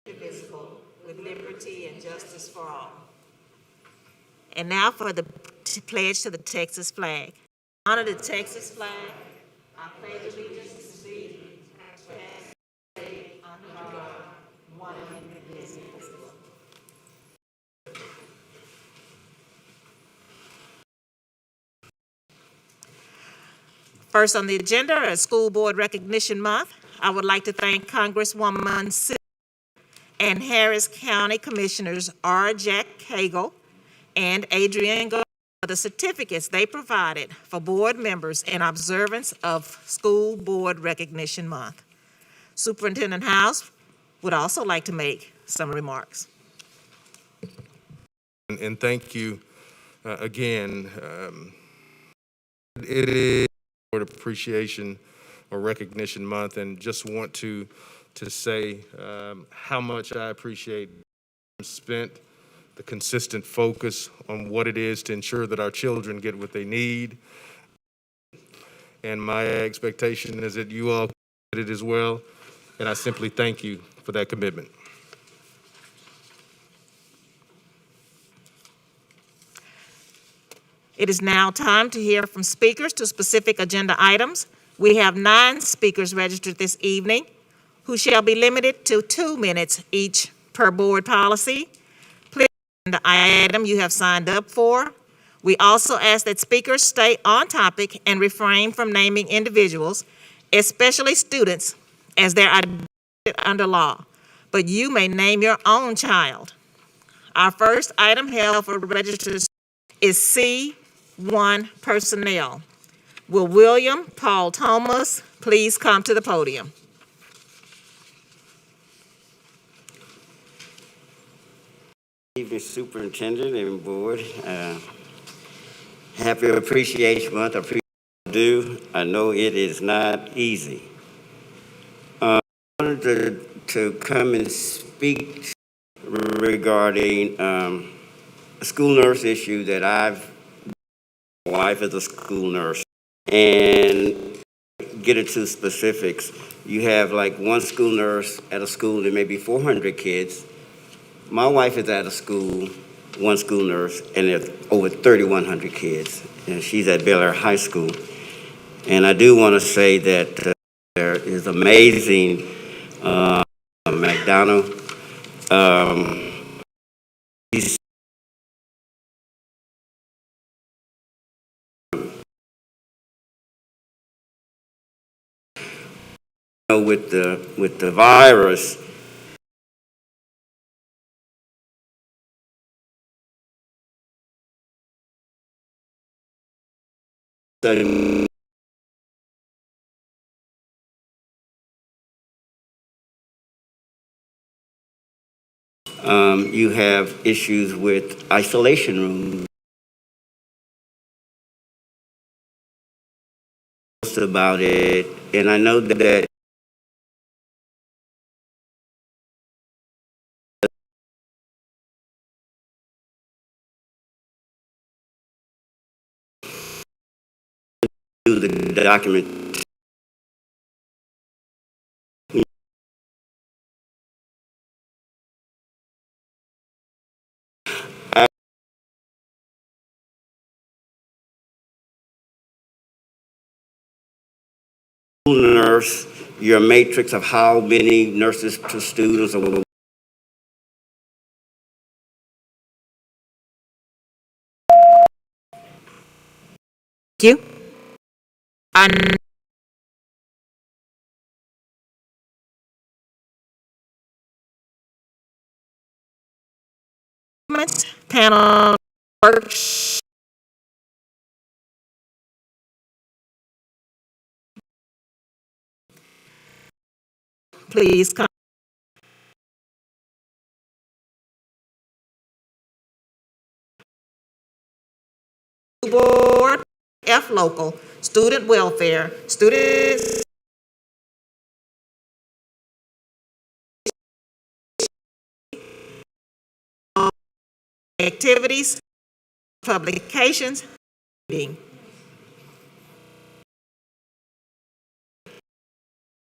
indivisible, with liberty and justice for all. And now for the pledge to the Texas flag. Honor the Texas flag. I pledge allegiance to thee, under God, one and indivisible. First on the agenda is School Board Recognition Month. I would like to thank Congresswoman Sid and Harris County Commissioners R. Jack Cagle and Adrienne Garland for the certificates they provided for board members in observance of School Board Recognition Month. Superintendent House would also like to make some remarks. And thank you again. It is Board Appreciation or Recognition Month, and just want to say how much I appreciate spent, the consistent focus on what it is to ensure that our children get what they need. And my expectation is that you all did it as well, and I simply thank you for that commitment. It is now time to hear from speakers to specific agenda items. We have 9 speakers registered this evening, who shall be limited to 2 minutes each per board policy. Please, the item you have signed up for. We also ask that speakers stay on topic and refrain from naming individuals, especially students, as they are identified under law. But you may name your own child. Our first item held for registered is C1 personnel. Will William Paul Thomas please come to the podium? Evening, Superintendent and Board. Happy Appreciation Month. I appreciate what you do. I know it is not easy. I wanted to come and speak regarding a school nurse issue that my wife is a school nurse, and get into specifics. You have like one school nurse at a school, there may be 400 kids. My wife is at a school, one school nurse, and there's over 3,100 kids, and she's at Bel Air High School. And I do want to say that there is amazing McDonald. He's with the virus. You have issues with isolation rooms. About it, and I know that the document. Nurse, your matrix of how many nurses to students or Thank you. Panel works. Please come. Board, F local, student welfare, students activities, publications, meeting.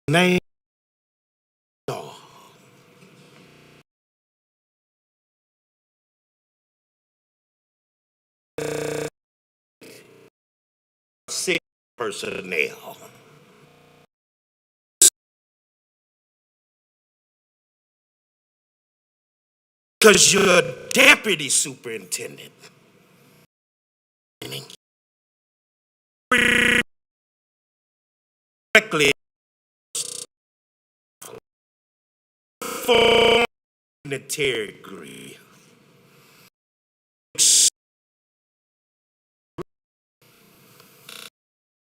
Name. personnel. Because you're a deputy superintendent. Directly for integrity.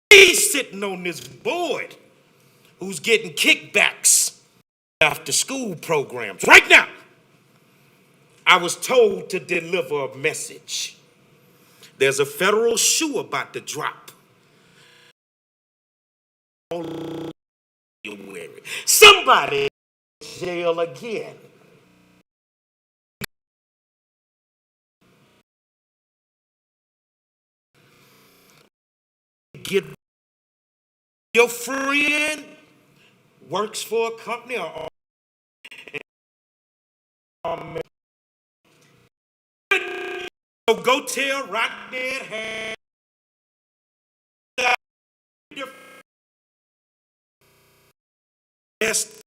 He's sitting on this board who's getting kickbacks after school programs. Right now, I was told to deliver a message. There's a federal shoe about to drop. Somebody in jail again. Get your friend works for a company or so go tell right dead hand. Best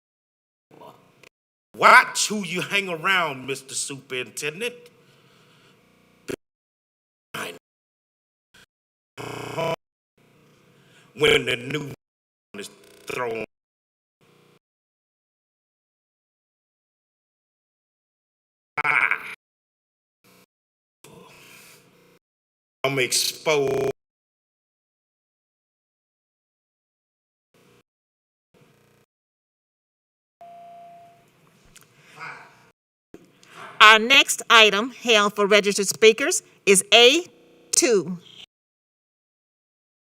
watch who you hang around, Mr. Superintendent. When the new is thrown. I'm exposed. Our next item held for registered speakers is A2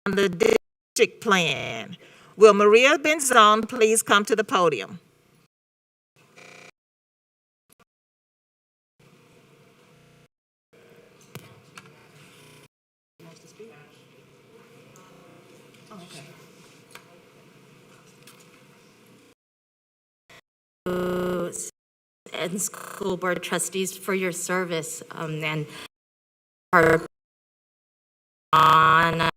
on the district plan. Will Maria Benzon please come to the podium? And school board trustees for your service and our on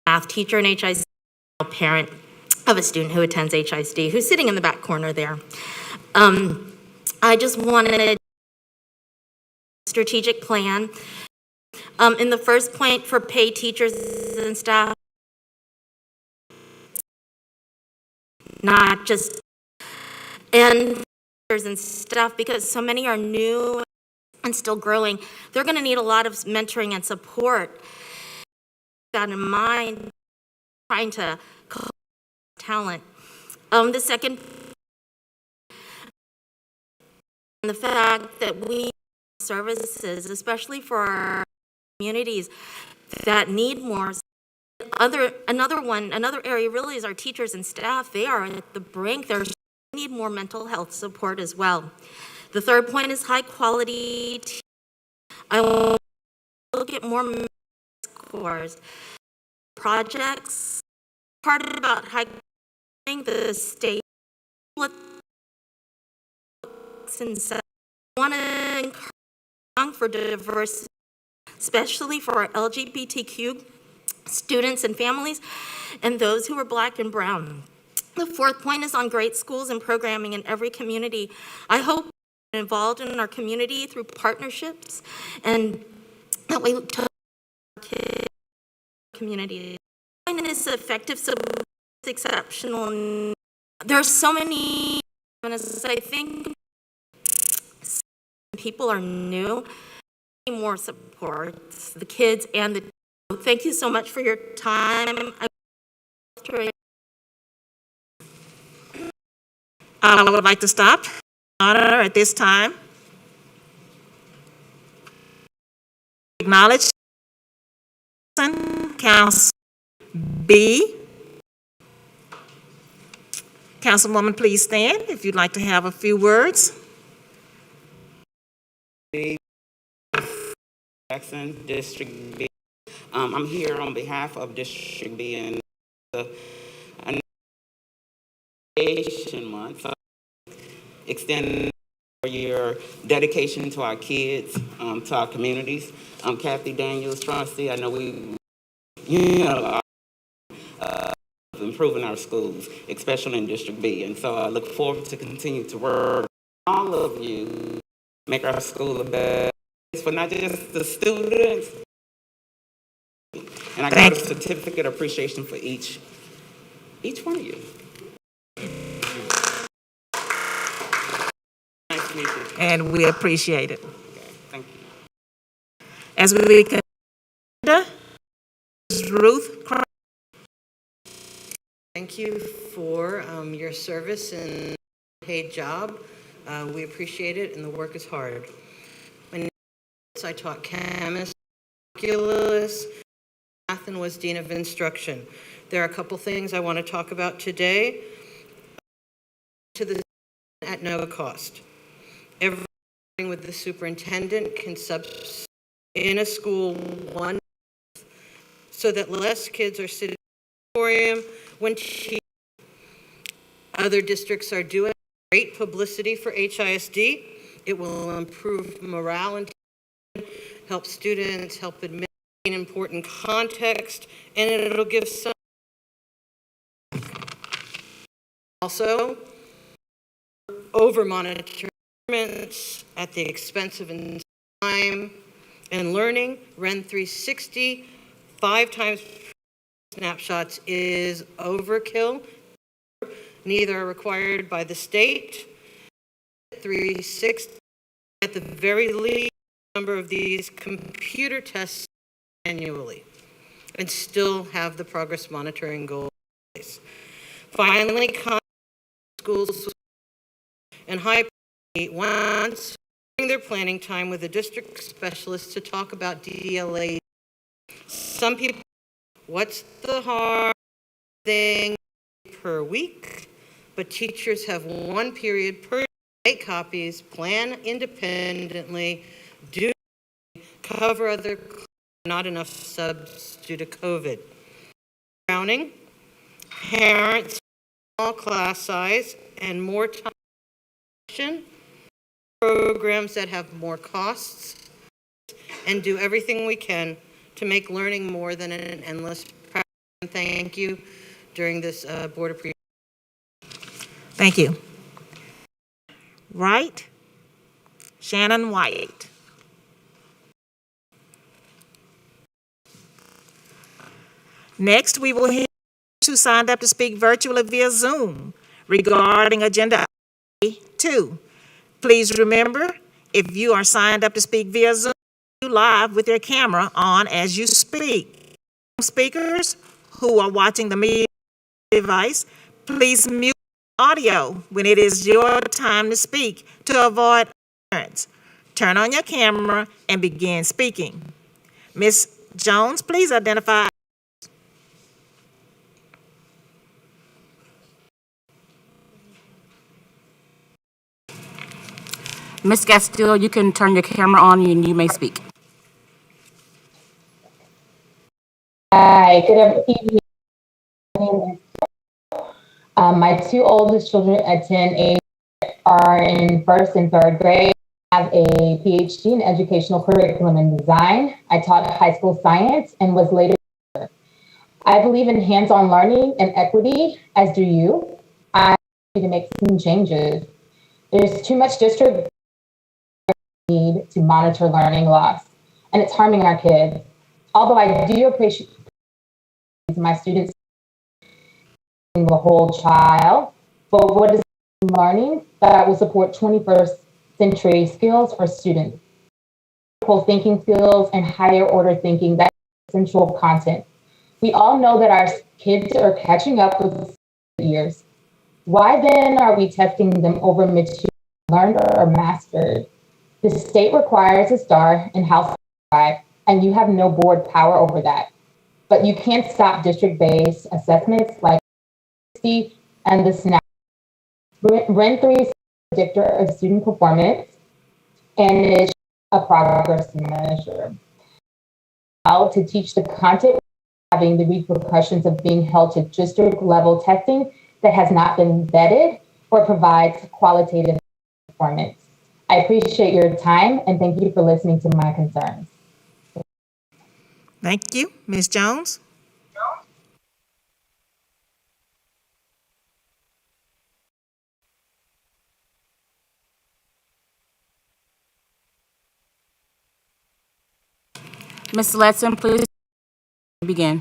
math teacher and HISD parent of a student who attends HISD who's sitting in the back corner there. I just wanted a strategic plan. In the first point for pay teachers and staff, not just and stuff, because so many are new and still growing. They're going to need a lot of mentoring and support. That in mind, trying to talent. The second, the fact that we services, especially for our communities that need more. Another area really is our teachers and staff. They are at the brink. They need more mental health support as well. The third point is high quality. I want to look at more scores. Projects. Part about high the state. I want to encourage for diversity, especially for our LGBTQ students and families, and those who are Black and brown. The fourth point is on great schools and programming in every community. I hope we're involved in our community through partnerships, and that way to community. And it's effective, so it's exceptional. There are so many, and as I think people are new, more support, the kids and the. Thank you so much for your time. I would like to stop. Honor at this time. Acknowledge Council B. Councilwoman, please stand if you'd like to have a few words. Jackson, District B. I'm here on behalf of District B and the Education Month. So extend your dedication to our kids, to our communities. I'm Kathy Daniels, trustee. I know we improving our schools, especially in District B. And so I look forward to continue to work with all of you, make our school a better place for not just the students. And I got a certificate of appreciation for each one of you. Nice to meet you. And we appreciate it. Okay, thank you. As we continue, Ruth. Thank you for your service and paid job. We appreciate it, and the work is hard. My name is, I taught chemistry, calculus, math, and was dean of instruction. There are a couple things I want to talk about today. To the at no cost. Every with the superintendent can substitute in a school one so that less kids are sitting in the auditorium when other districts are doing great publicity for HISD. It will improve morale and help students, help admit important context, and it'll give some. Also, over monitoring at the expense of time and learning. REN 360, 5 times snapshots is overkill. Neither are required by the state. 360, at the very least, number of these computer tests annually, and still have the progress monitoring goal in place. Finally, schools and high once during their planning time with a district specialist to talk about DLA. Some people, what's the hard thing per week? But teachers have one period per 8 copies, plan independently, do cover other, not enough subs due to COVID. Drowning, parents, small class size, and more time. Programs that have more costs, and do everything we can to make learning more than an endless practice. Thank you during this board appreciation. Thank you. Right? Shannon White. Next, we will hear who signed up to speak virtually via Zoom regarding agenda 2. Please remember, if you are signed up to speak via Zoom, you live with your camera on as you speak. Speakers who are watching the media device, please mute audio when it is your time to speak to avoid interference. Turn on your camera and begin speaking. Ms. Jones, please identify. Ms. Castillo, you can turn your camera on and you may speak. Hi, good evening. My 2 oldest children are in 1st and 3rd grade. I have a PhD in educational curriculum and design. I taught high school science and was later. I believe in hands-on learning and equity, as do you. I need to make some changes. There's too much district need to monitor learning loss, and it's harming our kids. Although I do appreciate my students the whole child, but what is learning that will support 21st century skills for students, critical thinking skills and higher order thinking, that's essential content. We all know that our kids are catching up with years. Why then are we testing them over material learned or mastered? The state requires a star in House 5, and you have no board power over that. But you can't stop district-based assessments like and the SNAP. REN 3 is a predictor of student performance and is a progress measure. How to teach the content, having the repercussions of being held to district-level testing that has not been vetted or provides qualitative performance. I appreciate your time and thank you for listening to my concerns. Thank you. Ms. Jones? Ms. Letson, please begin.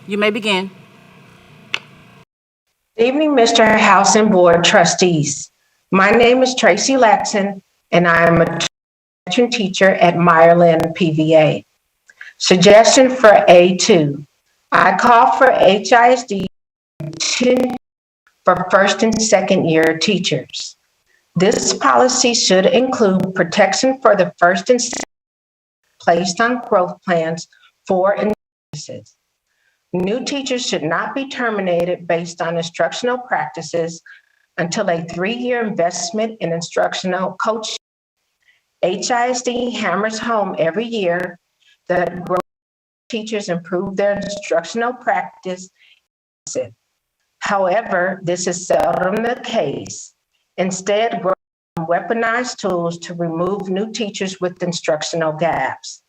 You may begin. Good evening, Mr. House and Board Trustees. My name is Tracy Latson, and I am a veteran teacher at Meyerland PVA. Suggestion for A2. I call for HISD for first and second year teachers. This policy should include protection for the first and second placed on growth plans for services. New teachers should not be terminated based on instructional practices until a 3-year investment in instructional coaching. HISD hammers home every year that teachers improve their instructional practice. However, this is seldom the case. Instead, weaponized tools to remove new teachers with instructional gaps.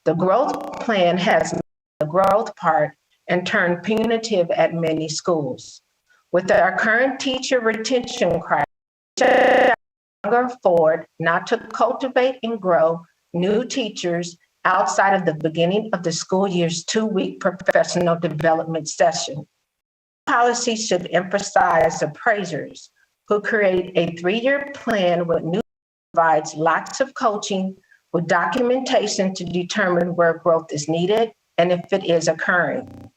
The growth plan has the growth part and turned punitive at many schools. With our current teacher retention crisis, afford not to cultivate and grow new teachers outside of the beginning of the school year's 2-week professional development session. Policy should emphasize appraisers who create a 3-year plan with new provides lots of coaching with documentation to determine where growth is needed and if it is occurring.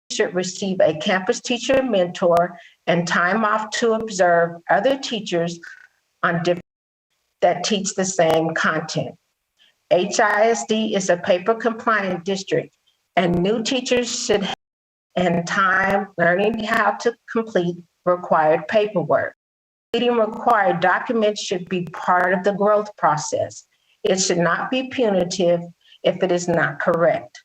Should receive a campus teacher mentor and time off to observe other teachers on different that teach the same content. HISD is a paper compliant district and new teachers should have time learning how to complete required paperwork. Completing required documents should be part of the growth process. It should not be punitive if it is not correct.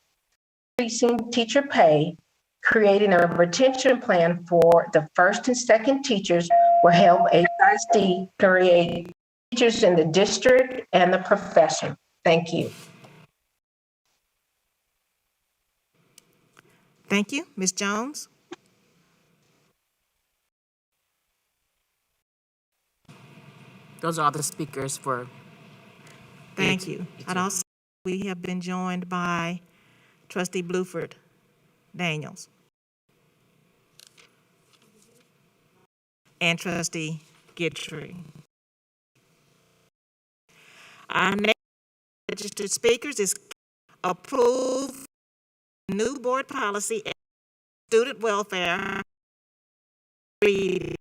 Increasing teacher pay, creating a retention plan for the first and second teachers will help HISD create teachers in the district and the profession. Thank you. Thank you. Ms. Jones? Those are all the speakers for. Thank you. I'd also, we have been joined by Trustee Bluford Daniels and Trustee Gittrey. Our next registered speakers is approve new board policy, student welfare. Please.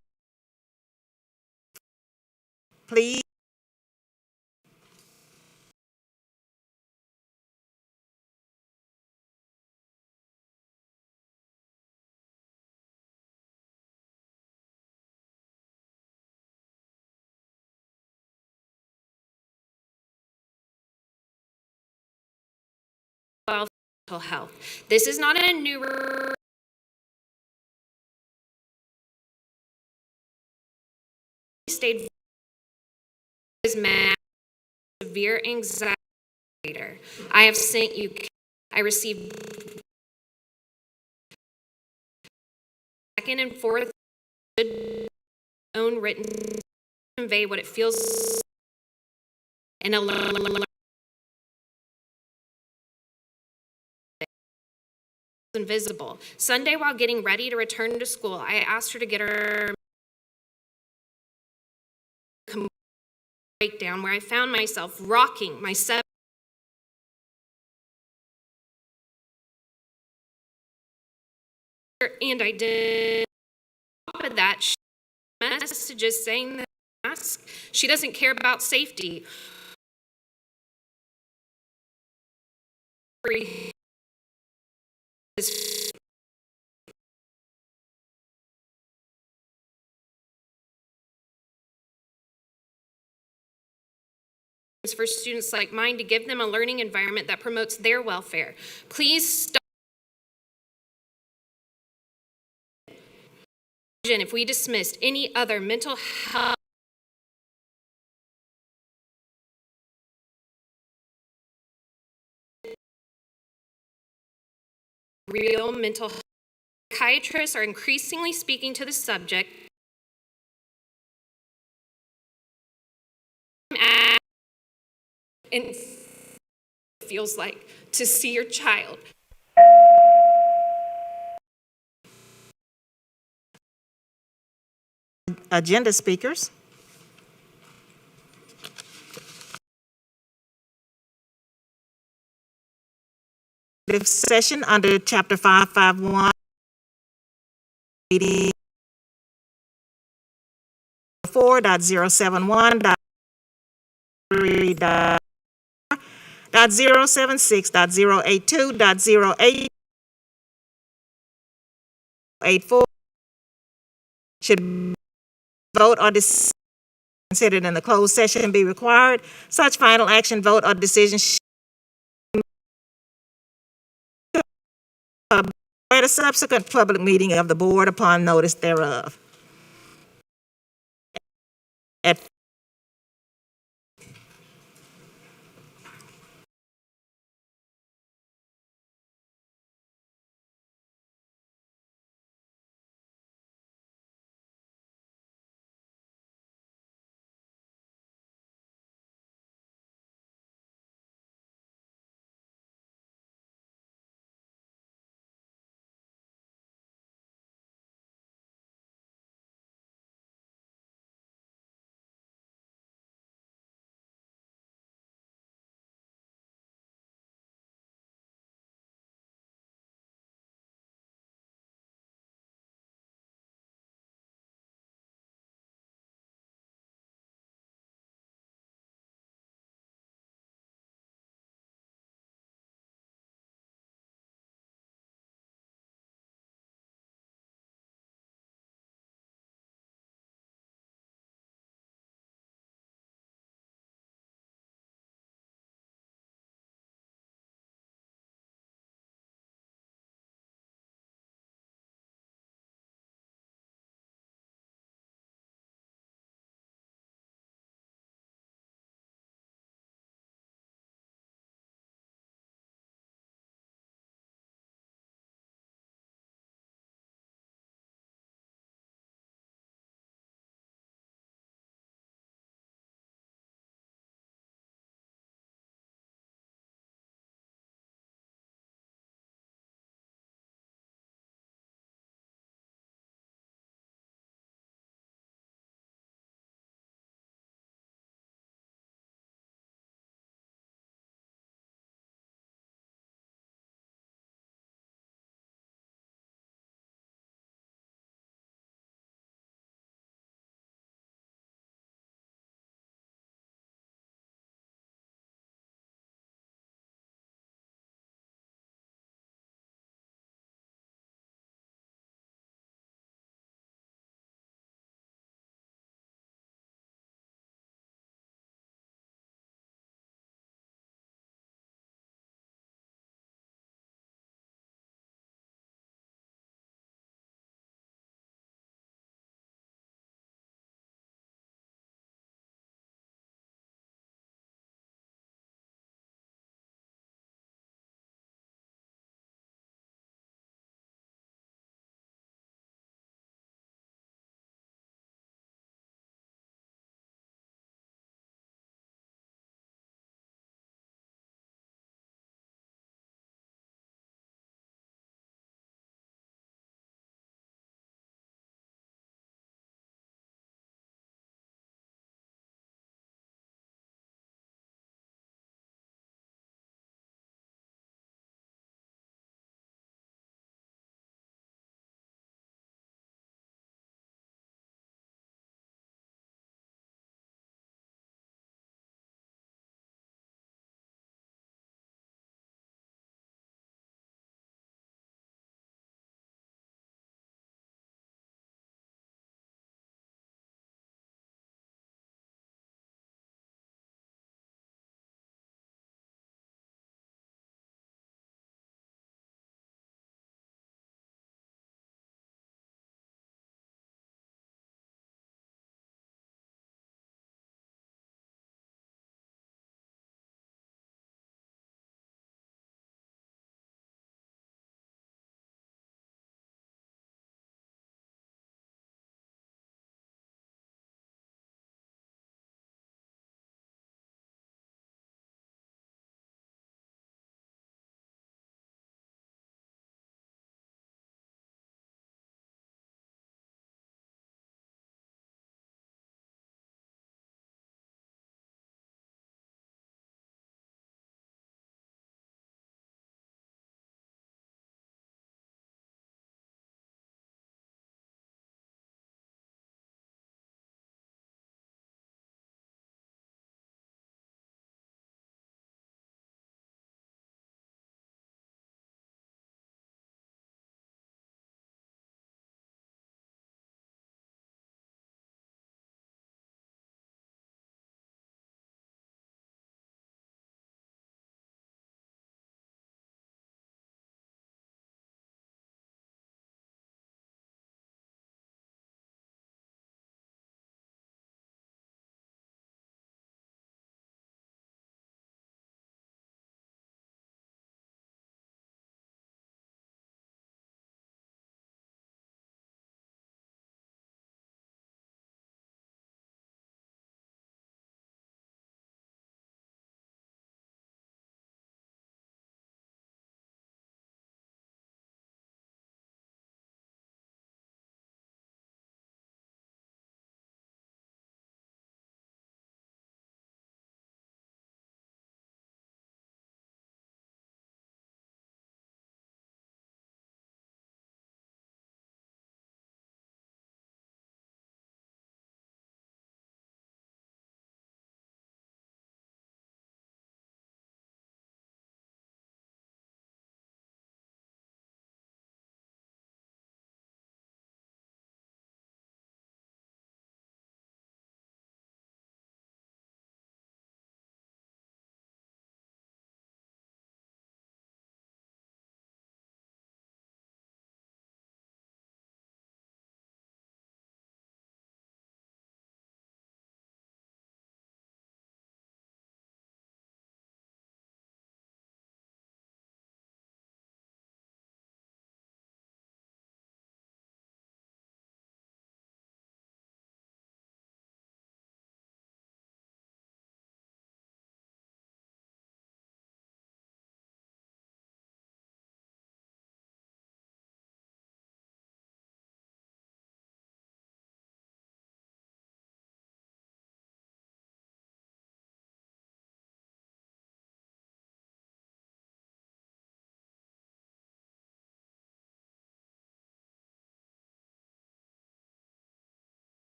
Mental health. This is not a new state is severe anxiety. I have sent you. I received second and fourth own written convey what it feels and invisible. Sunday, while getting ready to return to school, I asked her to get her breakdown where I found myself rocking my 7 and I did of that messages saying that she doesn't care about safety. For students like mine to give them a learning environment that promotes their welfare. Please stop. If we dismissed any other mental health real mental health. Psychiatrists are increasingly speaking to the subject. And it feels like to see your child. Agenda speakers. Session under Chapter 551, 4.071.3.076.082.084 should vote or decision considered in the closed session be required. Such final action, vote, or decision at a subsequent public meeting of the board upon notice thereof. At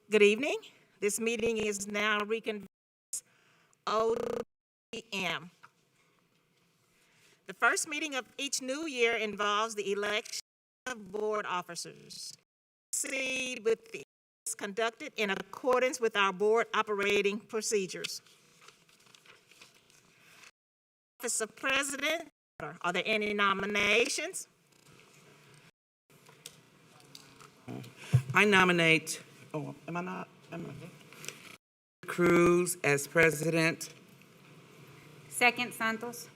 Good evening. This meeting is now reconvened. ODM. The first meeting of each new year involves the election of board officers. Proceed with the conducted in accordance with our board operating procedures. Office of President, are there any nominations? I nominate, Cruz as president. Second, Santos.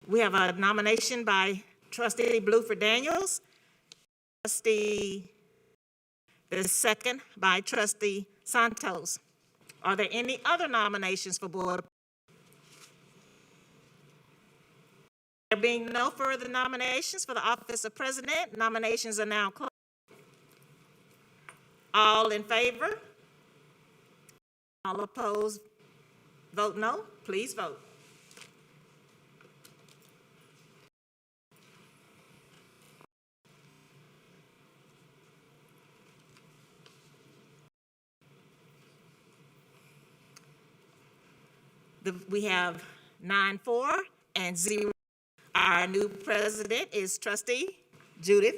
We have a nomination by Trustee Bluford Daniels. The second by Trustee Santos. Are there any other nominations for board? There being no further nominations for the office of president, nominations are now closed. All in favor? All opposed? Vote no. Please vote. We have 9-4 and 0. Our new president is Trustee Judith.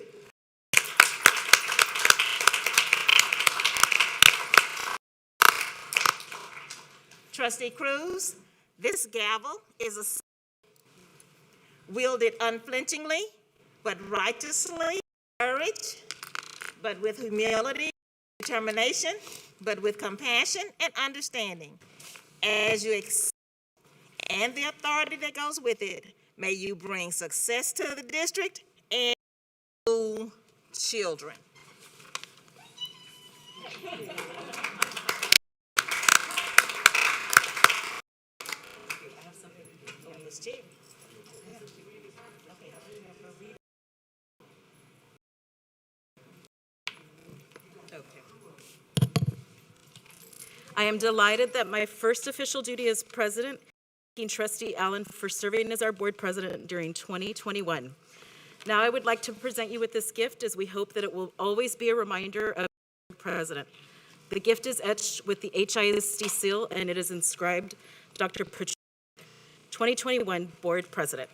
Trustee Cruz, this gavel is wielded unflinchingly, but righteously, courage, but with humility, determination, but with compassion and understanding. As you and the authority that goes with it, may you bring success to the district and school children. I am delighted that my first official duty as president, thanking Trustee Allen for serving as our board president during 2021. Now I would like to present you with this gift as we hope that it will always be a reminder of the president. The gift is etched with the HISD seal and it is inscribed Dr. Patricia, 2021 board president.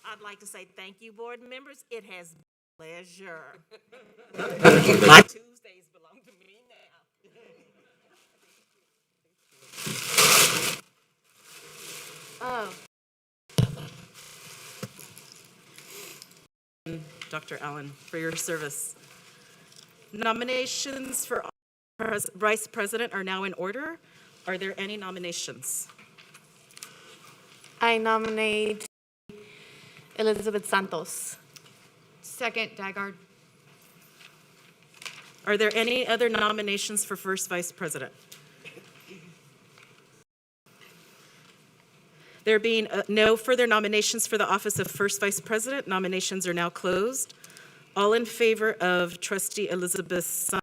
I'd like to say thank you, board members. It has been a pleasure. My Tuesdays belong to me now. Dr. Allen, for your service. Nominations for vice president are now in order. Are there any nominations? I nominate Elizabeth Santos. Second, Dygard. Are there any other nominations for first vice president? There being no further nominations for the office of first vice president, nominations are now closed. All in favor of Trustee Elizabeth Santos,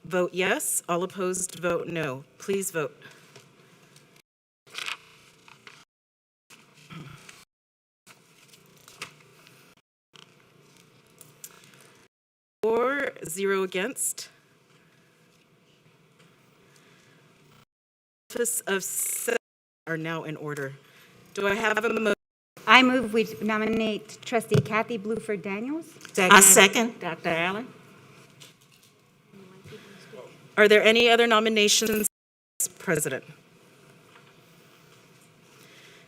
vote yes. All opposed, vote no. Please vote. For 0 against. Office of Secretary are now in order. Do I have a motion? I move we nominate Trustee Kathy Bluford Daniels. I second. Dr. Allen. Are there any other nominations for president?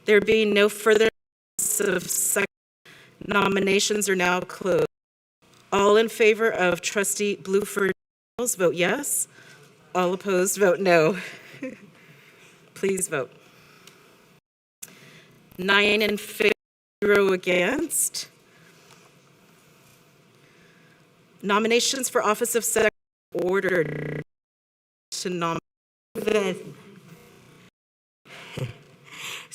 There being no further nominations are now closed. All in favor of Trustee Bluford Daniels, vote yes. All opposed, vote no. Please vote. 9 in favor, 0 against. Nominations for office of secretary ordered to nominate.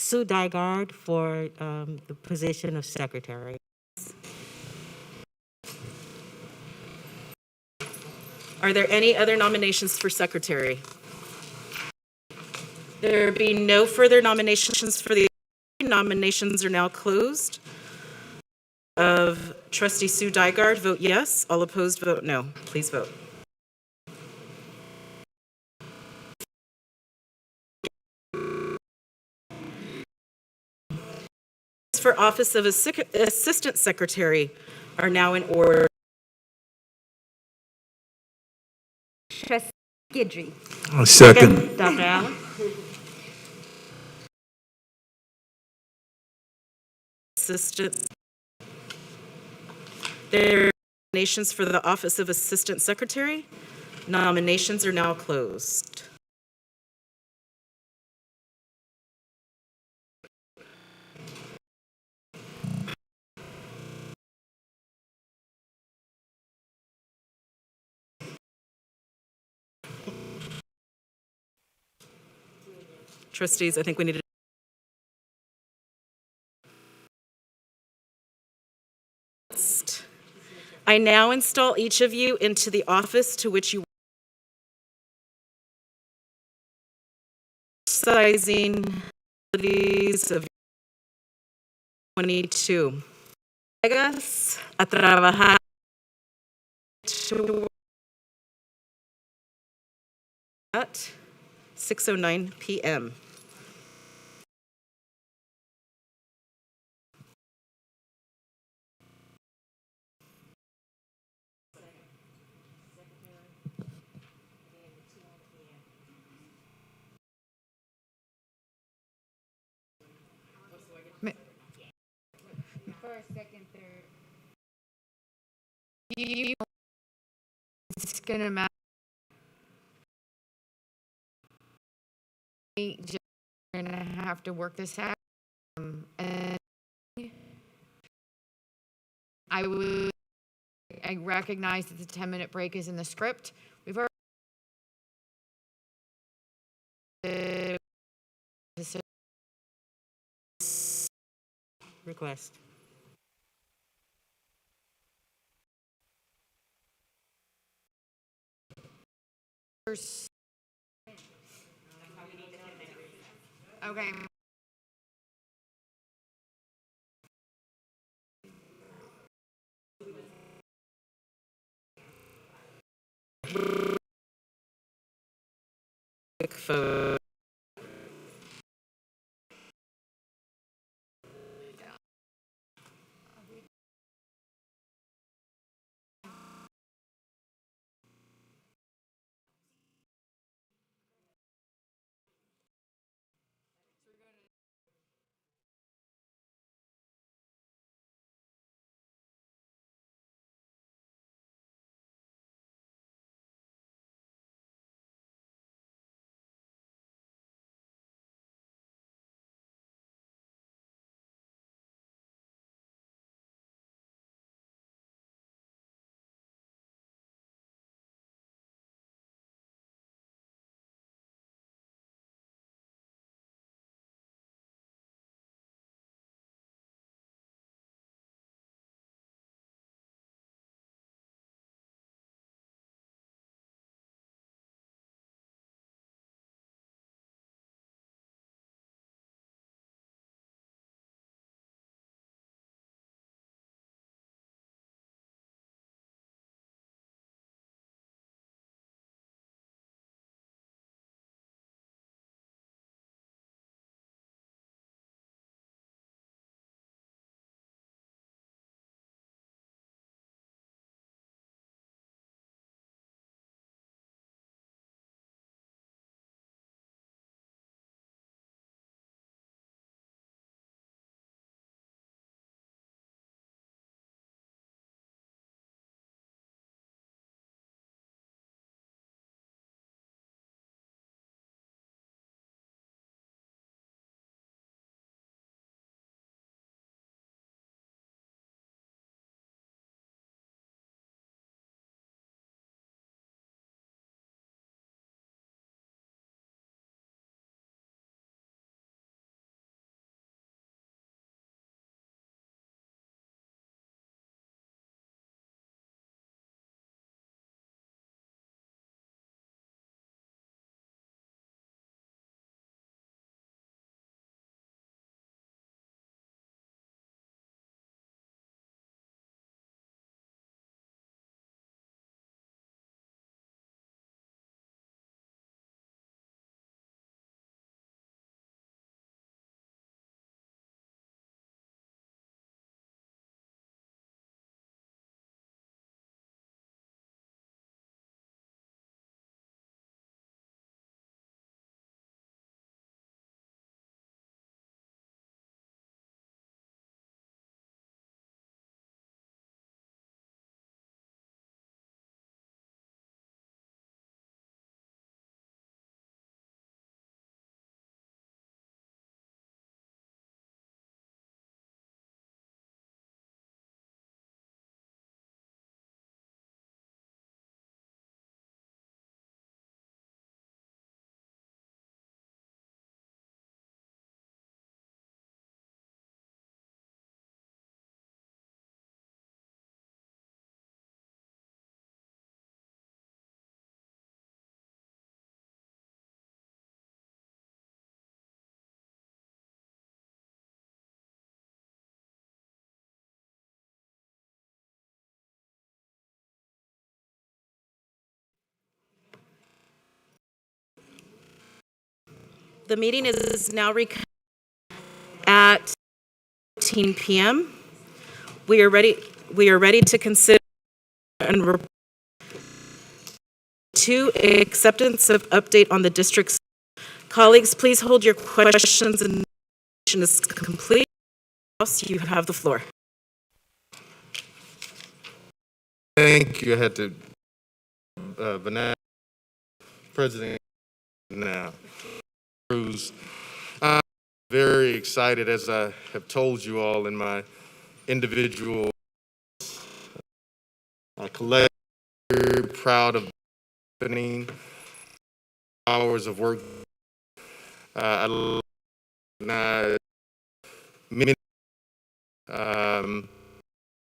Sue Dygard for the position of secretary. Are there any other nominations for secretary? There being no further nominations for the nominations are now closed. Of trustee Sue Dygard, vote yes. All opposed, vote no. Please vote. For office of assistant secretary are now in order. Trustee Guidry. Second. Dr. Allen? Assistant. There are nominations for the office of assistant secretary. Nominations are now closed. Trustees, I think we need to. I now install each of you into the office to which you exercising abilities of 22. Llegas a trabajar at 6:09 p.m. First, second, third. It's gonna matter. Just gonna have to work this out. And I recognize that the 10-minute break is in the script. We've already Request. Okay. For The meeting is now at 14 p.m. We are ready to consider and to acceptance of update on the district's. Colleagues, please hold your questions and is complete. You have the floor. Thank you. I had to, Vanessa, President now. Cruz. I'm very excited, as I have told you all in my individual collective, very proud of opening hours of work. I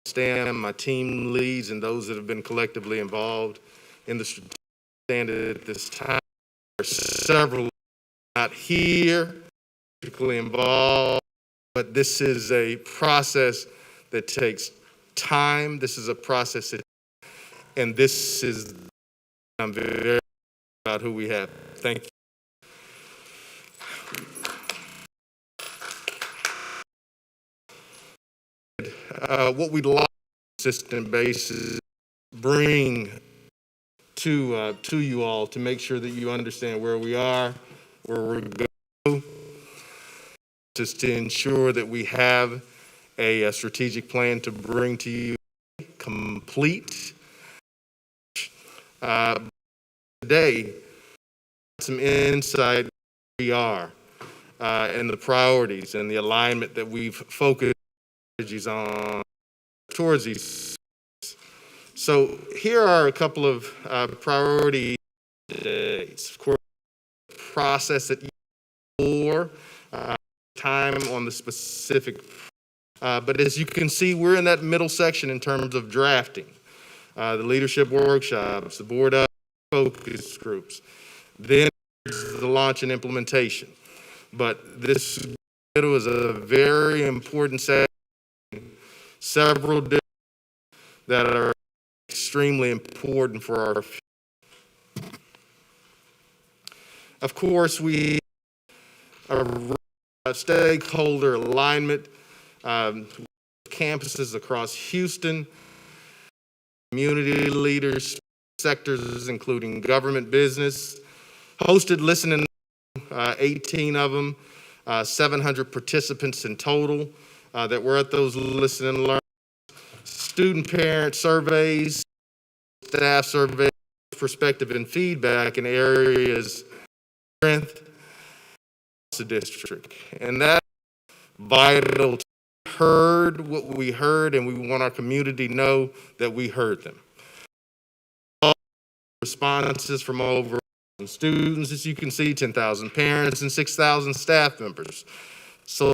understand my team leads and those that have been collectively involved in the standard at this time. There are several not here, particularly involved, but this is a process that takes time. This is a process that, and this is, I'm very proud about who we have. Thank you. What we'd like on a consistent basis bring to you all to make sure that you understand where we are, where we're going, just to ensure that we have a strategic plan to bring to you complete. Today, some insight where we are and the priorities and the alignment that we've focused on towards these. So here are a couple of priority dates. Of course, process it for time on the specific, but as you can see, we're in that middle section in terms of drafting, the leadership workshops, the board focus groups, then the launch and implementation. But this was a very important section, several different that are extremely important for our future. Of course, we are stakeholder alignment, campuses across Houston, community leaders, sectors including government, business, hosted listening, 18 of them, 700 participants in total that were at those listen and learn. Student parent surveys, staff surveys, perspective and feedback in areas of strength across the district. And that's vital to heard what we heard, and we want our community to know that we heard them. All responses from over students, as you can see, 10,000 parents and 6,000 staff members. So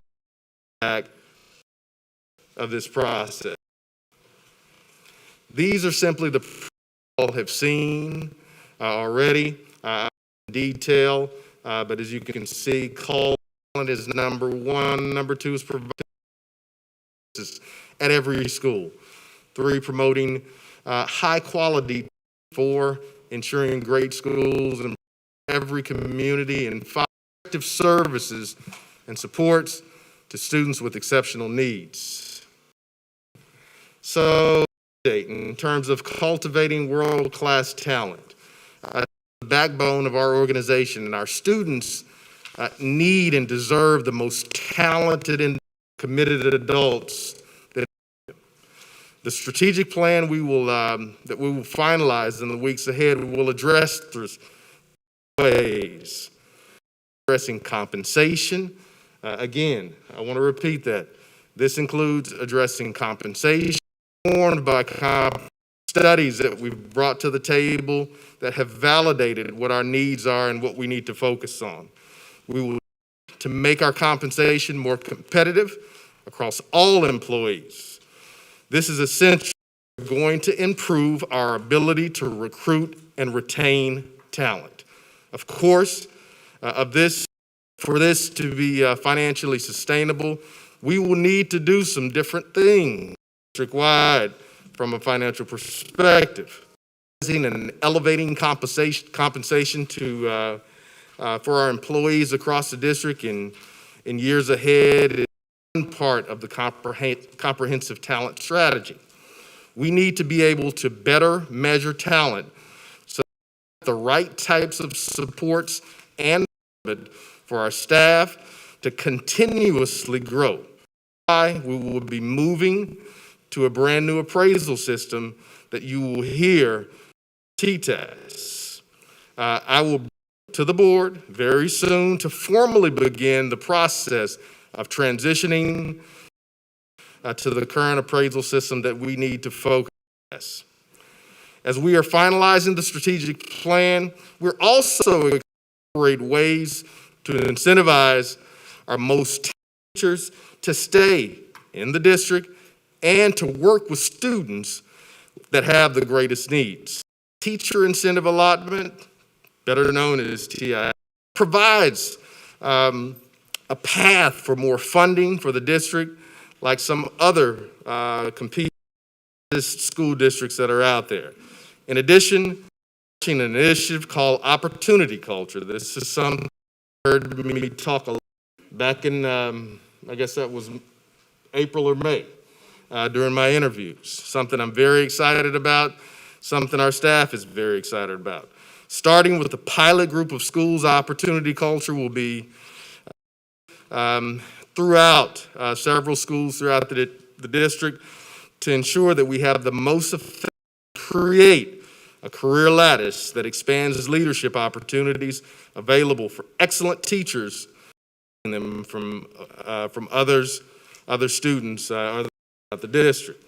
of this process. These are simply the all have seen already in detail, but as you can see, call is number one. Number two is providing at every school. 3, promoting high quality. 4, ensuring great schools in every community. And 5, effective services and supports to students with exceptional needs. So, in terms of cultivating world-class talent, the backbone of our organization, and our students need and deserve the most talented and committed adults. The strategic plan that we will finalize in the weeks ahead, we will address through ways. Addressing compensation. Again, I want to repeat that. This includes addressing compensation, informed by studies that we've brought to the table that have validated what our needs are and what we need to focus on. We will to make our compensation more competitive across all employees. This is essential. We're going to improve our ability to recruit and retain talent. Of course, for this to be financially sustainable, we will need to do some different things district-wide from a financial perspective. And elevating compensation to for our employees across the district in years ahead is one part of the comprehensive talent strategy. We need to be able to better measure talent so that the right types of supports and for our staff to continuously grow. We will be moving to a brand new appraisal system that you will hear T-tests. I will bring to the board very soon to formally begin the process of transitioning to the current appraisal system that we need to focus. As we are finalizing the strategic plan, we're also exploring ways to incentivize our most teachers to stay in the district and to work with students that have the greatest needs. Teacher incentive allotment, better known as TI, provides a path for more funding for the district like some other competing school districts that are out there. In addition, an initiative called Opportunity Culture. This is something you heard me talk a lot back in, I guess that was April or May during my interviews. Something I'm very excited about, something our staff is very excited about. Starting with the pilot group of schools, Opportunity Culture will be throughout several schools throughout the district to ensure that we have the most effective, create a career lattice that expands leadership opportunities available for excellent teachers and them from other students throughout the district.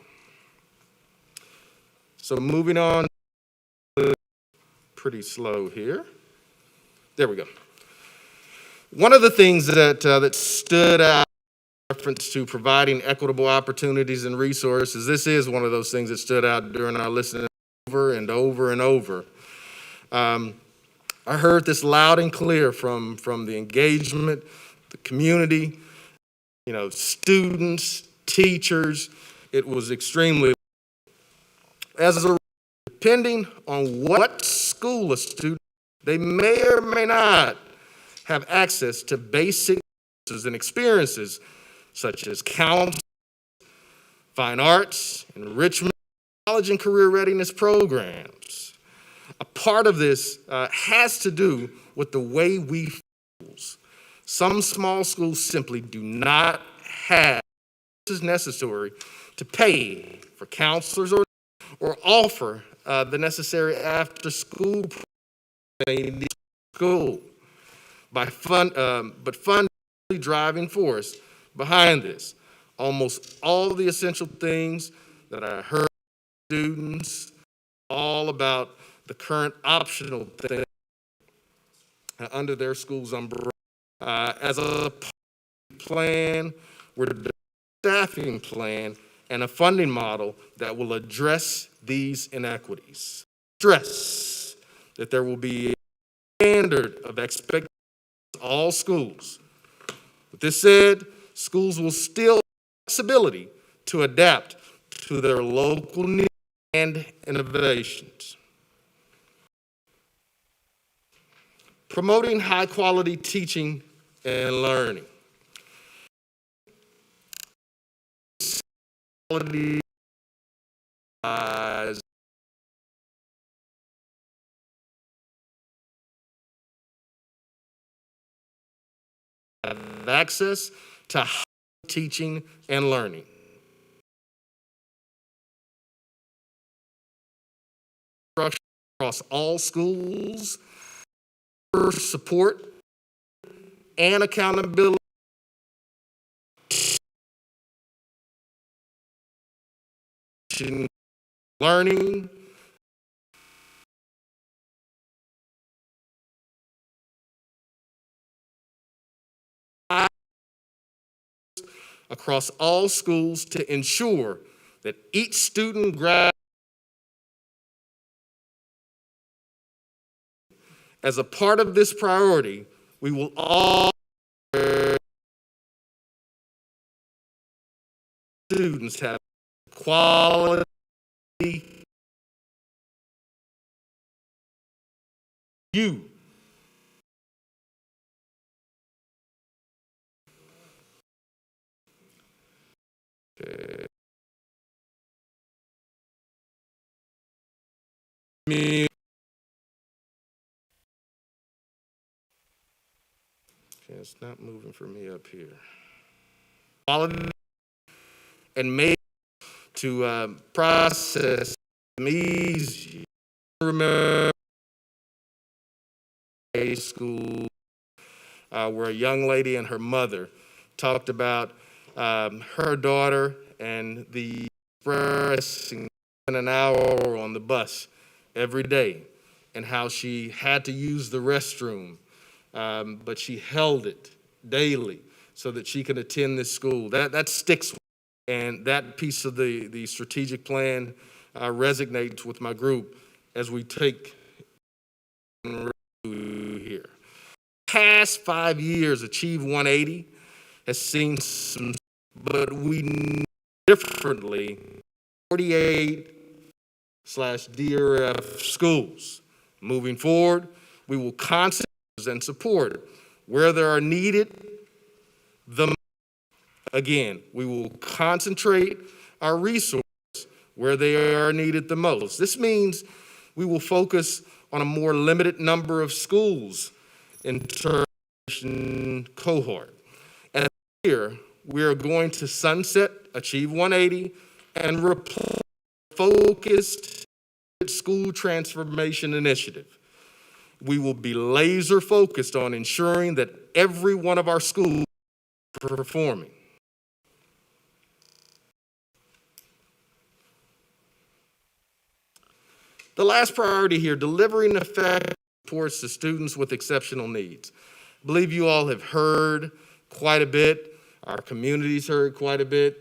So moving on, pretty slow here. There we go. One of the things that stood out in reference to providing equitable opportunities and resources, this is one of those things that stood out during our listening over and over and over. I heard this loud and clear from the engagement, the community, students, teachers. It was extremely, depending on what school a student, they may or may not have access to basic and experiences such as counseling, fine arts, enrichment, college and career readiness programs. A part of this has to do with the way we schools. Some small schools simply do not have is necessary to pay for counselors or offer the necessary after-school school. But fund driving force behind this. Almost all of the essential things that I heard students all about the current optional thing under their school's umbrella. As a plan, we're developing a staffing plan and a funding model that will address these inequities. Stress that there will be a standard of expectations in all schools. With this said, schools will still have flexibility to adapt to their local needs and innovations. Promoting high-quality teaching and learning. Have access to high teaching and learning. Across all schools, support and accountability. Learning. Across all schools to ensure that each student graduates. As a part of this priority, we will all students have quality you It's not moving for me up here. Quality and made to process easy. Remember a school where a young lady and her mother talked about her daughter and the expressing an hour on the bus every day and how she had to use the restroom, but she held it daily so that she could attend this school. That sticks with me. And that piece of the strategic plan resonates with my group as we take here. Past 5 years, Achieve 180 has seen some, but we know differently 48/DRF schools. Moving forward, we will concentrate and support where there are needed the most. Again, we will concentrate our resources where they are needed the most. This means we will focus on a more limited number of schools in terms of cohort. And here, we are going to sunset Achieve 180 and replace focused school transformation initiative. We will be laser focused on ensuring that every one of our schools is performing. The last priority here, delivering effective supports to students with exceptional needs. I believe you all have heard quite a bit. Our community's heard quite a bit.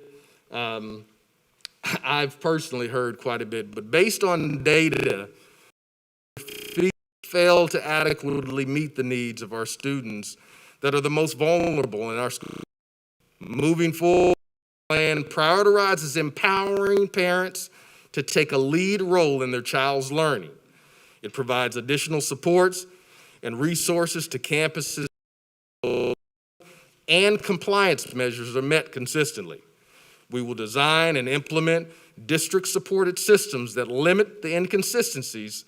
I've personally heard quite a bit, but based on data, we fail to adequately meet the needs of our students that are the most vulnerable in our schools. Moving forward, the plan prioritizes empowering parents to take a lead role in their child's learning. It provides additional supports and resources to campuses, and compliance measures are met consistently. We will design and implement district-supported systems that limit the inconsistencies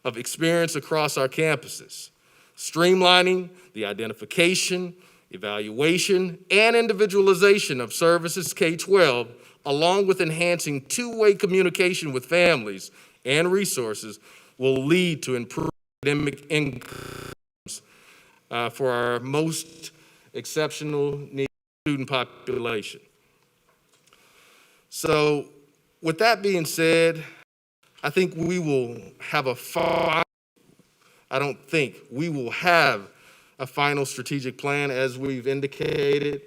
of experience across our campuses, streamlining the identification, evaluation, and individualization of services K-12, along with enhancing two-way communication with families and resources, will lead to improved academic outcomes for our most exceptional needs student population. So with that being said, I think we will have we will have a final strategic plan as we've indicated.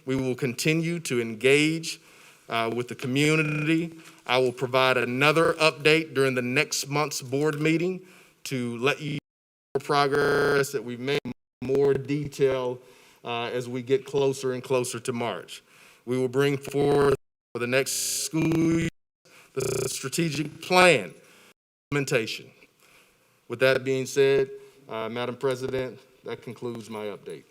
We will continue to engage with the community. I will provide another update during the next month's board meeting to let you know progress that we've made, more detail as we get closer and closer to March. We will bring forth for the next school year the strategic plan implementation. With that being said, Madam President, that concludes my update.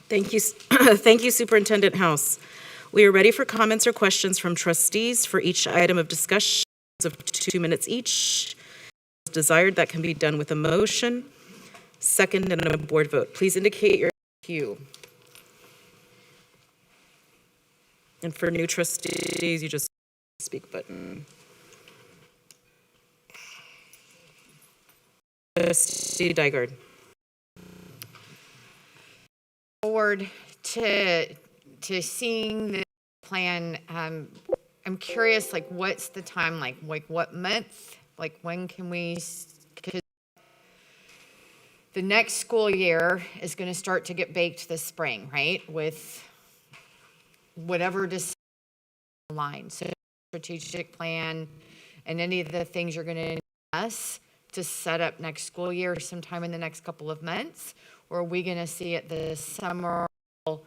Thank you, thank you, Superintendent House. We are ready for comments or questions from trustees for each item of discussion of 2 minutes each. As desired, that can be done with a motion, second, and a board vote. Please indicate your cue. And for new trustees, you just speak button. Trustee Dygard. Forward to seeing the plan. I'm curious, like, what's the time like what month, like when can we, because the next school year is going to start to get baked this spring, right, with whatever decision line. So strategic plan and any of the things you're going to need us to set up next school year sometime in the next couple of months, or are we going to see it this summer for?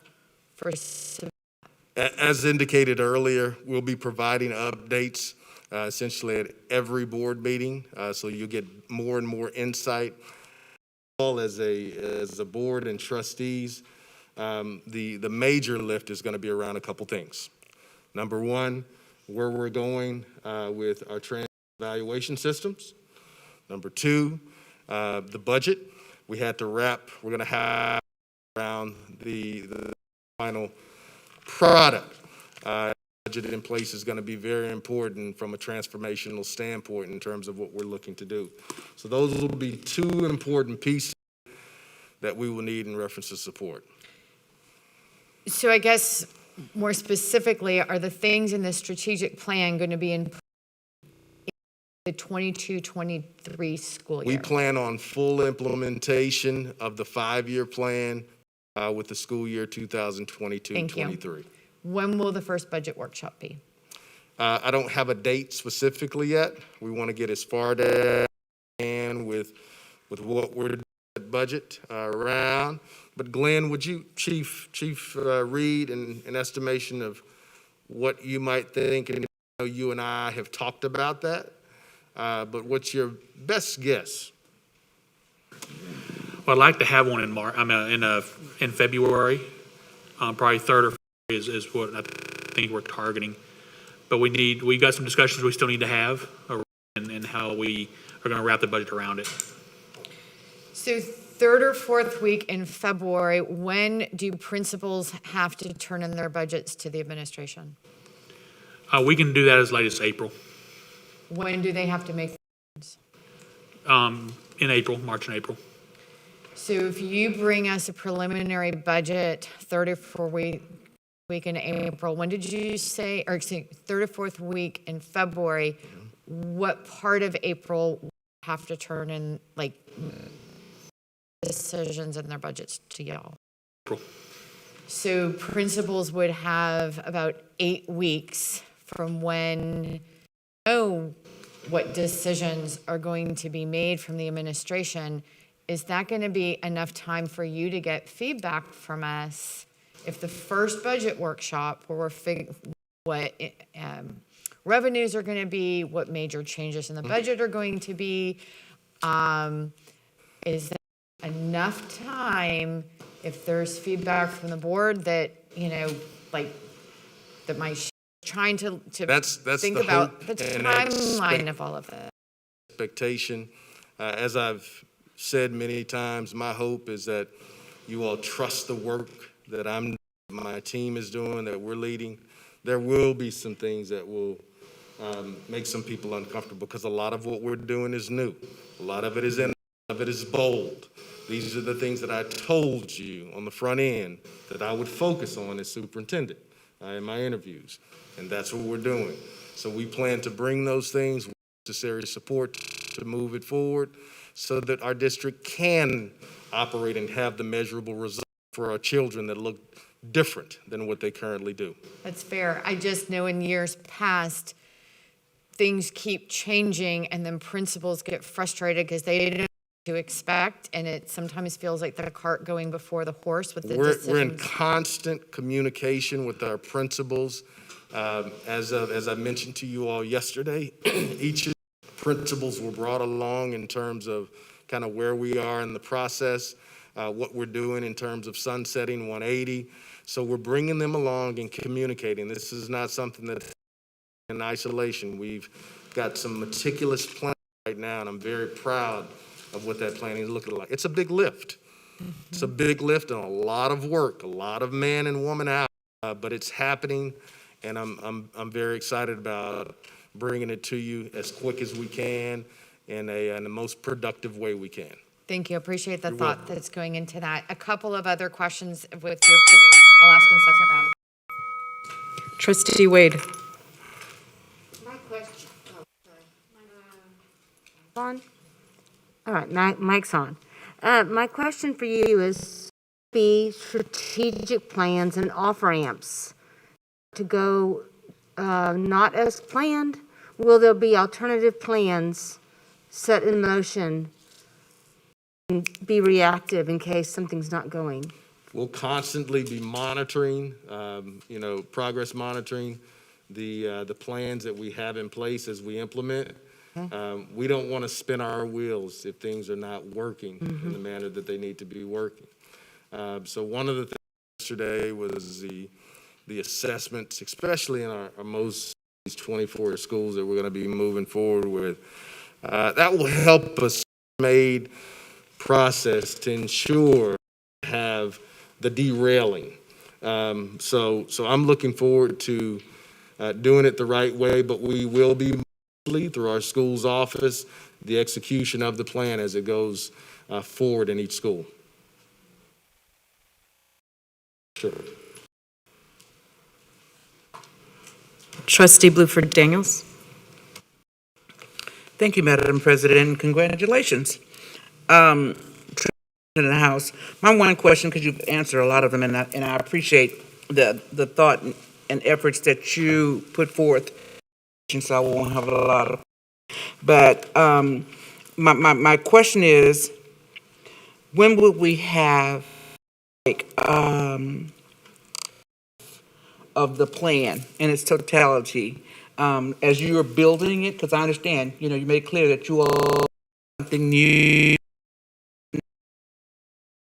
As indicated earlier, we'll be providing updates essentially at every board meeting, so you'll get more and more insight. All as a board and trustees, the major lift is going to be around a couple things. Number one, where we're going with our training evaluation systems. Number two, the budget. We had to we're going to have around the final product. Budget in place is going to be very important from a transformational standpoint in terms of what we're looking to do. So those will be two important pieces that we will need in reference to support. So I guess more specifically, are the things in the strategic plan going to be in the 22-23 school year? We plan on full implementation of the 5-year plan with the school year 2022-23. When will the first budget workshop be? I don't have a date specifically yet. We want to get as far as and with what we're doing at budget around. But Glenn, would you, Chief Reed, an estimation of what you might think? And you and I have talked about that. But what's your best guess? Well, I'd like to have one in February, probably 3rd or 4th is what I think we're targeting. But we've got some discussions we still need to have and how we are going to wrap the budget around it. So 3rd or 4th week in February, when do principals have to turn in their budgets to the administration? We can do that as late as April. When do they have to make? In April, March and April. So if you bring us a preliminary budget 3rd or 4th week in April, when did you say, or excuse me, 3rd or 4th week in February, what part of April have to turn in like decisions in their budgets to y'all? April. So principals would have about 8 weeks from when what decisions are going to be made from the administration. Is that going to be enough time for you to get feedback from us if the first budget workshop where we're figuring what revenues are going to be, what major changes in the budget are going to be, is that enough time if there's feedback from the board that, that might trying to think about the timeline of all of that. Expectation. As I've said many times, my hope is that you all trust the work that my team is doing, that we're leading. There will be some things that will make some people uncomfortable because a lot of what we're doing is new. A lot of it is bold. These are the things that I told you on the front end that I would focus on as superintendent in my interviews. And that's what we're doing. So we plan to bring those things, necessary support to move it forward so that our district can operate and have the measurable results for our children that look different than what they currently do. That's fair. I just know in years past, things keep changing and then principals get frustrated because they didn't know what to expect, and it sometimes feels like the cart going before the horse with the decisions. We're in constant communication with our principals. As I mentioned to you all yesterday, each of the principals were brought along in terms of kind of where we are in the process, what we're doing in terms of sunsetting 180. So we're bringing them along and communicating. This is not something that's in isolation. We've got some meticulous planning right now, and I'm very proud of what that planning is looking like. It's a big lift. Mm-hmm. It's a big lift and a lot of work, a lot of man and woman out, but it's happening. And I'm very excited about bringing it to you as quick as we can in the most productive way we can. Thank you. Appreciate the You're thought welcome. that's going into that. A couple of other questions with your, I'll ask in second round. Trustee Wade. My question, on? All right, mic's on. My question for you is strategic plans and off-ramps to go not as planned. Will there be alternative plans set in motion and be reactive in case something's not going? We'll constantly be monitoring, progress monitoring the plans that we have in place as we implement. We don't want to spin our wheels if things are not working in the manner that they need to be working. So one of the things yesterday was the assessments, especially in our most 24 schools that we're going to be moving forward with. That will help us made process to ensure we have the derailing. So I'm looking forward to doing it the right way, but we will be through our school's office, the execution of the plan as it goes forward in each school. Sure. Trustee Bluford Daniels. Thank you, Madam President, and congratulations. In the House, my one question, because you've answered a lot of them, and I appreciate the thought and efforts that you put forth, so I won't have a lot of, but my question is, when will we have, like, of the plan in its totality, as you are building it? Because I understand, you made it clear that you all something new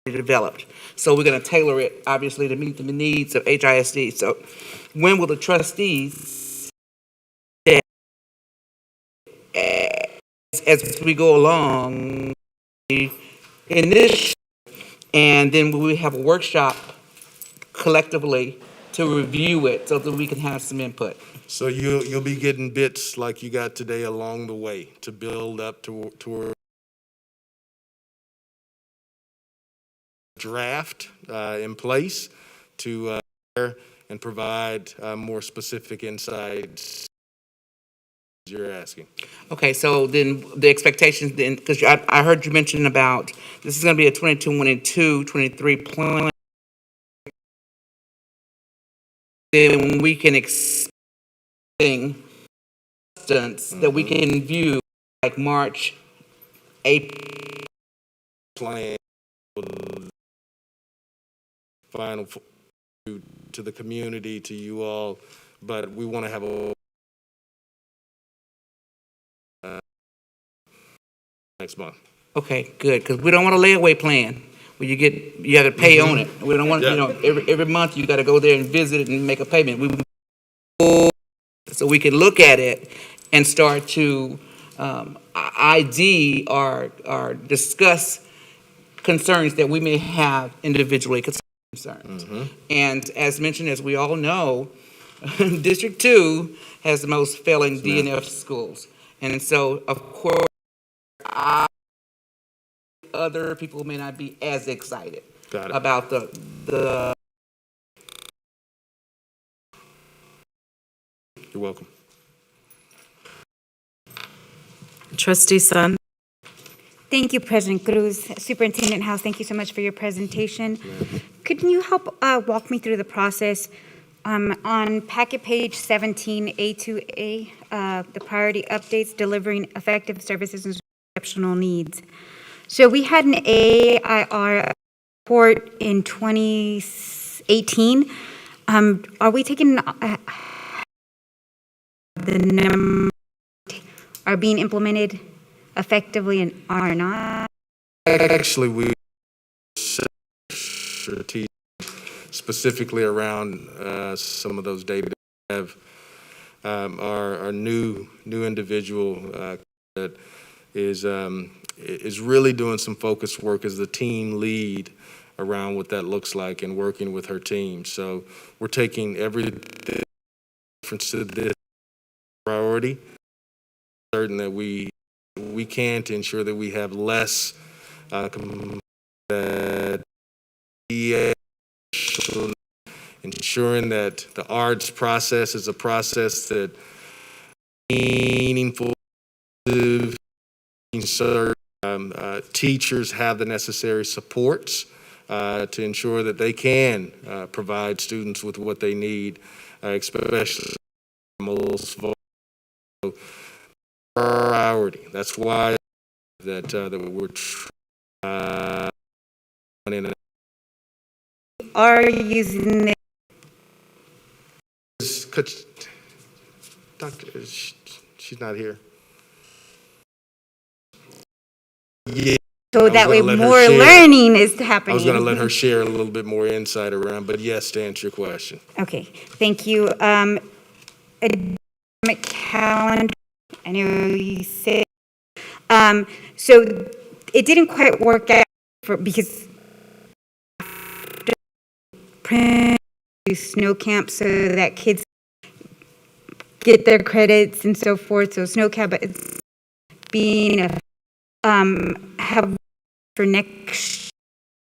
developed. So we're going to tailor it, obviously, to meet the needs of HISD. So when will the trustees, as we go along, in this, and then will we have a workshop collectively to review it so that we can have some input? So you'll be getting bits like you got today along the way to build up to draft in place to and provide more specific insights you're asking. Okay, so then the expectations then, because I heard you mention about this is going to be a 22-23 plan. Then we can expect that we can view like March, April. Plan final to the community, to you all, but we want to have a next month. Okay, good, because we don't want a layaway plan where you have to pay on it. We don't want, every month you got to go there and visit it and make a payment. So we can look at it and start to ID or discuss concerns that we may have individually, concerns. And as mentioned, as we all know, District 2 has the most failing DNF schools. And so, of course, other people may not be as excited about the. You're welcome. Trustee Sun. Thank you, President Cruz. Superintendent House, thank you so much for your presentation. Could you help walk me through the process? On packet page 17, A2A, the priority updates, delivering effective services and exceptional needs. So we had an AIR report in 2018. Are we taking the number are being implemented effectively and are not? Actually, we specifically around some of those data. We have our new individual that is really doing some focused work as the team lead around what that looks like and working with her team. So we're taking every reference to this priority, certain that we can to ensure that we have less that ensuring that the arts process is a process that meaningful, teachers have the necessary supports to ensure that they can provide students with what they need, especially most priority. That's why that we're are using it. Doctor, she's not here. Yeah. So that way more learning is happening. I was going to let her share a little bit more insight around, but yes, to answer your question. Okay, thank you. Academic calendar, I know you said So it didn't quite work out because snow camp so that kids get their credits and so forth. So snow camp is being have for next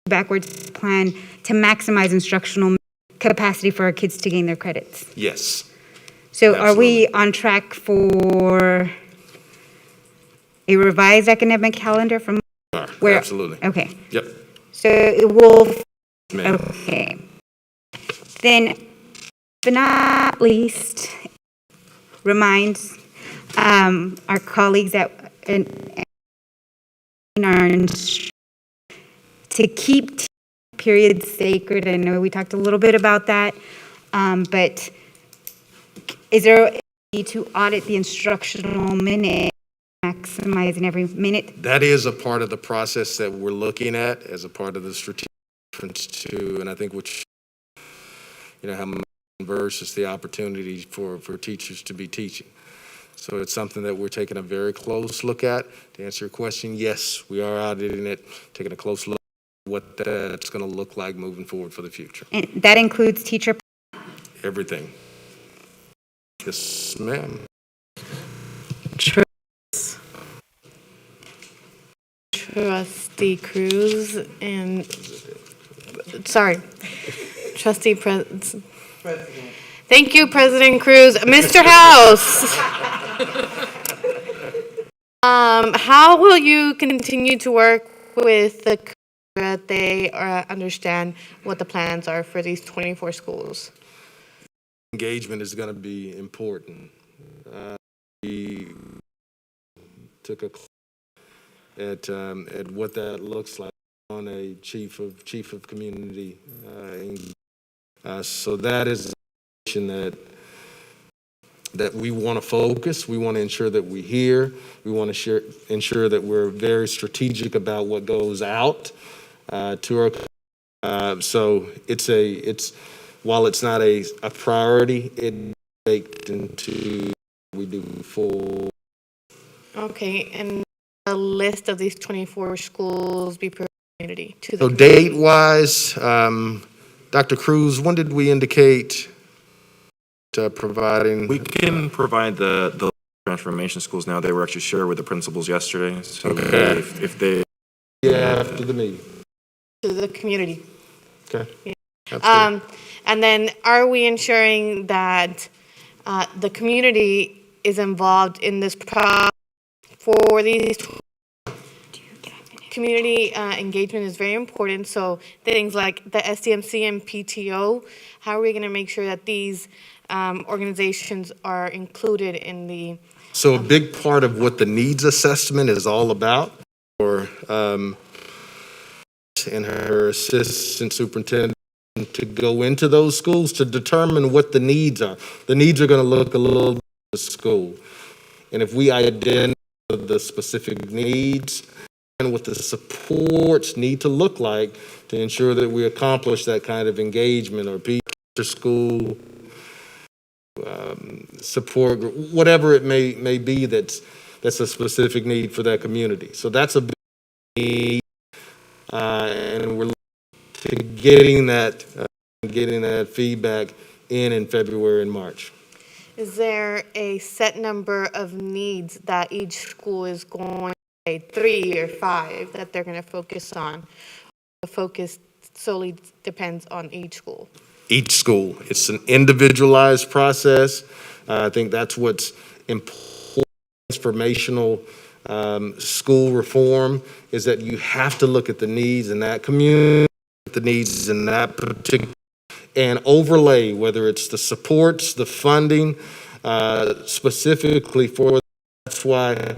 backwards plan to maximize instructional capacity for our kids to gain their credits. Yes. So are we on track for a revised academic calendar from where? Absolutely. Okay. Yep. So it will, Ma'am. okay. Then, but not least, reminds our colleagues that to keep periods sacred. I know we talked a little bit about that, but is there a need to audit the instructional minute, maximizing every minute? That is a part of the process that we're looking at as a part of the strategic reference to, and I think which, how much versus the opportunity for teachers to be teaching. So it's something that we're taking a very close look at. To answer your question, yes, we are auditing it, taking a close look at what that's going to look like moving forward for the future. And that includes teacher? Everything. Yes, ma'am. Trustee Cruz and, sorry, Trustee President. Thank you, President Cruz. Mr. House. How will you continue to work with the that they understand what the plans are for these 24 schools? Engagement is going to be important. We took a at what that looks like on a chief of community. So that is that we want to focus. We want to ensure that we hear. We want to ensure that we're very strategic about what goes out to our. So it's while it's not a priority, it's baked into what we do for. Okay, and a list of these 24 schools be per community to the So date-wise, Dr. Cruz, when did we indicate providing? We can provide the transformation schools now. They were actually shared with the principals yesterday. So Okay. if they. Yeah, after the meeting. to the community. Okay. Yeah. And then are we ensuring that the community is involved in this process for these? Community engagement is very important. So things like the SDMC and PTO, how are we going to make sure that these organizations are included in the? So a big part of what the needs assessment is all about, or and her assistant superintendent to go into those schools to determine what the needs are. The needs are going to look a little bit at the school. And if we identify the specific needs and what the supports need to look like to ensure that we accomplish that kind of engagement or after school support group, whatever it may be that's a specific need for that community. So that's a big need, and we're to getting that feedback in February and March. Is there a set number of needs that each school is going to say 3 or 5 that they're going to focus on? The focus solely depends on each school. Each school. It's an individualized process. I think that's what's important. Transformational school reform is that you have to look at the needs in that community, the needs in that particular, and overlay whether it's the supports, the funding, specifically for. That's why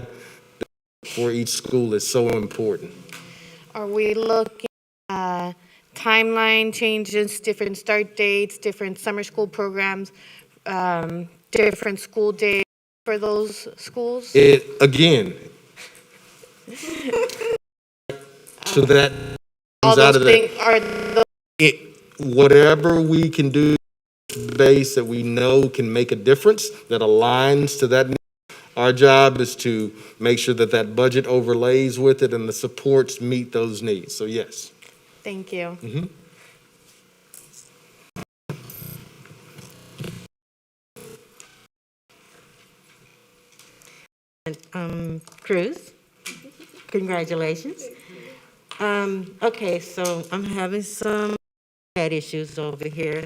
for each school is so important. Are we looking at timeline changes, different start dates, different summer school programs, different school days for those schools? Again, so that All comes out those of things that. are Whatever we can do base that we know can make a difference that aligns to that need, Our job is to make sure that that budget overlays with it and the supports meet those needs. So yes. Thank you. Mhm. Cruz, congratulations. Okay, so I'm having some bad issues over here,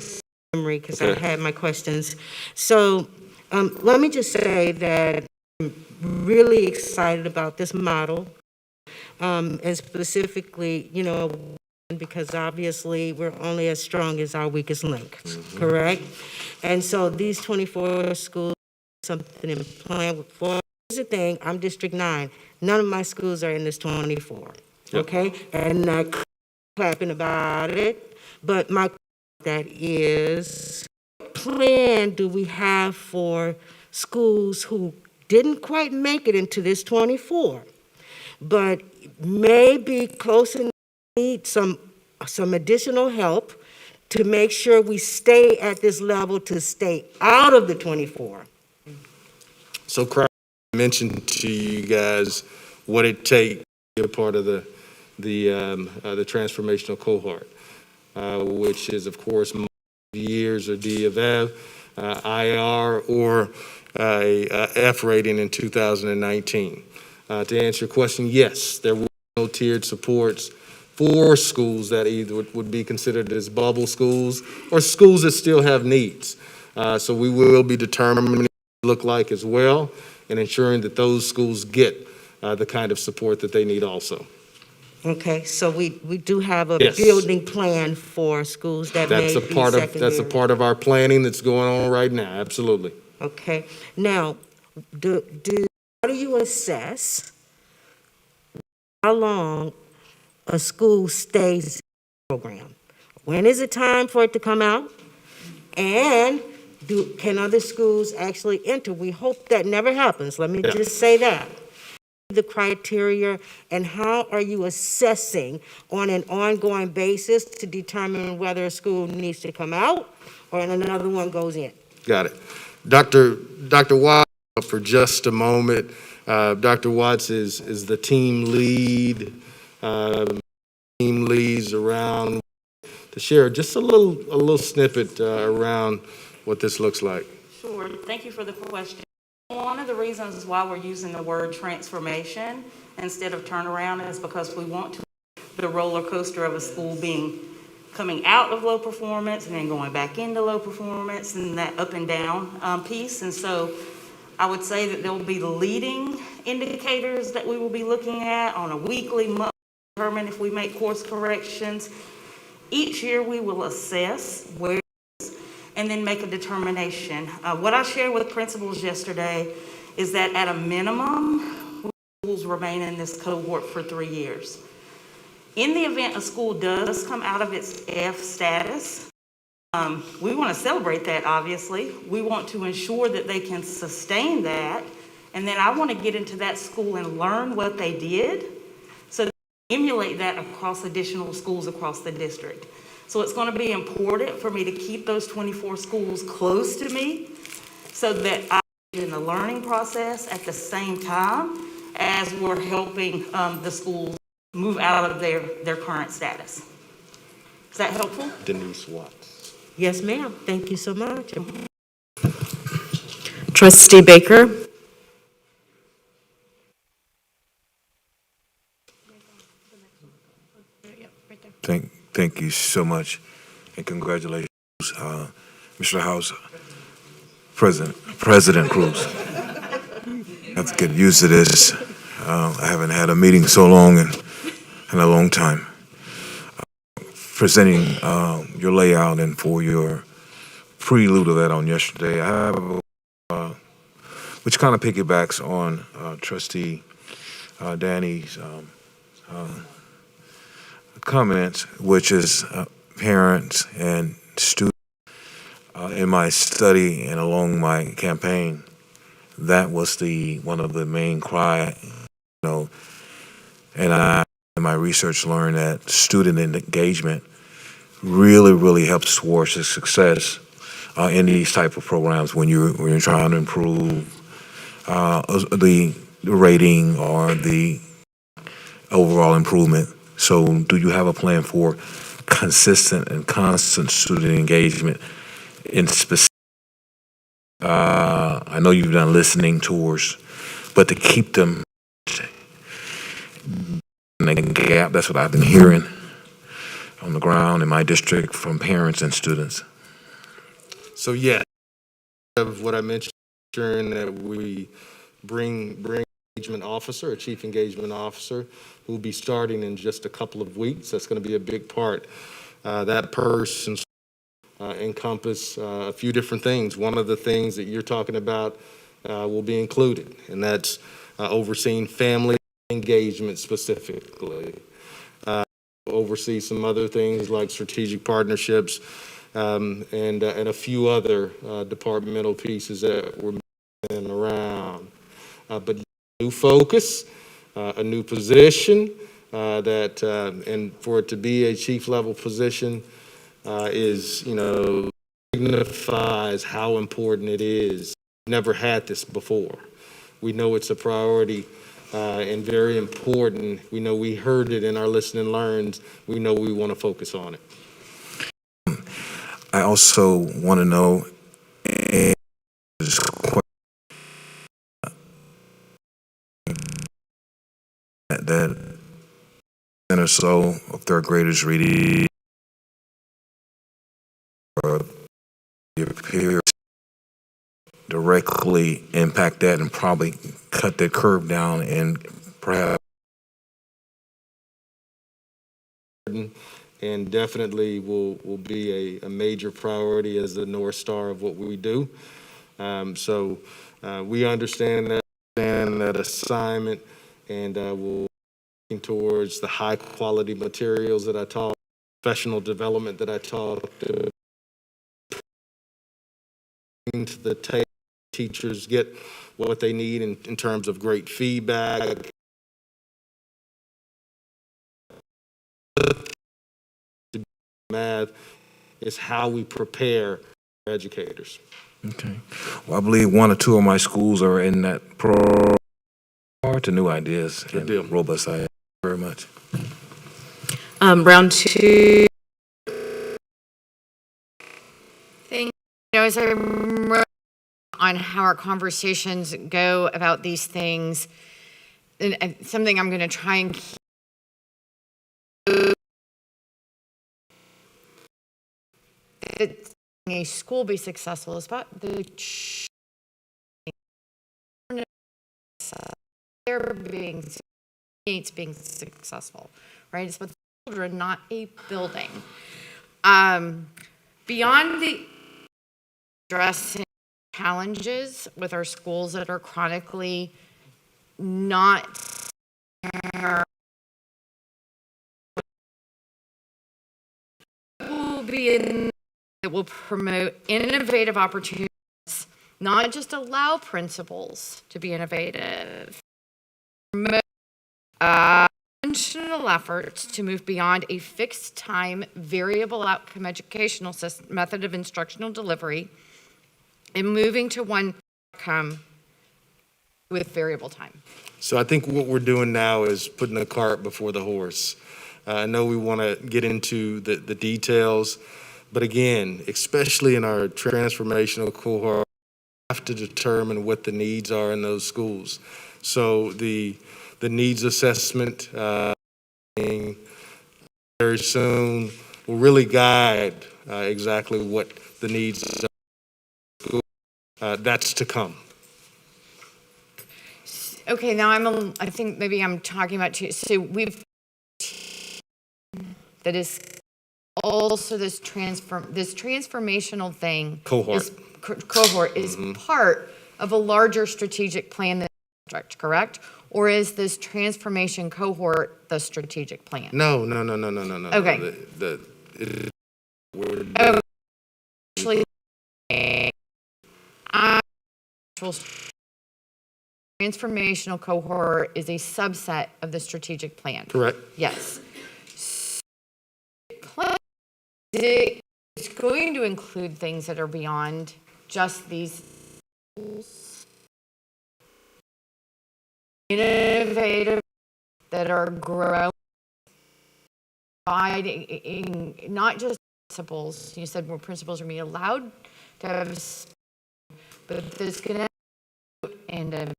memory, because I Okay. had my questions. So, let me just say that I'm really excited about this model, and specifically, because obviously we're only as strong as our weakest link, correct? And so these 24 schools, something in plan for. Here's the thing, I'm District 9. None of my schools are in this 24, Yep. okay? And not clapping about it, but my that is, what plan do we have for schools who didn't quite make it into this 24, but maybe close enough, need some additional help to make sure we stay at this level to stay out of the 24? So Crowd mentioned to you guys what it takes to be a part of the transformational cohort, which is of course years or D of F, IR, or a F rating in 2019. To answer your question, yes, there will be no tiered supports for schools that either would be considered as bubble schools or schools that still have needs. So we will be determining what it look like as well and ensuring that those schools get the kind of support that they need also. Okay, so we do have a Yes. building plan for schools that may That's a be part of, secondary. that's a part of our planning that's going on right now, absolutely. Okay, now, how do you assess how long a school stays in the program? When is it time for it to come out? And can other schools actually enter? We hope that never happens, let me Yeah. just say that. The criteria, and how are you assessing on an ongoing basis to determine whether a school needs to come out or another one goes in? Got it. Dr. Watts, for just a moment. Dr. Watts is the team lead, team leads around to share just a little snippet around what this looks like. Sure, thank you for the question. One of the reasons why we're using the word transformation instead of turnaround is because we want to the roller coaster of a school coming out of low performance and then going back into low performance and that up and down piece. And so I would say that there will be leading indicators that we will be looking at on a weekly, monthly, determine if we make course corrections. Each year we will assess where and then make a determination. What I shared with principals yesterday is that at a minimum, schools remain in this cohort for 3 years. In the event a school does come out of its F status, we want to celebrate that, obviously. We want to ensure that they can sustain that, and then I want to get into that school and learn what they did, so that we emulate that across additional schools across the district. So it's going to be important for me to keep those 24 schools close to me so that I'm in the learning process at the same time as we're helping the schools move out of their current status. Is that helpful? Denise Watts. Yes, ma'am. Thank you so much. Trustee Baker. Thank you so much, and congratulations, Mr. House, President Cruz. I have to get used to this. I haven't had a meeting so long in a long time. Presenting your layout and for your prelude of that on yesterday, I have which kind of piggybacks on Trustee Danny's comments, which is parents and students. In my study and along my campaign, that was one of the main cry, and I in my research learned that student engagement really helps towards the success in these type of programs when you're trying to improve the rating or the overall improvement. So do you have a plan for consistent and constant student engagement in specific? I know you've done listening tours, but to keep them in a gap, that's what I've been hearing on the ground in my district from parents and students. So yeah, of what I mentioned, ensuring that we bring engagement officer, a chief engagement officer, who will be starting in just a couple of weeks. That's going to be a big part. That person encompass a few different things. One of the things that you're talking about will be included, and that's overseeing family engagement specifically. Oversee some other things like strategic partnerships and a few other departmental pieces that we're moving around. But new focus, a new position and for it to be a chief level position is, signifies how important it is. We've never had this before. We know it's a priority and very important. We know we heard it in our listen and learns. We know we want to focus on it. I also want to know, that 10% or so of third graders reading or your peers directly impact that and probably cut that curve down and perhaps and definitely will be a major priority as the North Star of what we do. So we understand that assignment, and we're working towards the high quality materials that I taught, professional development that I taught, to the table. Teachers get what they need in terms of great feedback. Math is how we prepare educators. Okay. Well, I believe one or two of my schools are in that program to new ideas and robust ideas. Very much. Round two. Thank you. As I remember on how our conversations go about these things, and something I'm going to try and keep that a school be successful is about the they're being successful, right? It's about the children, not a building. Beyond the addressing challenges with our schools that are chronically not will be in that will promote innovative opportunities, not just allow principals to be innovative, promote intentional efforts to move beyond a fixed time, variable outcome educational method of instructional delivery and moving to one outcome with variable time. So I think what we're doing now is putting the cart before the horse. I know we want to get into the details, but again, especially in our transformational cohort, we have to determine what the needs are in those schools. So the needs assessment very soon will really guide exactly what the needs are. That's to come. Okay, now I think maybe I'm talking about two. So we've that is also this transformational thing. Cohort is part of a larger strategic plan that district, correct? Or is this transformation cohort the strategic plan? No. Okay. Actually, transformational cohort is a subset of the strategic plan. Correct. Yes. It's going to include things that are beyond just these schools. innovative, that are growing, not just principals. You said more principals are being allowed to have, but this can and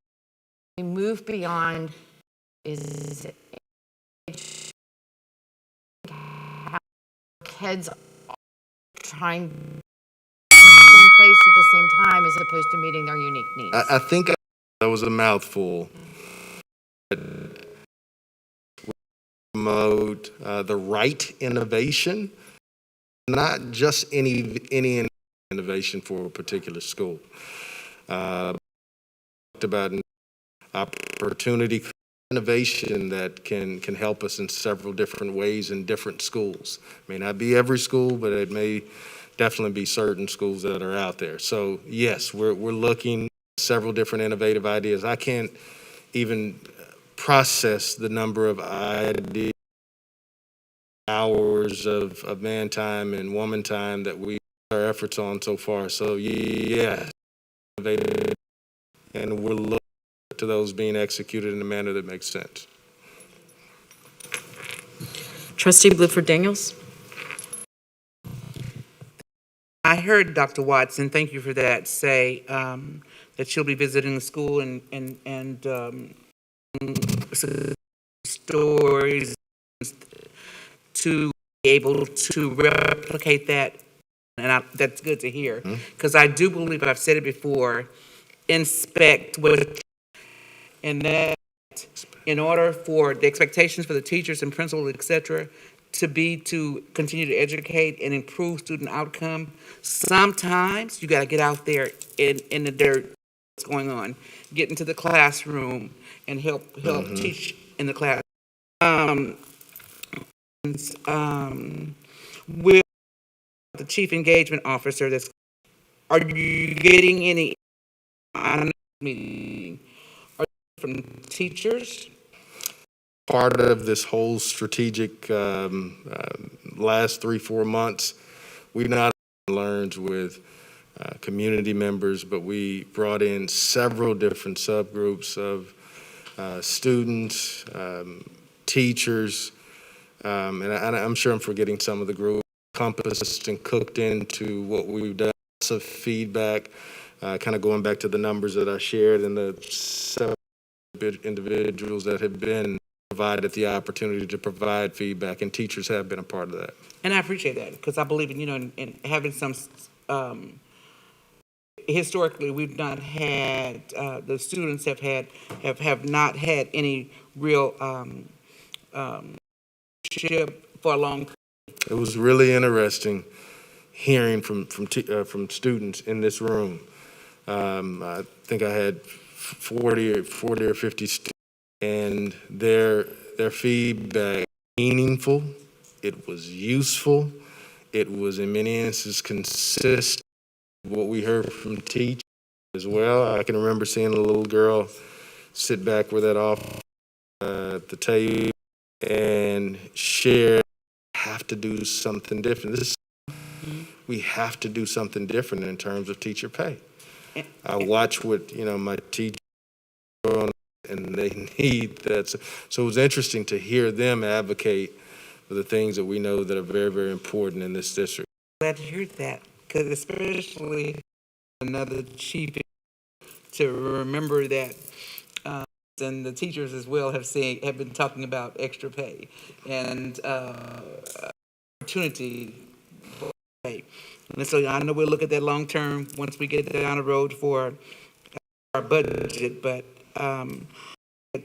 move beyond is how kids are trying the same place at the same time as opposed to meeting their unique needs. I think that was a mouthful. Promote the right innovation, not just any innovation for a particular school. Talked about opportunity innovation that can help us in several different ways in different schools. May not be every school, but it may definitely be certain schools that are out there. So yes, we're looking at several different innovative ideas. I can't even process the number of ideas, hours of man time and woman time that we our efforts on so far. So yeah, innovative, and we're looking to those being executed in a manner that makes sense. Trustee Bluford Daniels. I heard Dr. Watson, thank you for that, say that she'll be visiting the school and stories to be able to replicate that, and that's good to hear, because I do believe, I've said it before, inspect what, and that in order for the expectations for the teachers and principals, et cetera, to continue to educate and improve student outcome, sometimes you got to get out there in the dirt, what's going on, get into the classroom and help teach in the class. With the chief engagement officer, are you getting any meeting from teachers? Part of this whole strategic last 3-4 months, we not only learned with community members, but we brought in several different subgroups of students, teachers, and I'm sure I'm forgetting some of the groups, encompassed and cooked into what we've done. Lots of feedback, kind of going back to the numbers that I shared and the 7 individuals that have been provided the opportunity to provide feedback, and teachers have been a part of that. And I appreciate that, because I believe in having some, historically, we've not had, the students have not had any real for a long time. It was really interesting hearing from students in this room. I think I had 40 or 50 students, and their feedback meaningful. It was useful. It was in many instances consistent with what we heard from teachers as well. I can remember seeing a little girl sit back with that off at the table and share, have to do something different. We have to do something different in terms of teacher pay. I watch what my teachers and they need that. So it was interesting to hear them advocate for the things that we know that are very, very important in this district. Glad to hear that, because especially another chief to remember that, and the teachers as well have been talking about extra pay and opportunity for pay. And so I know we'll look at that long term once we get down the road for our budget, but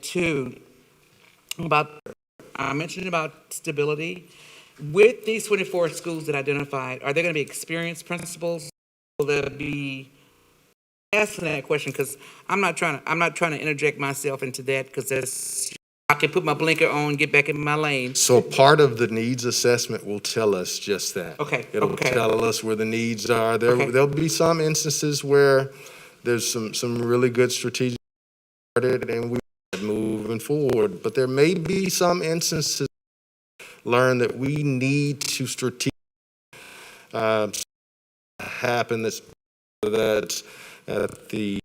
too, I mentioned about stability. With these 24 schools that identified, are there going to be experienced principals? Will there be, asking that question because I'm not trying to interject myself into that, because I can put my blinker on, get back in my lane. So part of the needs assessment will tell us just that. Okay. It'll tell us where the needs are. There'll be some instances where there's some really good strategic and we moving forward, but there may be some instances learn that we need to strategically happen that's at the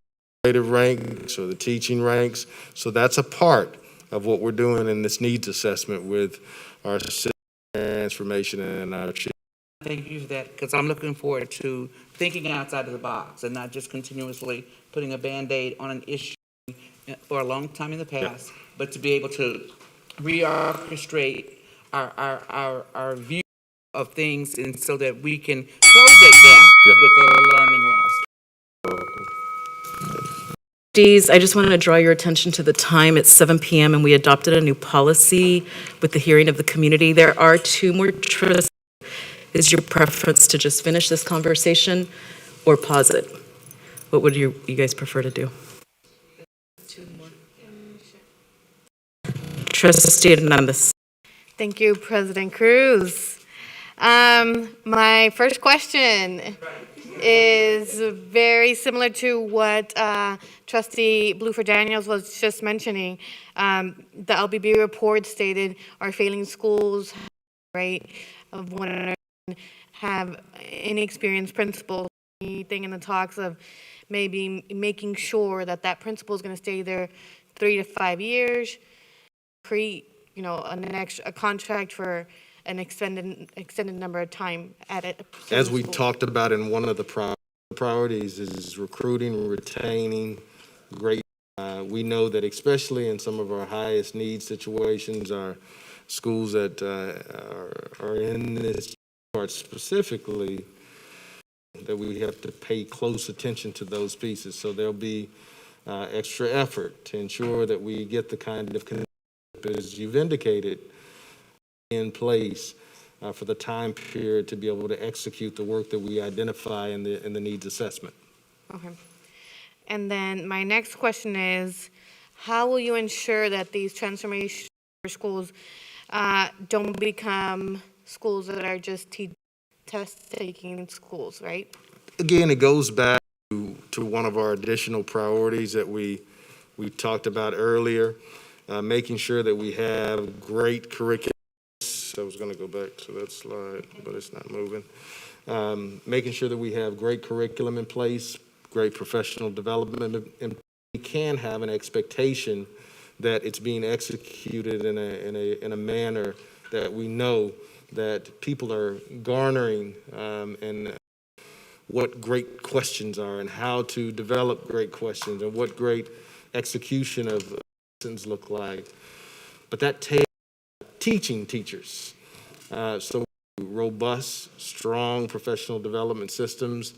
ranks or the teaching ranks. So that's a part of what we're doing in this needs assessment with our system transformation and our Thank you for that, because I'm looking forward to thinking outside of the box and not just continuously putting a Band-Aid on an issue for a long time in the past, but to be able to reorchestrate our view of things, and so that we can close that gap with the learning loss. I just wanted to draw your attention to the time. It's 7 p.m. and we adopted a new policy with the hearing of the community. There are 2 more trustees. Is your preference to just finish this conversation or pause it? What would you guys prefer to do? 2 more. Trustee Hernandez. Thank you, President Cruz. My first question is very similar to what Trustee Blueford Daniels was just mentioning. The LBB report stated our failing schools rate of 1 have inexperienced principals. Anything in the talks of maybe making sure that that principal is going to stay there 3 to 5 years, create a contract for an extended number of time at it. As we talked about in one of the priorities is recruiting, retaining great. We know that especially in some of our highest need situations, our schools that are in this part specifically, that we have to pay close attention to those pieces. So there'll be extra effort to ensure that we get the kind of, as you've indicated, in place for the time period to be able to execute the work that we identify in the needs assessment. Okay. And then my next question is, how will you ensure that these transformation schools don't become schools that are just test-taking schools, right? Again, it goes back to one of our additional priorities that we talked about earlier, making sure that we have great curriculum. I was going to go back to that slide, but it's not moving. Making sure that we have great curriculum in place, great professional development, and we can have an expectation that it's being executed in a manner that we know that people are garnering and what great questions are and how to develop great questions and what great execution of lessons look like. But that takes teaching teachers. So robust, strong professional development systems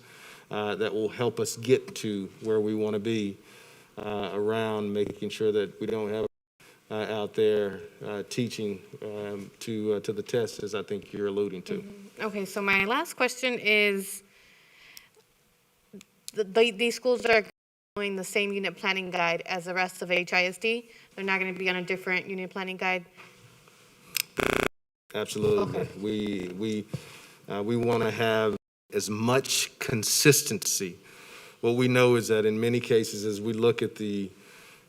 that will help us get to where we want to be around making sure that we don't have out there teaching to the test, as I think you're alluding to. Okay, so my last question is, these schools are following the same unit planning guide as the rest of HISD? They're not going to be on a different unit planning guide? Absolutely. Okay. We want to have as much consistency. What we know is that in many cases, as we look at the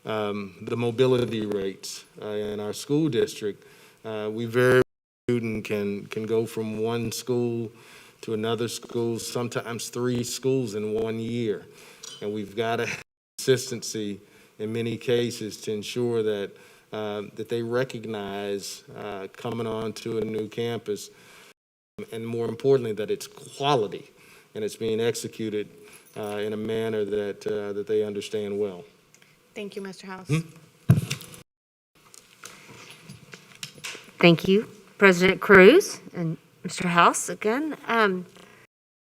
mobility rates in our school district, we vary. Student can go from one school to another school, sometimes 3 schools in 1 year, and we've got to have consistency in many cases to ensure that that they recognize coming on to a new campus, and more importantly, that it's quality and it's being executed in a manner that they understand well. Thank you, Mr. House. Thank you, President Cruz and Mr. House again.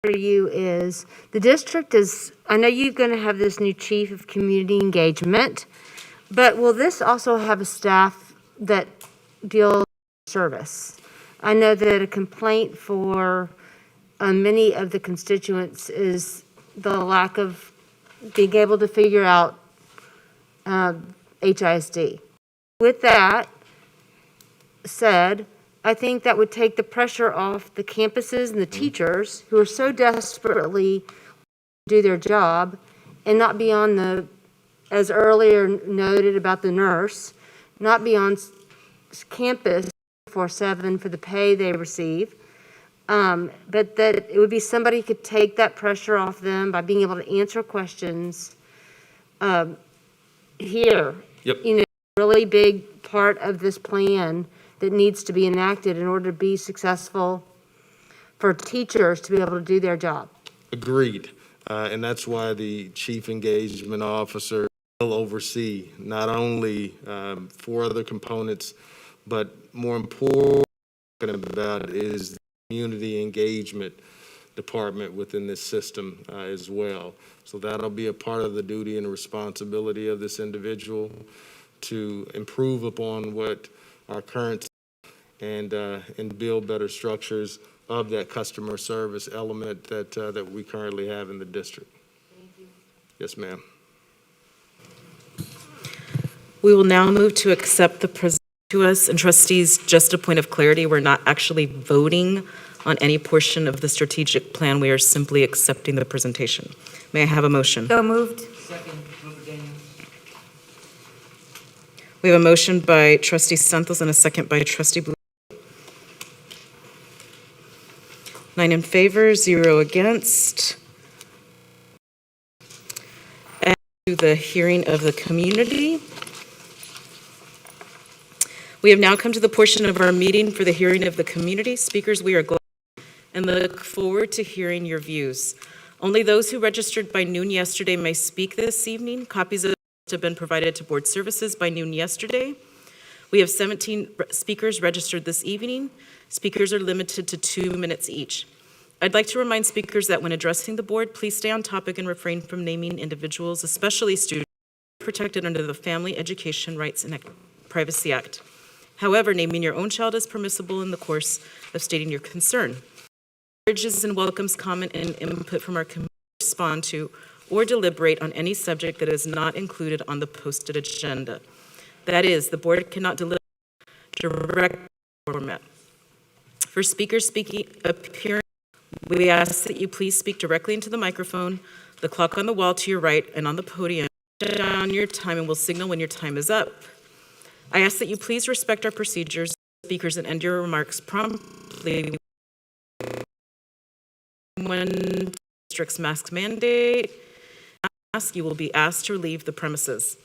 For you is, the district is, I know you're going to have this new chief of community engagement, but will this also have a staff that deals with service? I know that a complaint for many of the constituents is the lack of being able to figure out HISD. With that said, I think that would take the pressure off the campuses and the teachers who are so desperately do their job and not be on the, as earlier noted about the nurse, not be on campus 24/7 for the pay they receive, but that it would be somebody who could take that pressure off them by being able to answer questions here. Yep. You know, really big part of this plan that needs to be enacted in order to be successful for teachers to be able to do their job. Agreed. And that's why the chief engagement officer will oversee not only 4 other components, but more important about is the community engagement department within this system as well. So that'll be a part of the duty and responsibility of this individual to improve upon what our current and build better structures of that customer service element that we currently have in the district. Thank you. Yes, ma'am. We will now move to accept the presentation to us. And trustees, just a point of clarity, we're not actually voting on any portion of the strategic plan. We are simply accepting the presentation. May I have a motion? So moved. Second, Member Daniels. We have a motion by trustee Santos and a second by trustee Blue. 9 in favor, 0 against. And to the hearing of the community. We have now come to the portion of our meeting for the hearing of the community. Speakers, we are glad and look forward to hearing your views. Only those who registered by noon yesterday may speak this evening. Copies of the have been provided to board services by noon yesterday. We have 17 speakers registered this evening. Speakers are limited to 2 minutes each. I'd like to remind speakers that when addressing the board, please stay on topic and refrain from naming individuals, especially students protected under the Family Education Rights and Privacy Act. However, naming your own child is permissible in the course of stating your concern. Encourages and welcomes comment and input from our committee to respond to or deliberate on any subject that is not included on the posted agenda. That is, the board cannot deliberate direct format. For speakers appearing, we ask that you please speak directly into the microphone, the clock on the wall to your right, and on the podium. Shut down your time and we'll signal when your time is up. I ask that you please respect our procedures, speakers, and end your remarks promptly. When district's mask mandate, you will be asked to leave the premises.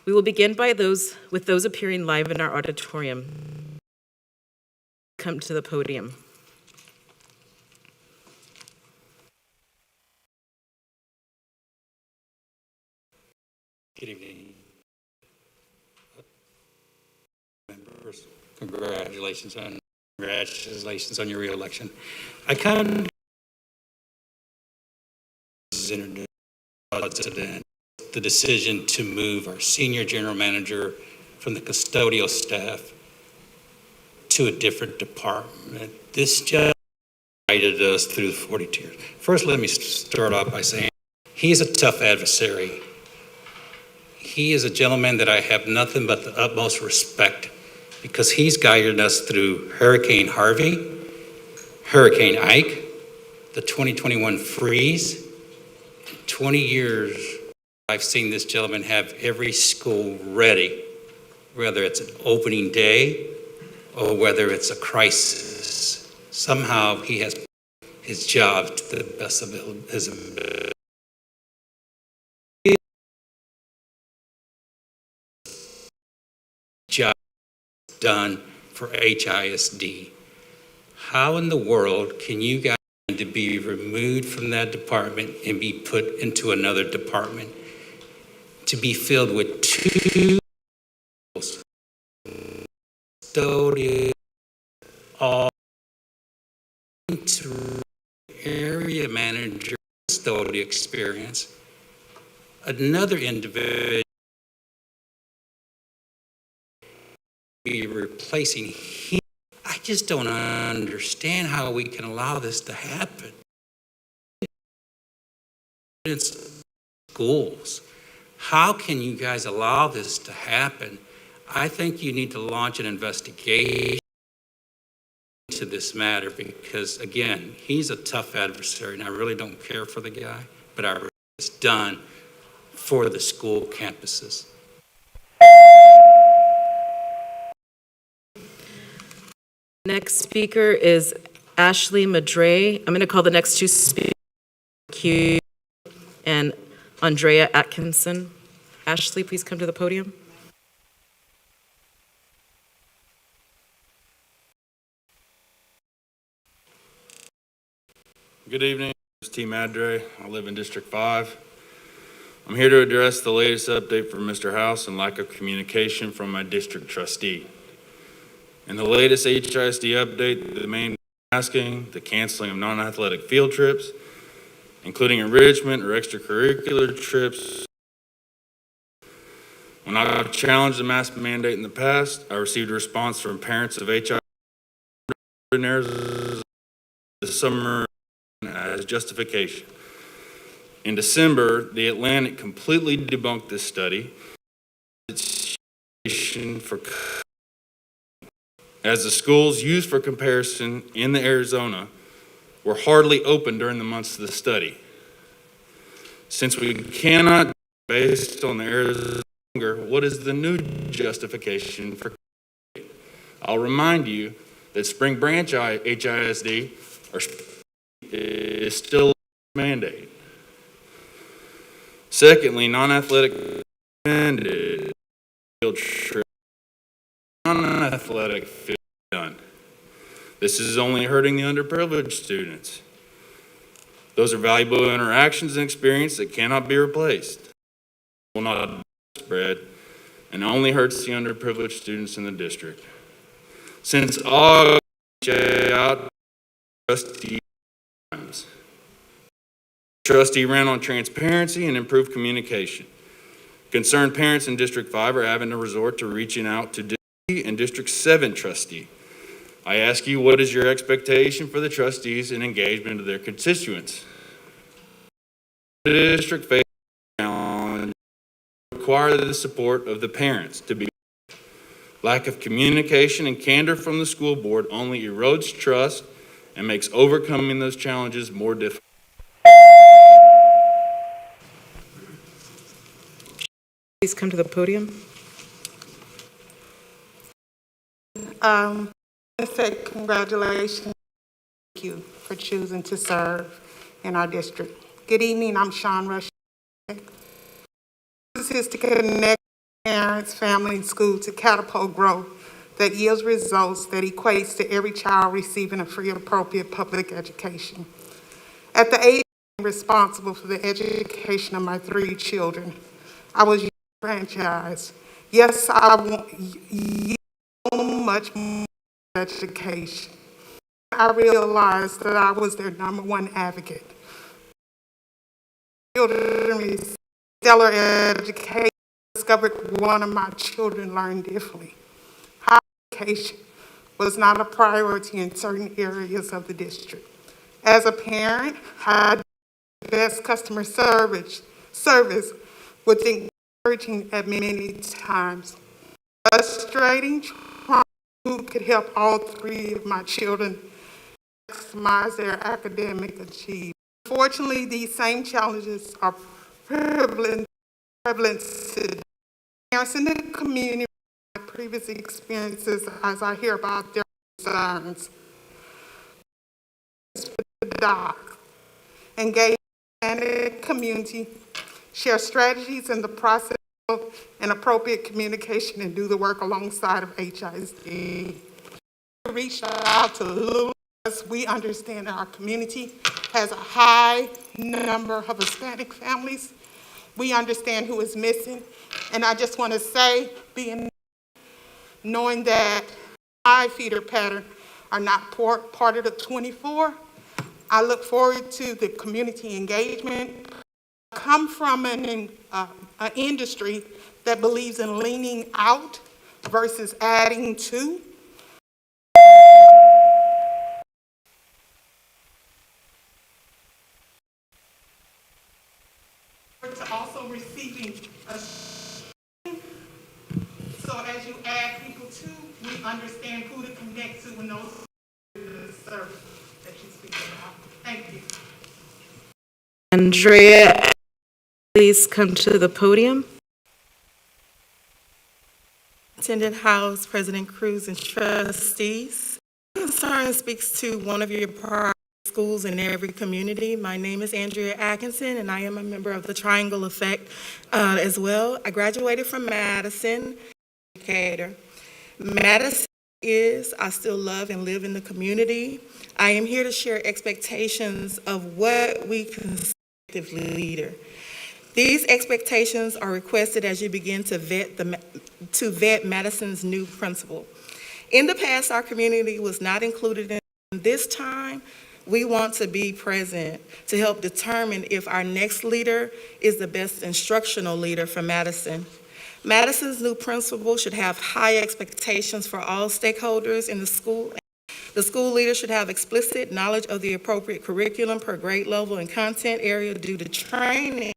We will begin with those appearing live in our auditorium. Come to the podium. Good evening. Members, congratulations on your reelection. I kind of introduced the decision to move our senior general manager from the custodial staff to a different department. This just guided us through the 42 years. First, let me start off by saying he is a tough adversary. He is a gentleman that I have nothing but the utmost respect because he's guided us through Hurricane Harvey, Hurricane Ike, the 2021 freeze. 20 years I've seen this gentleman have every school ready, whether it's an opening day or whether it's a crisis. Somehow he has his job to the best of his ability. Job done for HISD. How in the world can you guys to be removed from that department and be put into another department to be filled with two custodians, all area manager custodial experience, another individual be replacing him. I just don't understand how we can allow this to happen. It's schools. How can you guys allow this to happen? I think you need to launch an investigation into this matter because, again, he's a tough adversary, and I really don't care for the guy, but I really it's done for the school campuses. Next speaker is Ashley Madre. I'm going to call the next two speakers Q and Andrea Atkinson. Ashley, please come to the podium. Good evening, this is T. Madre. I live in District 5. I'm here to address the latest update from Mr. House and lack of communication from my district trustee. In the latest HISD update, the main asking the canceling of non-athletic field trips, including enrichment or extracurricular trips. When I challenged the mask mandate in the past, I received a response from parents of HISD this summer as justification. In December, The Atlantic completely debunked this study as the schools used for comparison in Arizona were hardly open during the months of the study. Since we cannot, based on the Arizona, what is the new justification for? I'll remind you that Spring Branch HISD is still a mandate. Secondly, non-athletic field trip, non-athletic field done. This is only hurting the underprivileged students. Those are valuable interactions and experience that cannot be replaced. Will not spread and only hurts the underprivileged students in the district. Since August, trustee ran on transparency and improved communication. Concerned parents in District 5 are having to resort to reaching out to District and District 7 trustee. I ask you, what is your expectation for the trustees in engagement of their constituents? The district faces challenge require the support of the parents to be. Lack of communication and candor from the school board only erodes trust and makes overcoming those challenges more difficult. Please come to the podium. I say congratulations. Thank you for choosing to serve in our district. Good evening, I'm Sean Rush. This is to connect parents, family, and school to catapult growth that yields results that equates to every child receiving a free and appropriate public education. At the age I'm responsible for the education of my 3 children, I was franchised. Yes, I want much more education. I realized that I was their #1 advocate. Children received stellar education. Discovered one of my children learned differently. Higher education was not a priority in certain areas of the district. As a parent, I did the best customer service with encouraging at many times. Frustrating, who could help all 3 of my children maximize their academic achievement. Unfortunately, these same challenges are prevalent to parents in the community. My previous experiences, as I hear about their concerns, engage in the community, share strategies in the process and appropriate communication, and do the work alongside of HISD. Reach out to Lulu. We understand that our community has a high number of Hispanic families. We understand who is missing. And I just want to say, knowing that my feeder pattern are not part of the 24, I look forward to the community engagement. I come from an industry that believes in leaning out versus adding to. To also receiving a so as you add people to, we understand who to connect to and those services that you speak about. Thank you. Andrea, please come to the podium. Attendant House, President Cruz, and trustees. Concern speaks to one of your priorities, schools in every community. My name is Andrea Atkinson, and I am a member of the Triangle Effect as well. I graduated from Madison, educator. Madison is, I still love and live in the community. I am here to share expectations of what we consider leader. These expectations are requested as you begin to vet Madison's new principal. In the past, our community was not included in this time. We want to be present to help determine if our next leader is the best instructional leader for Madison. Madison's new principal should have high expectations for all stakeholders in the school. The school leader should have explicit knowledge of the appropriate curriculum per grade level and content area due to training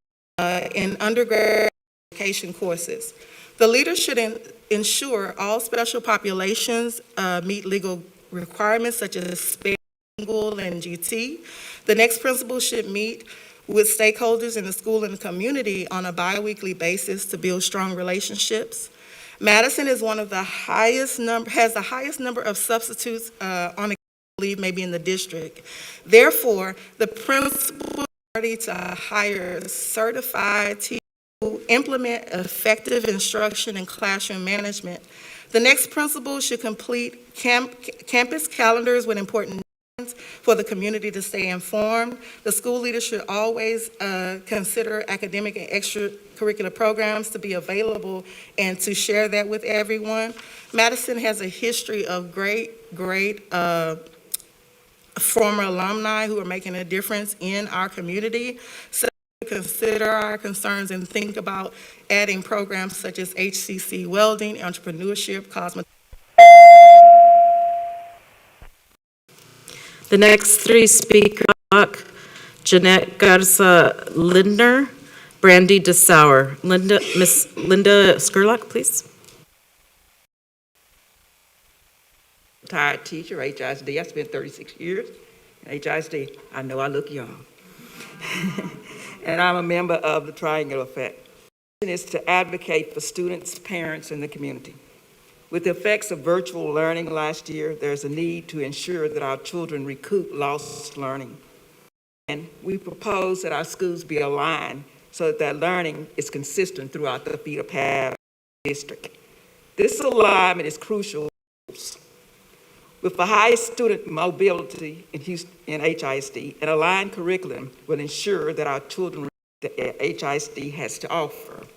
in undergrad education courses. The leader should ensure all special populations meet legal requirements such as SPED, and GT. The next principal should meet with stakeholders in the school and the community on a bi-weekly basis to build strong relationships. Madison is has the highest number of substitutes on leave maybe in the district. Therefore, the principal to hire certified teachers who implement effective instruction and classroom management. The next principal should complete campus calendars with important needs for the community to stay informed. The school leader should always consider academic and extracurricular programs to be available and to share that with everyone. Madison has a history of great former alumni who are making a difference in our community. So consider our concerns and think about adding programs such as HCC welding, entrepreneurship, cosmetology. The next three speakers are Jeanette Garza Lindner, Brandy DeSauer. Miss Linda Skurlock, please. Retired teacher, HISD. I spent 36 years in HISD. I know I look young. And I'm a member of the Triangle Effect. The mission is to advocate for students, parents, and the community. With the effects of virtual learning last year, there's a need to ensure that our children recoup lost learning. And we propose that our schools be aligned so that their learning is consistent throughout the feeder pattern district. This alignment is crucial. With the highest student mobility in HISD, an aligned curriculum will ensure that our children that HISD has to offer.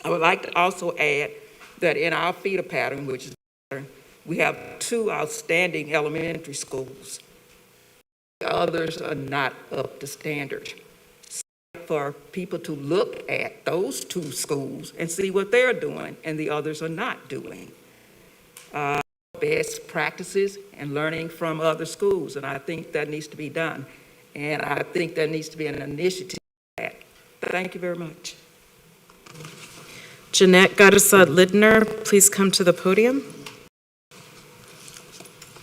I would like to also add that in our feeder pattern, which is we have 2 outstanding elementary schools. The others are not up to standard. For people to look at those 2 schools and see what they're doing and the others are not doing. Best practices and learning from other schools, and I think that needs to be done. And I think there needs to be an initiative for that. Thank you very much. Jeanette Garza Lindner, please come to the podium.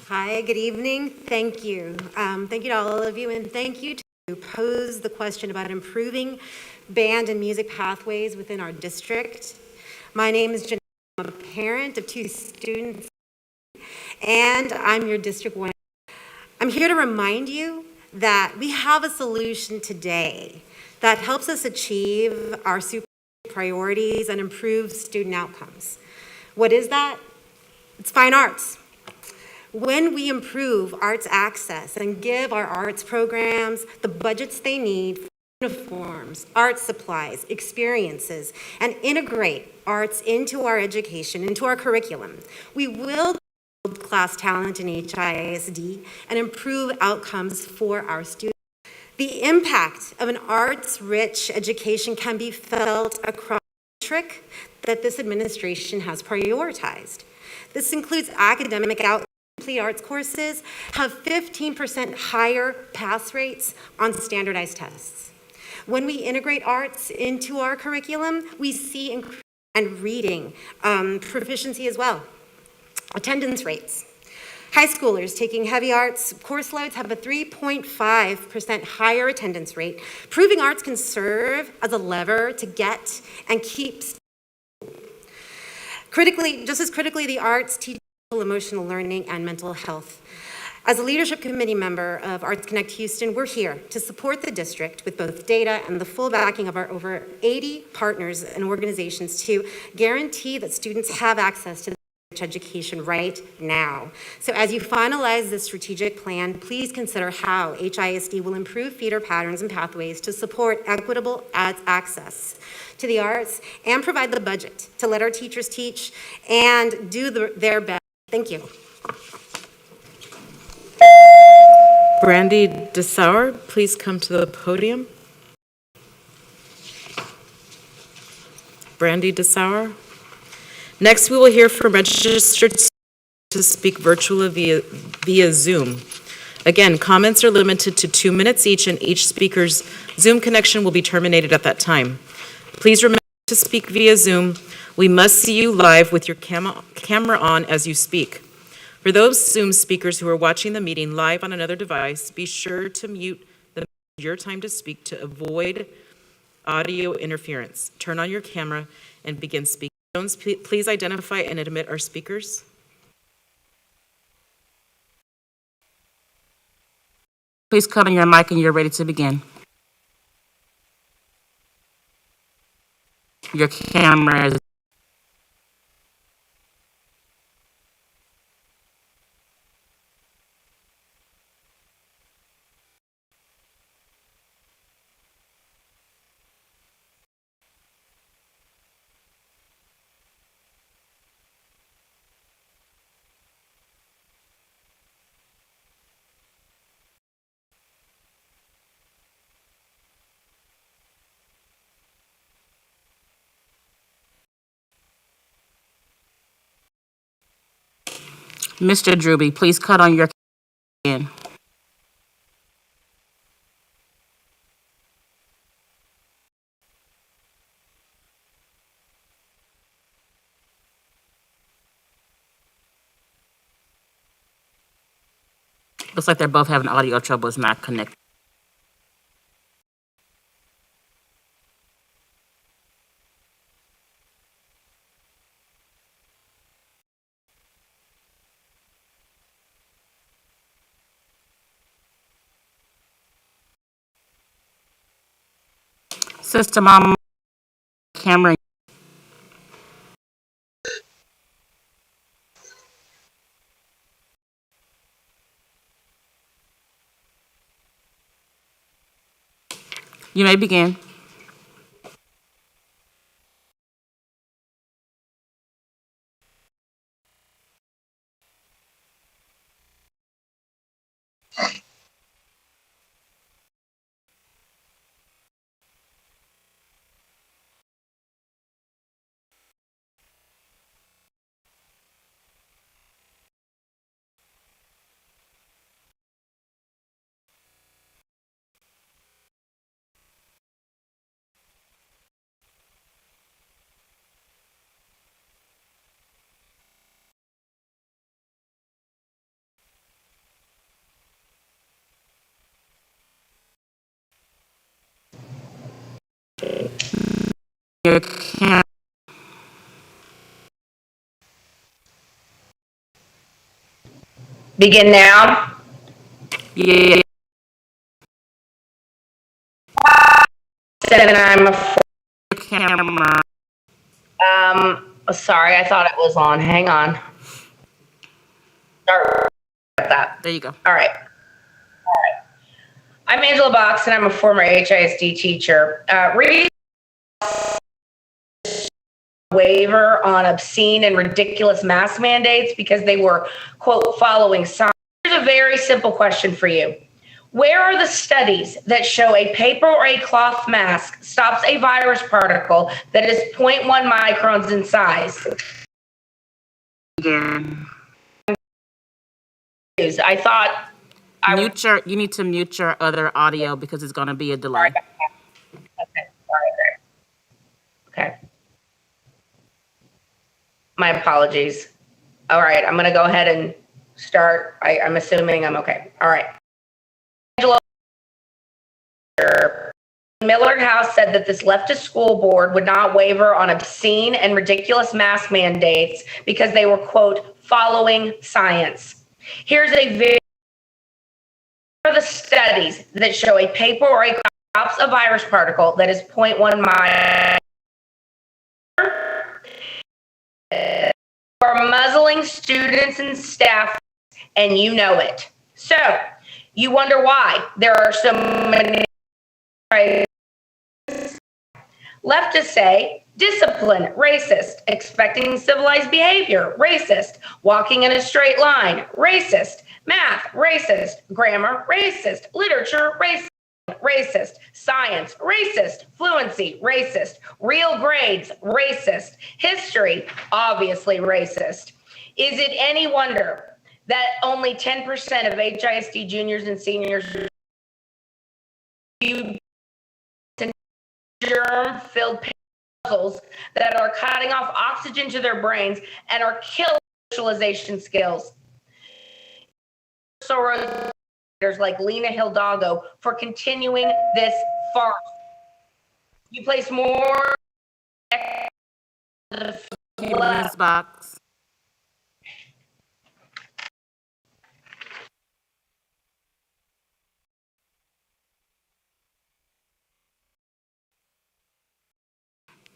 Hi, good evening. Thank you. Thank you to all of you, and thank you to pose the question about improving band and music pathways within our district. My name is Jeanette. I'm a parent of 2 students, and I'm your District 1. I'm here to remind you that we have a solution today that helps us achieve our super priorities and improve student outcomes. What is that? It's fine arts. When we improve arts access and give our arts programs the budgets they need for uniforms, art supplies, experiences, and integrate arts into our education, into our curriculum, we will build class talent in HISD and improve outcomes for our students. The impact of an arts-rich education can be felt across the district that this administration has prioritized. This includes academic complete arts courses have 15% higher pass rates on standardized tests. When we integrate arts into our curriculum, we see increase in reading proficiency as well. Attendance rates. High schoolers taking heavy arts course loads have a 3.5% higher attendance rate, proving arts can serve as a lever to get and keep. Critically, just as critically, the arts teach emotional learning and mental health. As a leadership committee member of Arts Connect Houston, we're here to support the district with both data and the full backing of our over 80 partners and organizations to guarantee that students have access to education right now. So as you finalize this strategic plan, please consider how HISD will improve feeder patterns and pathways to support equitable access to the arts and provide the budget to let our teachers teach and do their best. Thank you. Brandy DeSauer, please come to the podium. Brandy DeSauer. Next, we will hear from registered to speak virtually via Zoom. Again, comments are limited to 2 minutes each, and each speaker's Zoom connection will be terminated at that time. Please remember to speak via Zoom. We must see you live with your camera on as you speak. For those Zoom speakers who are watching the meeting live on another device, be sure to mute your time to speak to avoid audio interference. Turn on your camera and begin speaking. Jones, please identify and admit our speakers. Please cut on your mic and you're ready to begin. Your camera is Mr. Druby, please cut on your camera. Looks like they're both having audio trouble. It's not connected. Sister Mama, camera. You may begin. Your camera. Begin now. Yeah. Then I'm a Camera. sorry, I thought it was on. Hang on. Sorry about that. There you go. All right. I'm Angela Box, and I'm a former HISD teacher. Reading waiver on obscene and ridiculous mask mandates because they were, quote, following science. Here's a very simple question for you. Where are the studies that show a paper or a cloth mask stops a virus particle that is 0.1 microns in size? I thought you need to mute your other audio because it's going to be a delay. Okay. My apologies. All right, I'm going to go ahead and start. I'm assuming I'm okay. All right. Angela Millard House said that this leftist school board would not waiver on obscene and ridiculous mask mandates because they were, quote, following science. Here's a video are the studies that show a paper or a drops a virus particle that is 0.1 micron are muzzling students and staff, and you know it. So you wonder why there are so many left to say discipline, racist, expecting civilized behavior, racist, walking in a straight line, racist, math, racist, grammar, racist, literature, racist, science, racist, fluency, racist, real grades, racist, history, obviously racist. Is it any wonder that only 10% of HISD juniors and seniors germ-filled puzzles that are cutting off oxygen to their brains and are killing socialization skills? Like Lena Hidalgo for continuing this farce. You place more Ms. Box.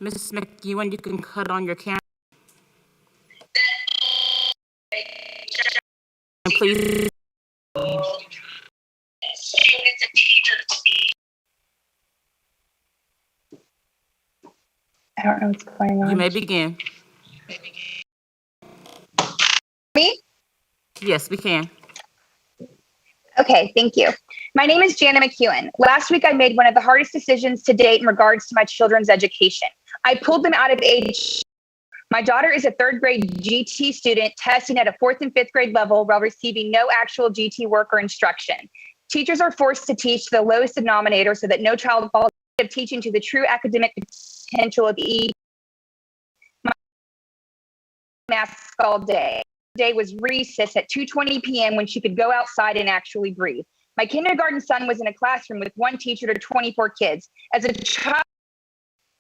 Mrs. McEwen, you can cut on your camera. And please. I don't know what's going on. You may begin. Me? Yes, we can. Okay, thank you. My name is Jana McEwen. Last week, I made one of the hardest decisions to date in regards to my children's education. I pulled them out of age. My daughter is a third grade GT student testing at a fourth and fifth grade level while receiving no actual GT work or instruction. Teachers are forced to teach to the lowest denominator so that no child falls out of teaching to the true academic potential of mask all day. Day was recess at 2:20 p.m. when she could go outside and actually breathe. My kindergarten son was in a classroom with one teacher to 24 kids. As a child,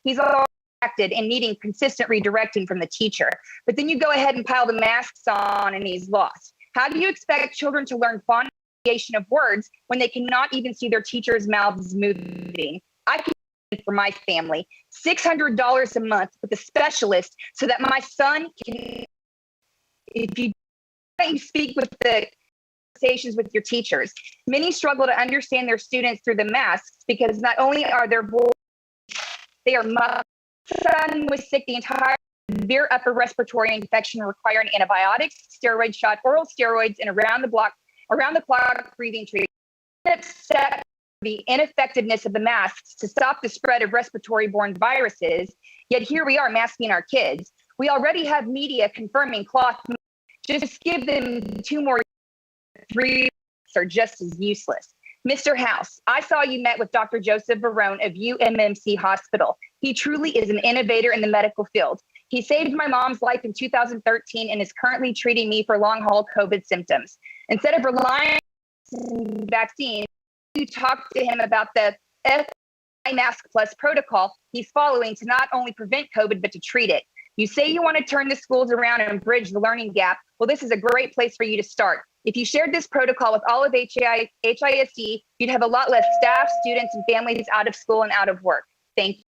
he's all acted and needing consistent redirecting from the teacher. But then you go ahead and pile the masks on and he's lost. How do you expect children to learn pronunciation of words when they cannot even see their teacher's mouths moving? I can for my family $600 a month with a specialist so that my son can, if you speak with the conversations with your teachers. Many struggle to understand their students through the masks because not only are their voices, they are my son was sick the entire severe upper respiratory infection requiring antibiotics, steroid shot, oral steroids, and around the clock breathing treatment. Upset the ineffectiveness of the masks to stop the spread of respiratory-borne viruses, yet here we are masking our kids. We already have media confirming cloth. Just give them 2 more, 3 are just as useless. Mr. House, I saw you met with Dr. Joseph Barone of UMMC Hospital. He truly is an innovator in the medical field. He saved my mom's life in 2013 and is currently treating me for long-haul COVID symptoms. Instead of relying on vaccine, you talk to him about the Mask Plus protocol he's following to not only prevent COVID, but to treat it. You say you want to turn the schools around and bridge the learning gap. Well, this is a great place for you to start. If you shared this protocol with all of HISD, you'd have a lot less staff, students, and families out of school and out of work. Thank you.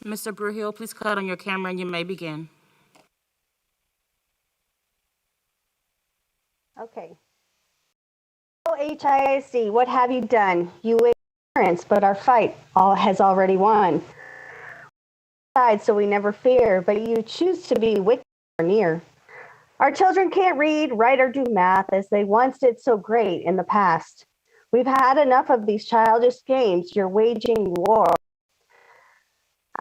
Mr. Brewhill, please cut on your camera and you may begin. Okay. HISD, what have you done? You wait parents, but our fight has already won. So we never fear, but you choose to be wicked or near. Our children can't read, write, or do math as they once did so great in the past. We've had enough of these childish games you're waging war.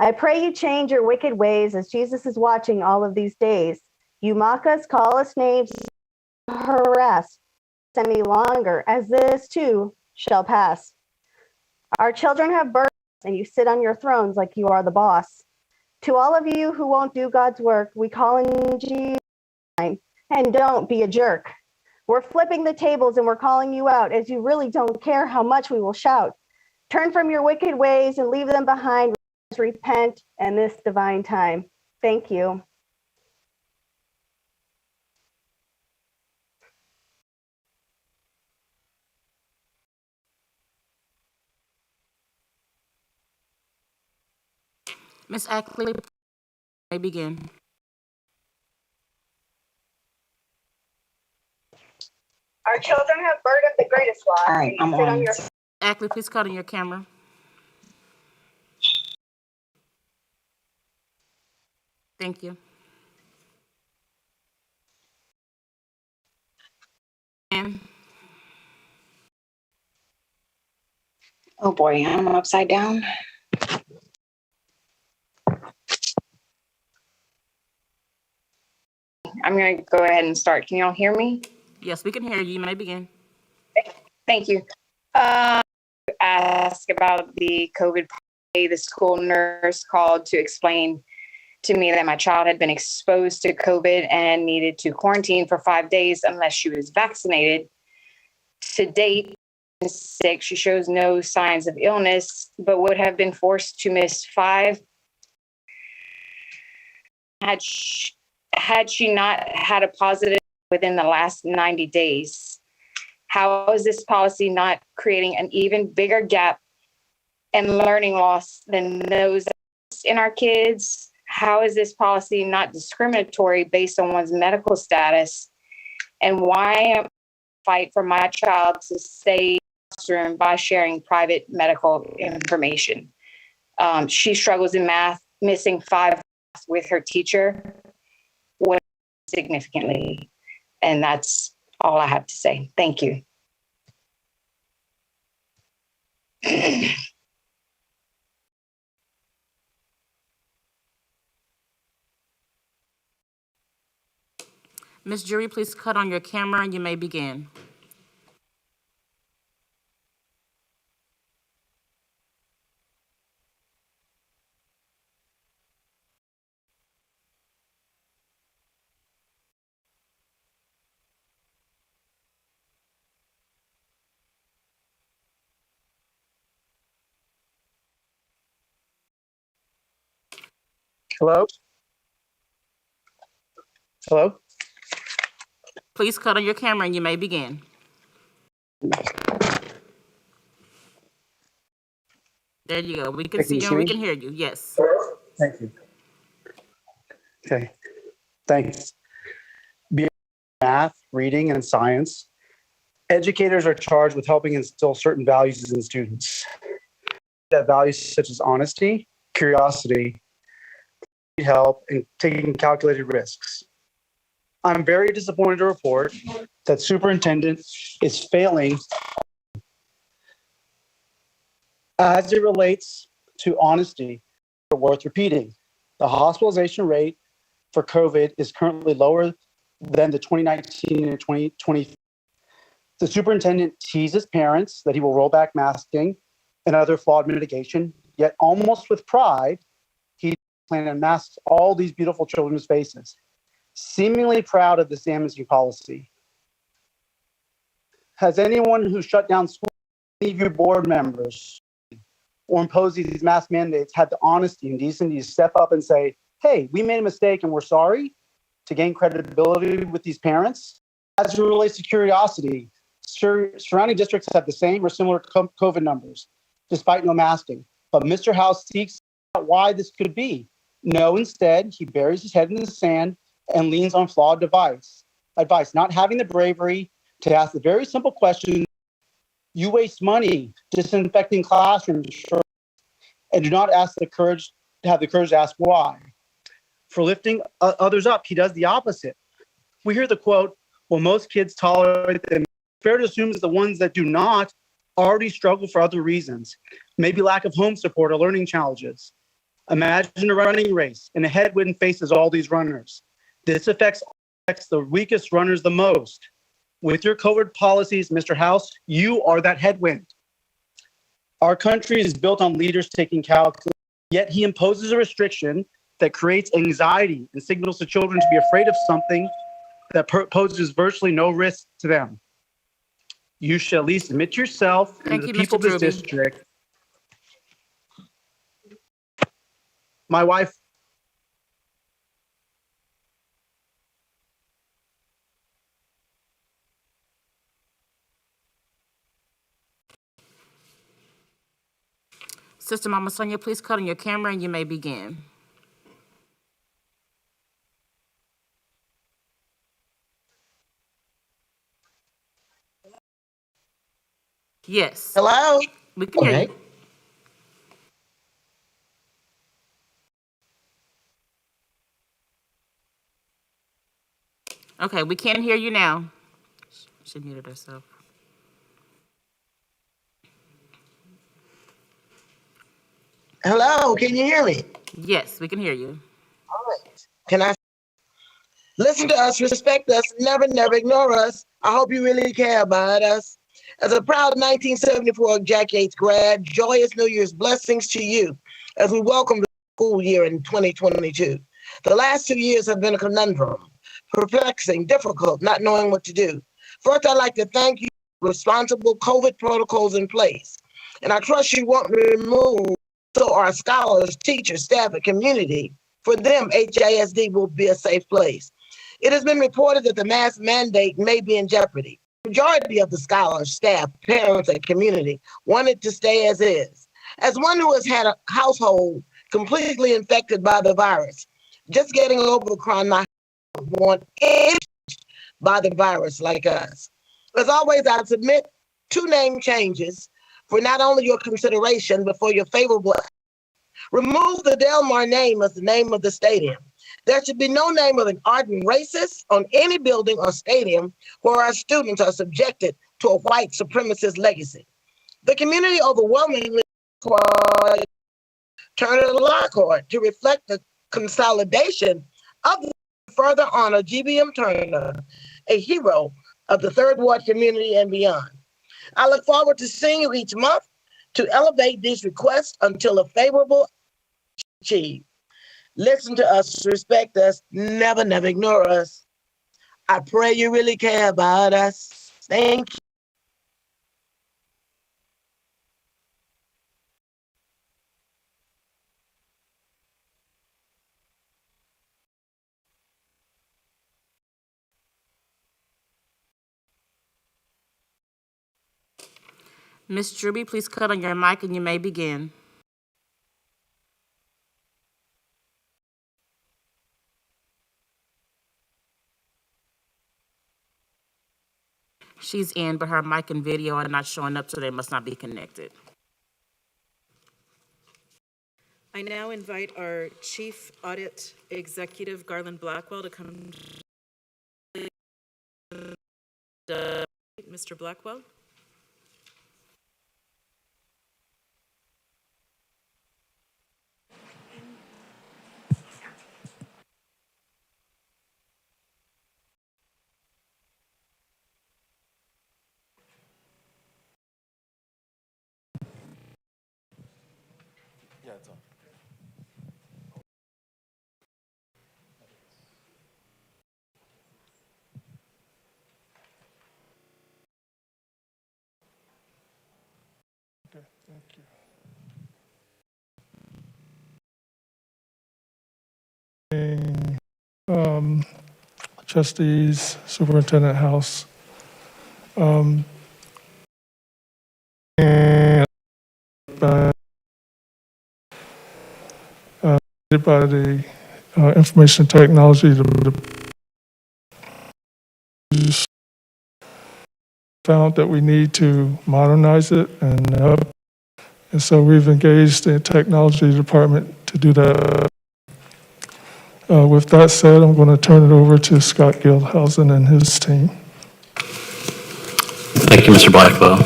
I pray you change your wicked ways as Jesus is watching all of these days. You mock us, call us names, harass any longer, as this too shall pass. Our children have births, and you sit on your thrones like you are the boss. To all of you who won't do God's work, we call in Jesus' name, and don't be a jerk. We're flipping the tables and we're calling you out as you really don't care how much we will shout. Turn from your wicked ways and leave them behind. Repent in this divine time. Thank you. Ms. Ackley, may begin. Our children have burden the greatest loss. All right, I'm Sit on. your Ackley, please cut on your camera. Thank you. And Oh boy, I'm upside down. I'm going to go ahead and start. Can y'all hear me? yes, we can hear you. You may begin. Thank you. Ask about the COVID policy. The school nurse called to explain to me that my child had been exposed to COVID and needed to quarantine for 5 days unless she was vaccinated. To date, she's sick. She shows no signs of illness, but would have been forced to miss 5 had she not had a positive within the last 90 days. How is this policy not creating an even bigger gap and learning loss than those in our kids? How is this policy not discriminatory based on one's medical status? And why am I fight for my child to stay in the classroom by sharing private medical information? She struggles in math, missing 5 with her teacher significantly. And that's all I have to say. Thank you. Ms. Jury, please cut on your camera and you may begin. Hello? Hello? Please cut on your camera and you may begin. There you go. We can see you and we can hear you. Yes. Thank you. Okay, thanks. Beyond math, reading, and science, educators are charged with helping instill certain values in students. That values such as honesty, curiosity, help, and taking calculated risks. I'm very disappointed to report that superintendent is failing as it relates to honesty. Worth repeating, the hospitalization rate for COVID is currently lower than the 2019 and 2020. The superintendent teases parents that he will roll back masking and other flawed mitigation, yet almost with pride, he plans to mask all these beautiful children's faces, seemingly proud of this amnesty policy. Has anyone who shut down schools, any of your board members, or impose these mask mandates had the honesty and decency to step up and say, hey, we made a mistake and we're sorry, to gain credibility with these parents? As it relates to curiosity, surrounding districts have the same or similar COVID numbers, despite no masking. But Mr. House seeks out why this could be. No, instead, he buries his head in the sand and leans on flawed advice, not having the bravery to ask the very simple question. You waste money disinfecting classrooms and do not have the courage to ask why. For lifting others up, he does the opposite. We hear the quote, well, most kids tolerate them. Fair to assume that the ones that do not already struggle for other reasons, maybe lack of home support or learning challenges. Imagine a running race and a headwind faces all these runners. This affects the weakest runners the most. With your COVID policies, Mr. House, you are that headwind. Our country is built on leaders taking calculus, yet he imposes a restriction that creates anxiety and signals to children to be afraid of something that poses virtually no risk to them. You should at least admit yourself and Thank the you, people Mr. of this Truby. district. My wife. Sister Mama Sonia, please cut on your camera and you may begin. Yes. Hello? We can hear you. Okay, we can't hear you now. She muted herself. Hello, can you hear me? Yes, we can hear you. All right. Can I listen to us, respect us, never, never ignore us? I hope you really care about us. As a proud 1974 Jack Yates grad, joyous New Year's blessings to you as we welcome the school year in 2022. The last 2 years have been a conundrum, perplexing, difficult, not knowing what to do. First, I'd like to thank you for responsible COVID protocols in place. And I trust you won't remove so our scholars, teachers, staff, and community. For them, HISD will be a safe place. It has been reported that the mask mandate may be in jeopardy. The majority of the scholars, staff, parents, and community want it to stay as is. As one who has had a household completely infected by the virus, just getting Omicron, I want it by the virus like us. As always, I submit 2 name changes for not only your consideration, but for your favorable. Remove the Delmar name as the name of the stadium. There should be no name of an ardent racist on any building or stadium where our students are subjected to a white supremacist legacy. The community overwhelmingly requires Turner Lockhart to reflect the consolidation of the further honor GBM Turner, a hero of the Third Ward community and beyond. I look forward to seeing you each month to elevate these requests until a favorable achieved. Listen to us, respect us, never, never ignore us. I pray you really care about us. Thank you. Ms. Druby, please cut on your mic and you may begin. She's in, but her mic and video are not showing up, so they must not be connected. I now invite our Chief Audit Executive, Garland Blackwell, to come. Mr. Blackwell? Yeah, it's on. Okay, thank you. Trustees, Superintendent House. And by the information technology, found that we need to modernize it, and so we've engaged the technology department to do that. With that said, I'm going to turn it over to Scott Gildhausen and his team. Thank you, Mr. Blackwell.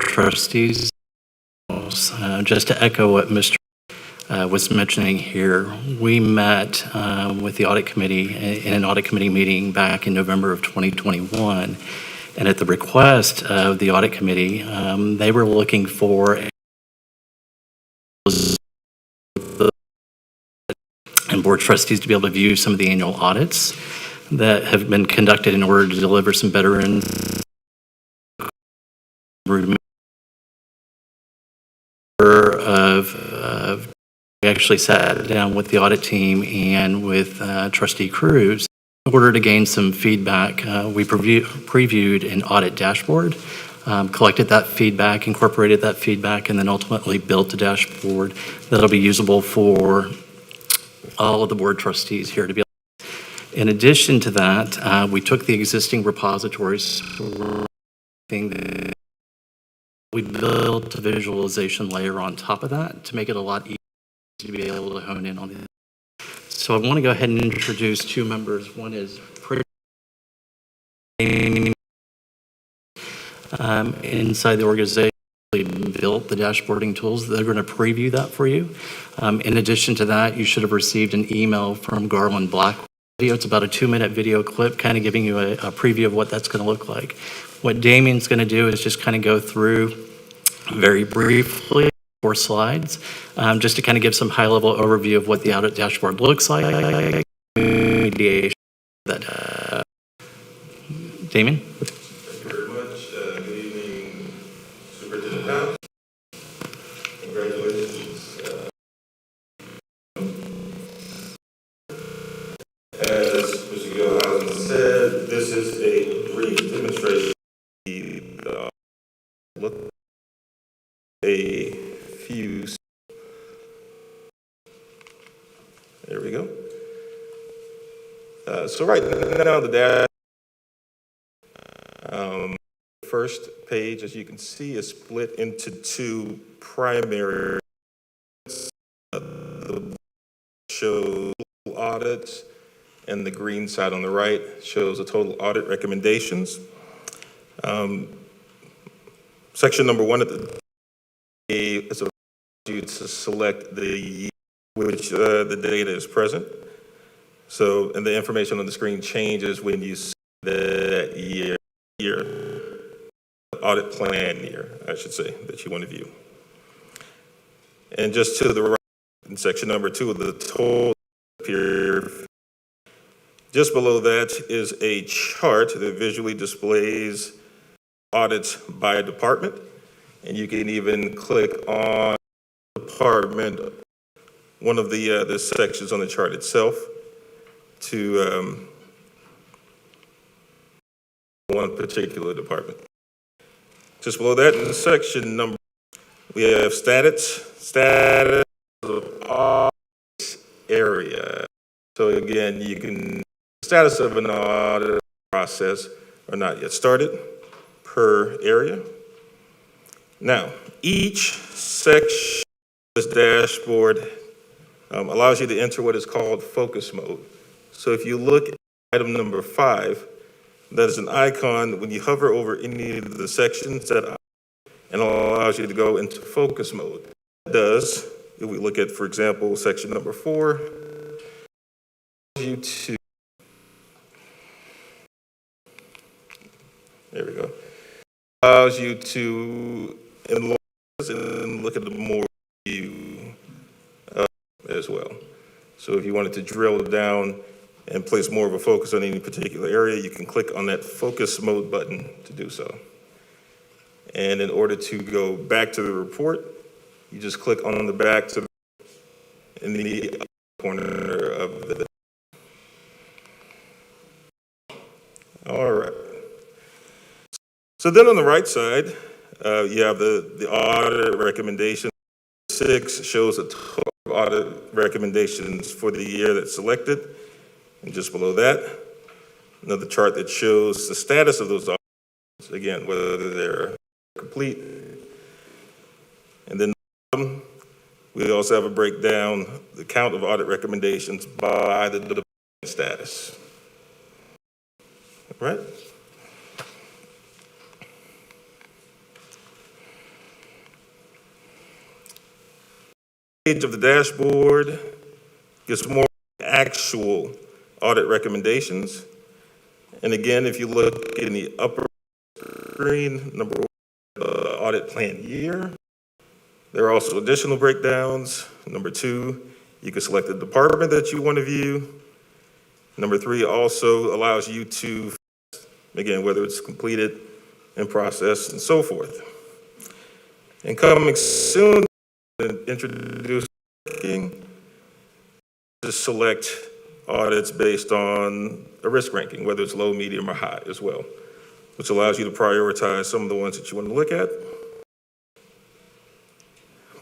Trustees, just to echo what Mr. Was mentioning here, we met with the audit committee in an audit committee meeting back in November of 2021. And at the request of the audit committee, they were looking for and board trustees to be able to view some of the annual audits that have been conducted in order to deliver some better and we actually sat down with the audit team and with Trustee Cruz in order to gain some feedback. We previewed an audit dashboard, collected that feedback, incorporated that feedback, and then ultimately built a dashboard that'll be usable for all of the board trustees here to be. In addition to that, we took the existing repositories, we built a visualization layer on top of that to make it a lot easier to be able to hone in on it. So I want to go ahead and introduce two members. One is inside the organization, we built the dashboarding tools. They're going to preview that for you. In addition to that, you should have received an email from Garland Black. It's about a 2-minute video clip kind of giving you a preview of what that's going to look like. What Damien's going to do is just kind of go through very briefly 4 slides, just to kind of give some high-level overview of what the audit dashboard looks like. Damien? Thank you very much. Good evening, Superintendent House. Congratulations. As Mr. Gilhousen said, this is a brief demonstration. Look a few. There we go. So right now the data. First page, as you can see, is split into 2 primary. The shows audits, and the green side on the right shows the total audit recommendations. Section number 1 at the is a you to select the year which the data is present. So, and the information on the screen changes when you see that year, audit plan year, I should say, that you want to view. And just to the right, in section number 2 of the total period, just below that is a chart that visually displays audits by department. And you can even click on department, one of the sections on the chart itself, to one particular department. Just below that, in section number, we have status of audit area. So again, you can status of an audit process or not yet started per area. Now, each section of this dashboard allows you to enter what is called focus mode. So if you look at item number 5, that is an icon. When you hover over any of the sections, that and allows you to go into focus mode. It does, if we look at, for example, section number 4, you to, there we go, allows you to enlarge and look at the more view as well. So if you wanted to drill down and place more of a focus on any particular area, you can click on that focus mode button to do so. And in order to go back to the report, you just click on the back to in the corner of the. All right. So then on the right side, you have the audit recommendation. 6 shows the total audit recommendations for the year that's selected. And just below that, another chart that shows the status of those audits, again, whether they're complete. And then we also have a breakdown, the count of audit recommendations by the department status. All right? Page of the dashboard gets more actual audit recommendations. And again, if you look in the upper screen, number 1, audit plan year, there are also additional breakdowns. Number 2, You can select the department that you want to view. Number 3 also allows you to, again, whether it's completed, in process, and so forth. And coming soon, introducing to select audits based on a risk ranking, whether it's low, medium, or high as well, which allows you to prioritize some of the ones that you want to look at.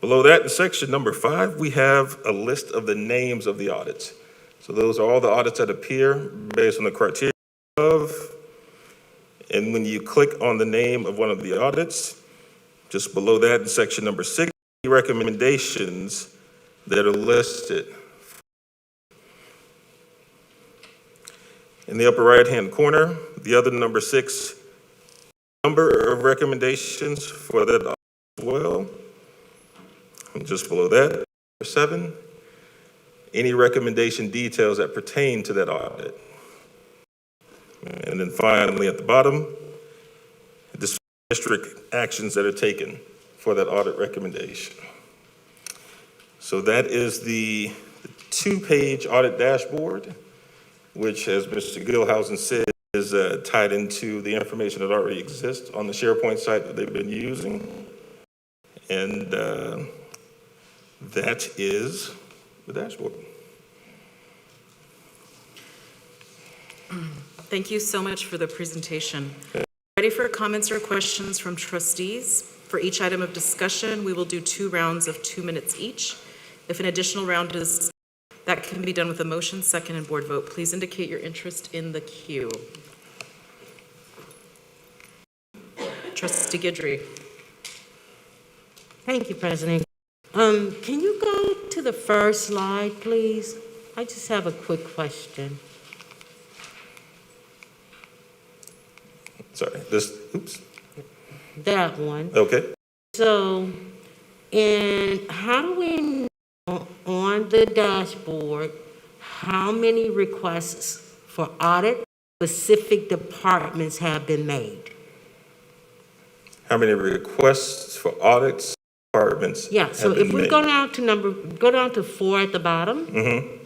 Below that, in section number 5, we have a list of the names of the audits. So those are all the audits that appear based on the criteria of, and when you click on the name of one of the audits, just below that in section number 6, recommendations that are listed. In the upper right-hand corner, the other number 6, number of recommendations for that audit as well. And just below that, number 7, any recommendation details that pertain to that audit. And then finally, at the bottom, the district actions that are taken for that audit recommendation. So that is the 2-page audit dashboard, which, as Mr. Gilhousen said, is tied into the information that already exists on the SharePoint site that they've been using. And that is the dashboard. Thank you so much for the presentation. Ready for comments or questions from trustees? For each item of discussion, we will do 2 rounds of 2 minutes each. If an additional round is, that can be done with a motion, second, and board vote. Please indicate your interest in the queue. Trustee Guidry. Thank you, President. Can you go to the first slide, please? I just have a quick question. Sorry, oops. That one. Okay. So, and how do we know on the dashboard how many requests for audit specific departments have been made? How many requests for audits departments? Yeah, so if we go down to 4 at the bottom. Mm-hmm.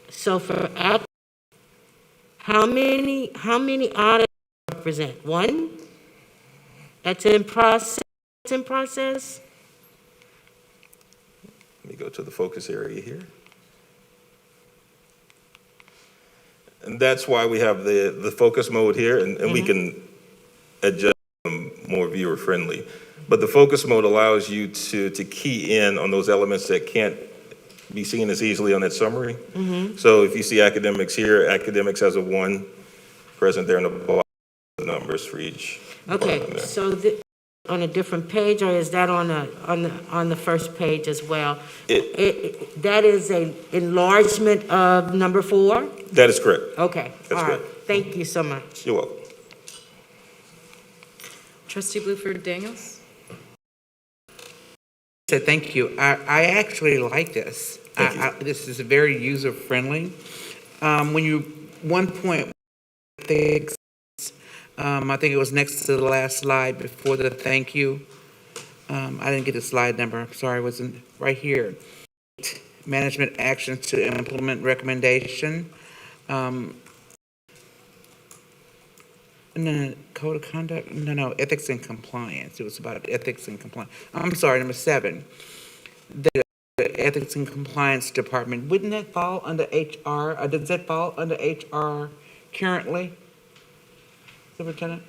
So for how many audits represent? 1? That's in process. Let me go to the focus area here. And that's why we have the focus mode here, and we can adjust them more viewer friendly. But the focus mode allows you to key in on those elements that can't be seen as easily on that summary. So if you see academics here, academics has a 1 present there in the bottom of the numbers for each. Okay, so on a different page, or is that on the first page as well? That is an enlargement of number 4? That is correct. Okay, That's all right. correct. Thank you so much. You're welcome. Trustee Bluford Daniels. So thank you. I actually like this. This is very user friendly. When you 1.6, I think it was next to the last slide before the thank you. I didn't get the slide number. I'm sorry, it wasn't right here. Management actions to implement recommendation. No, code of conduct. No, ethics and compliance. It was about ethics and compliance. I'm sorry, number 7. The ethics and compliance department. Wouldn't that fall under HR? Or does that fall under HR currently? Superintendent?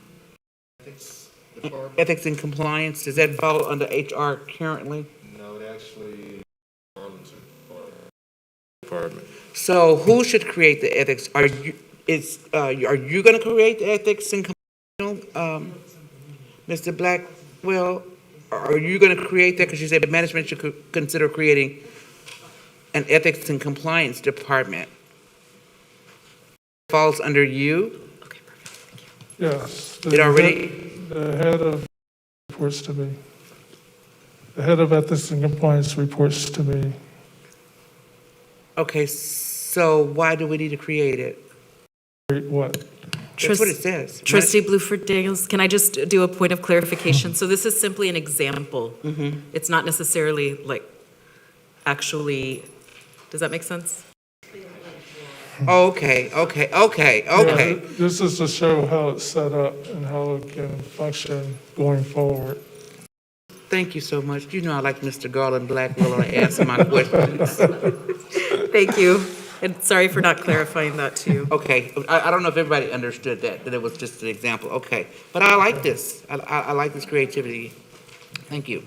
Ethics and compliance, does that fall under HR currently? No, it actually department. So who should create the ethics? Are you going to create the ethics and compliance, Mr. Blackwell? Are you going to create that? Because you said management should consider creating an ethics and compliance department. Falls under you? Yes. It already? The head of reports to me. The head of ethics and compliance reports to me. Okay, so why do we need to create it? What? That's what it says. Trustee Bluford Daniels, can I just do a point of clarification? So this is simply an example. It's not necessarily like actually Does that make sense? Okay. Yeah, this is to show how it's set up and how it can function going forward. Thank you so much. You know I like Mr. Garland Blackwell to answer my questions. Thank you. And sorry for not clarifying that to you. Okay, I don't know if everybody understood that it was just an example. Okay, but I like this. I like this creativity. Thank you.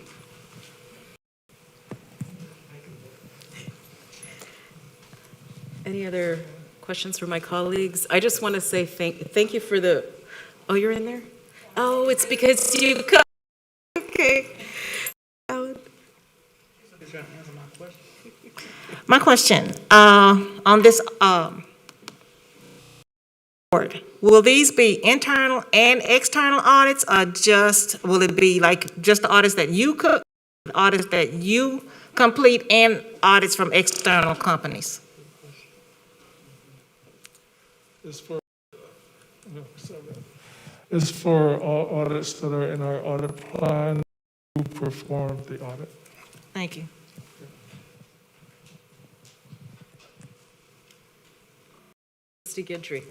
Any other questions for my colleagues? I just want to say thank you for the, oh, you're in there? Oh, it's because you come. Okay. My question, on this, board, will these be internal and external audits, or will it be like just the audits that you complete and audits from external companies? It's for all audits that are in our audit plan to perform the audit. Thank you. Trustee Gidry.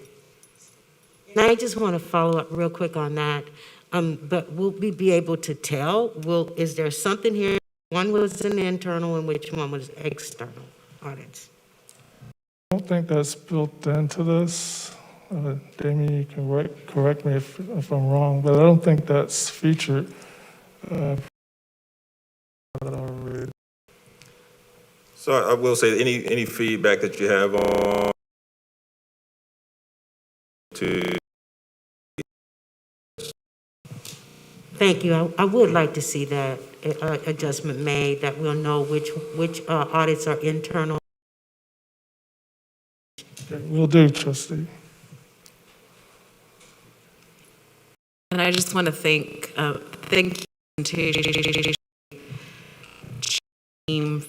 Now, I just want to follow up real quick on that. But will we be able to tell? Is there something here? One was an internal and which one was external audits? I don't think that's built into this. Damien, you can correct me if I'm wrong, but I don't think that's featured. So I will say any feedback that you have on to. Thank you. I would like to see that adjustment made, that we'll know which audits are internal. Okay, will do, trustee. And I just want to thank you team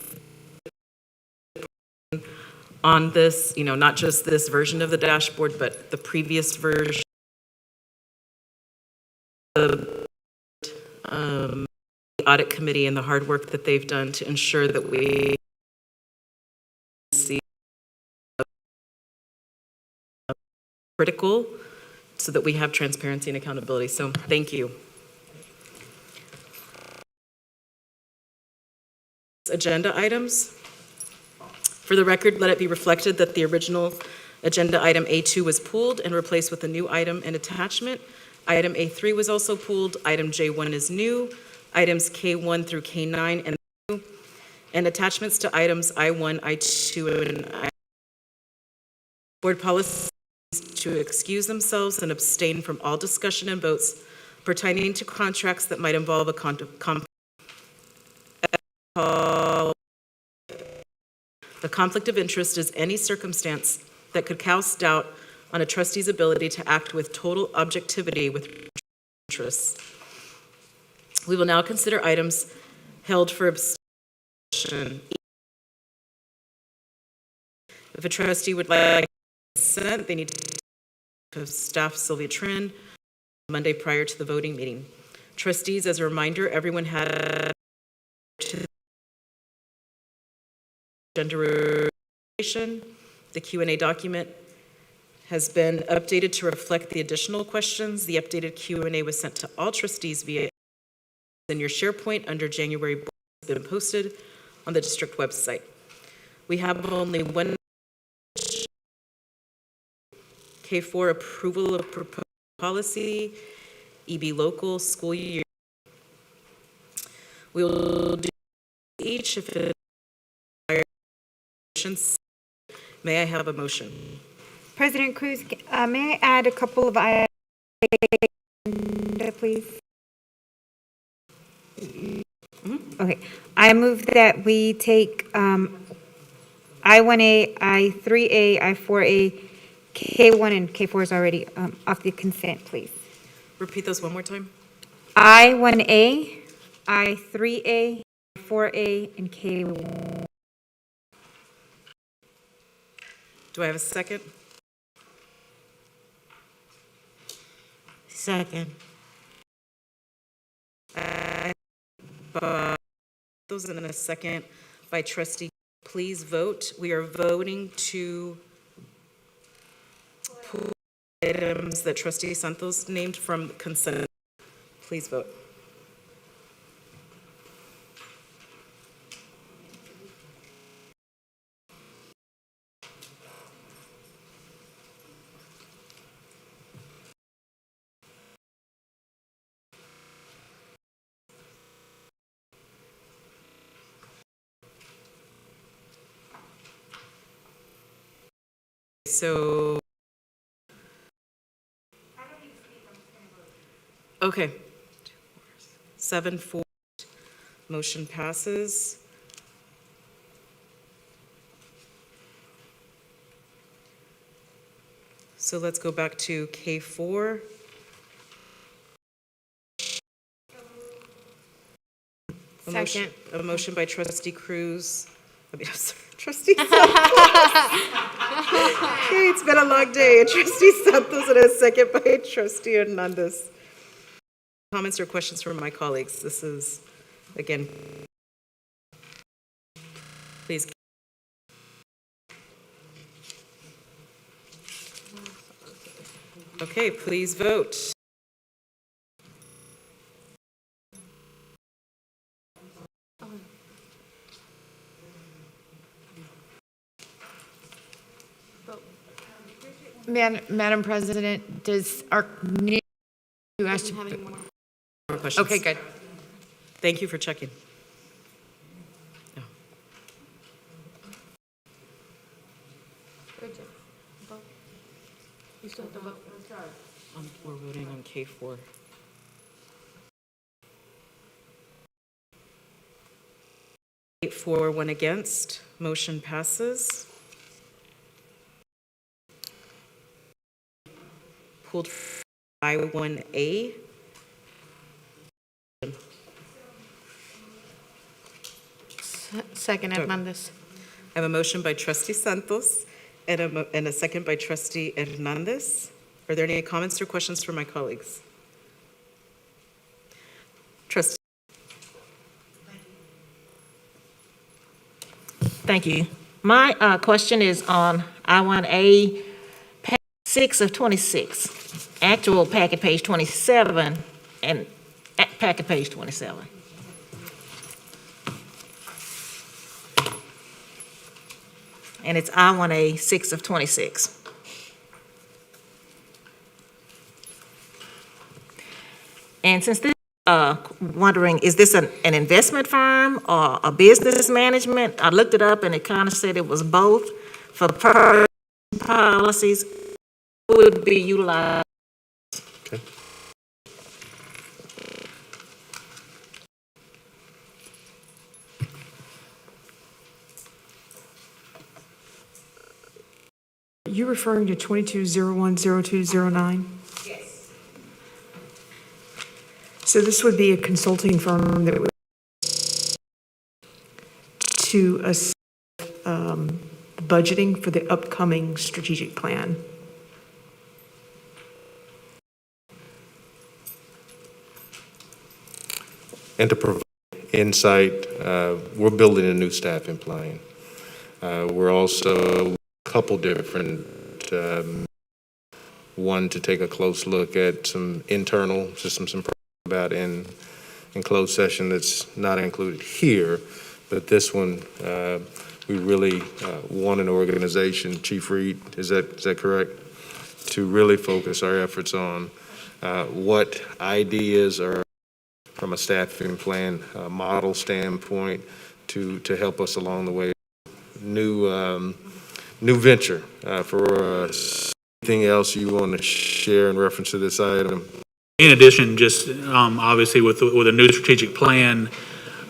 on this, not just this version of the dashboard, but the previous version. The audit committee and the hard work that they've done to ensure that we see critical so that we have transparency and accountability. So thank you. Agenda items. For the record, let it be reflected that the original agenda item A2 was pulled and replaced with a new item and attachment. Item A3 was also pulled. Item J1 is new. Items K1 through K9 and attachments to items I1, I2, and I. Board policies to excuse themselves and abstain from all discussion and votes pertaining to contracts that might involve a The conflict of interest is any circumstance that could cast doubt on a trustee's ability to act with total objectivity with interests. We will now consider items held for abstention. If a trustee would like consent, they need to staff Sylvia Trin Monday prior to the voting meeting. Trustees, as a reminder, everyone had agenda revision. The Q&A document has been updated to reflect the additional questions. The updated Q&A was sent to all trustees via in your SharePoint under January board has been posted on the district website. We have only one K4 approval of proposed policy, EB local school year. We will do each if it is. May I have a motion? President Cruz, may I add a couple of items, please? Okay, I move that we take I1A, I3A, I4A, K1 and K4 is already off the consent, please. Repeat those one more time. I1A, I3A, I4A, and K1. Do I have a second? Second. Those in a second by trustee Please vote. We are voting to pull items that trustee Santos named from consent. Please vote. So, okay. 7-4, motion passes. So let's go back to K4. Second. A motion by trustee Cruz. I'm sorry, trustee Santos. Okay, it's been a long day. Trustee Santos and a second by trustee Hernandez. Comments or questions from my colleagues? This is, again, please. Okay, please vote. Madam President, does our new, you asked, More questions? okay, good. Thank you for checking. No. You still have to vote. We're voting on K4. Eight for, 1 against. Motion passes. Pulled I1A. Second, Hernandez. I have a motion by trustee Santos and a second by trustee Hernandez. Are there any comments or questions from my colleagues? Trustee. Thank you. My question is on I1A, 6 of 26, actual packet page 27, and packet page 27. And it's I1A 6 of 26. And since this, wondering, is this an investment firm or a business management? I looked it up and it kind of said it was both. For policies would be utilized. Okay. Are you referring to 22010209? Yes. So this would be a consulting firm that would to assess budgeting for the upcoming strategic plan. And to provide insight, we're building a new staffing plan. We're also a couple different, one to take a close look at some internal systems and about in closed session that's not included here, but this one, we really want an organization, Chief Reed, is that correct? To really focus our efforts on what ideas are from a staffing plan model standpoint to help us along the way. New venture for us. Anything else you want to share in reference to this item? In addition, just obviously with a new strategic plan,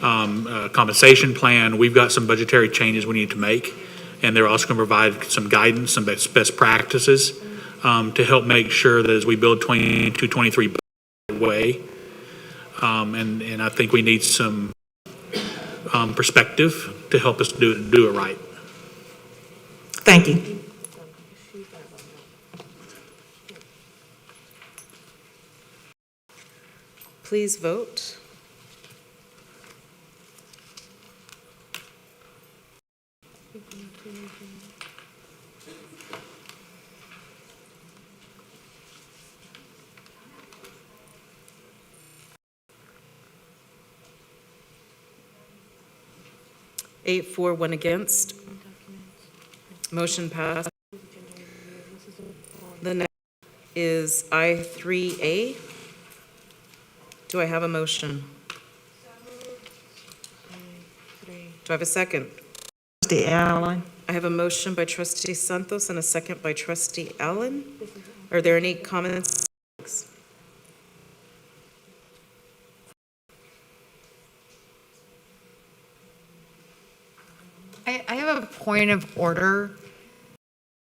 compensation plan, we've got some budgetary changes we need to make, and they're also going to provide some guidance, some best practices to help make sure that as we build 22-23 way, and I think we need some perspective to help us do it right. Thank you. Please vote. Eight, for, one against. Motion passed. The next is I3A. Do I have a motion? Do I have a second? Trustee Allen. I have a motion by trustee Santos and a second by trustee Allen. Are there any comments? I have a point of order.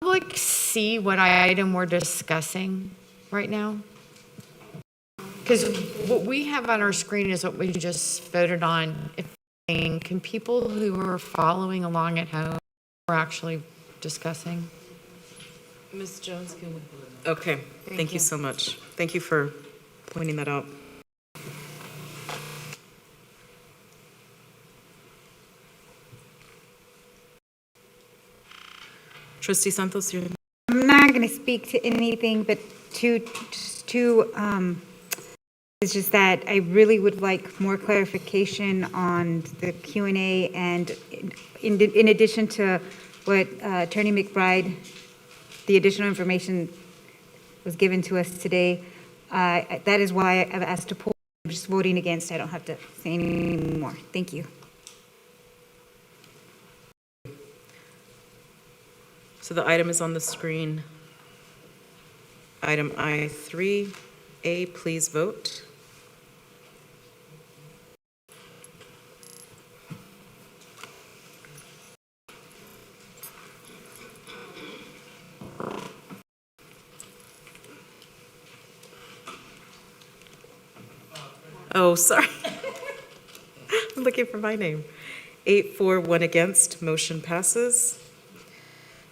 Public see what item we're discussing right now? Because what we have on our screen is what we just voted on. Can people who are following along at home are actually discussing? Ms. Jones, can we? Okay, thank you so much. Thank you for pointing that out. Trustee Santos, you're. I'm not going to speak to anything, but it's just that I really would like more clarification on the Q&A, and in addition to what Attorney McBride, the additional information was given to us today. That is why I've asked to pull. I'm just voting against. I don't have to say any more. Thank you. So the item is on the screen. Item I3A, please vote. Oh, sorry. I'm looking for my name. 8 for, 1 against, motion passes.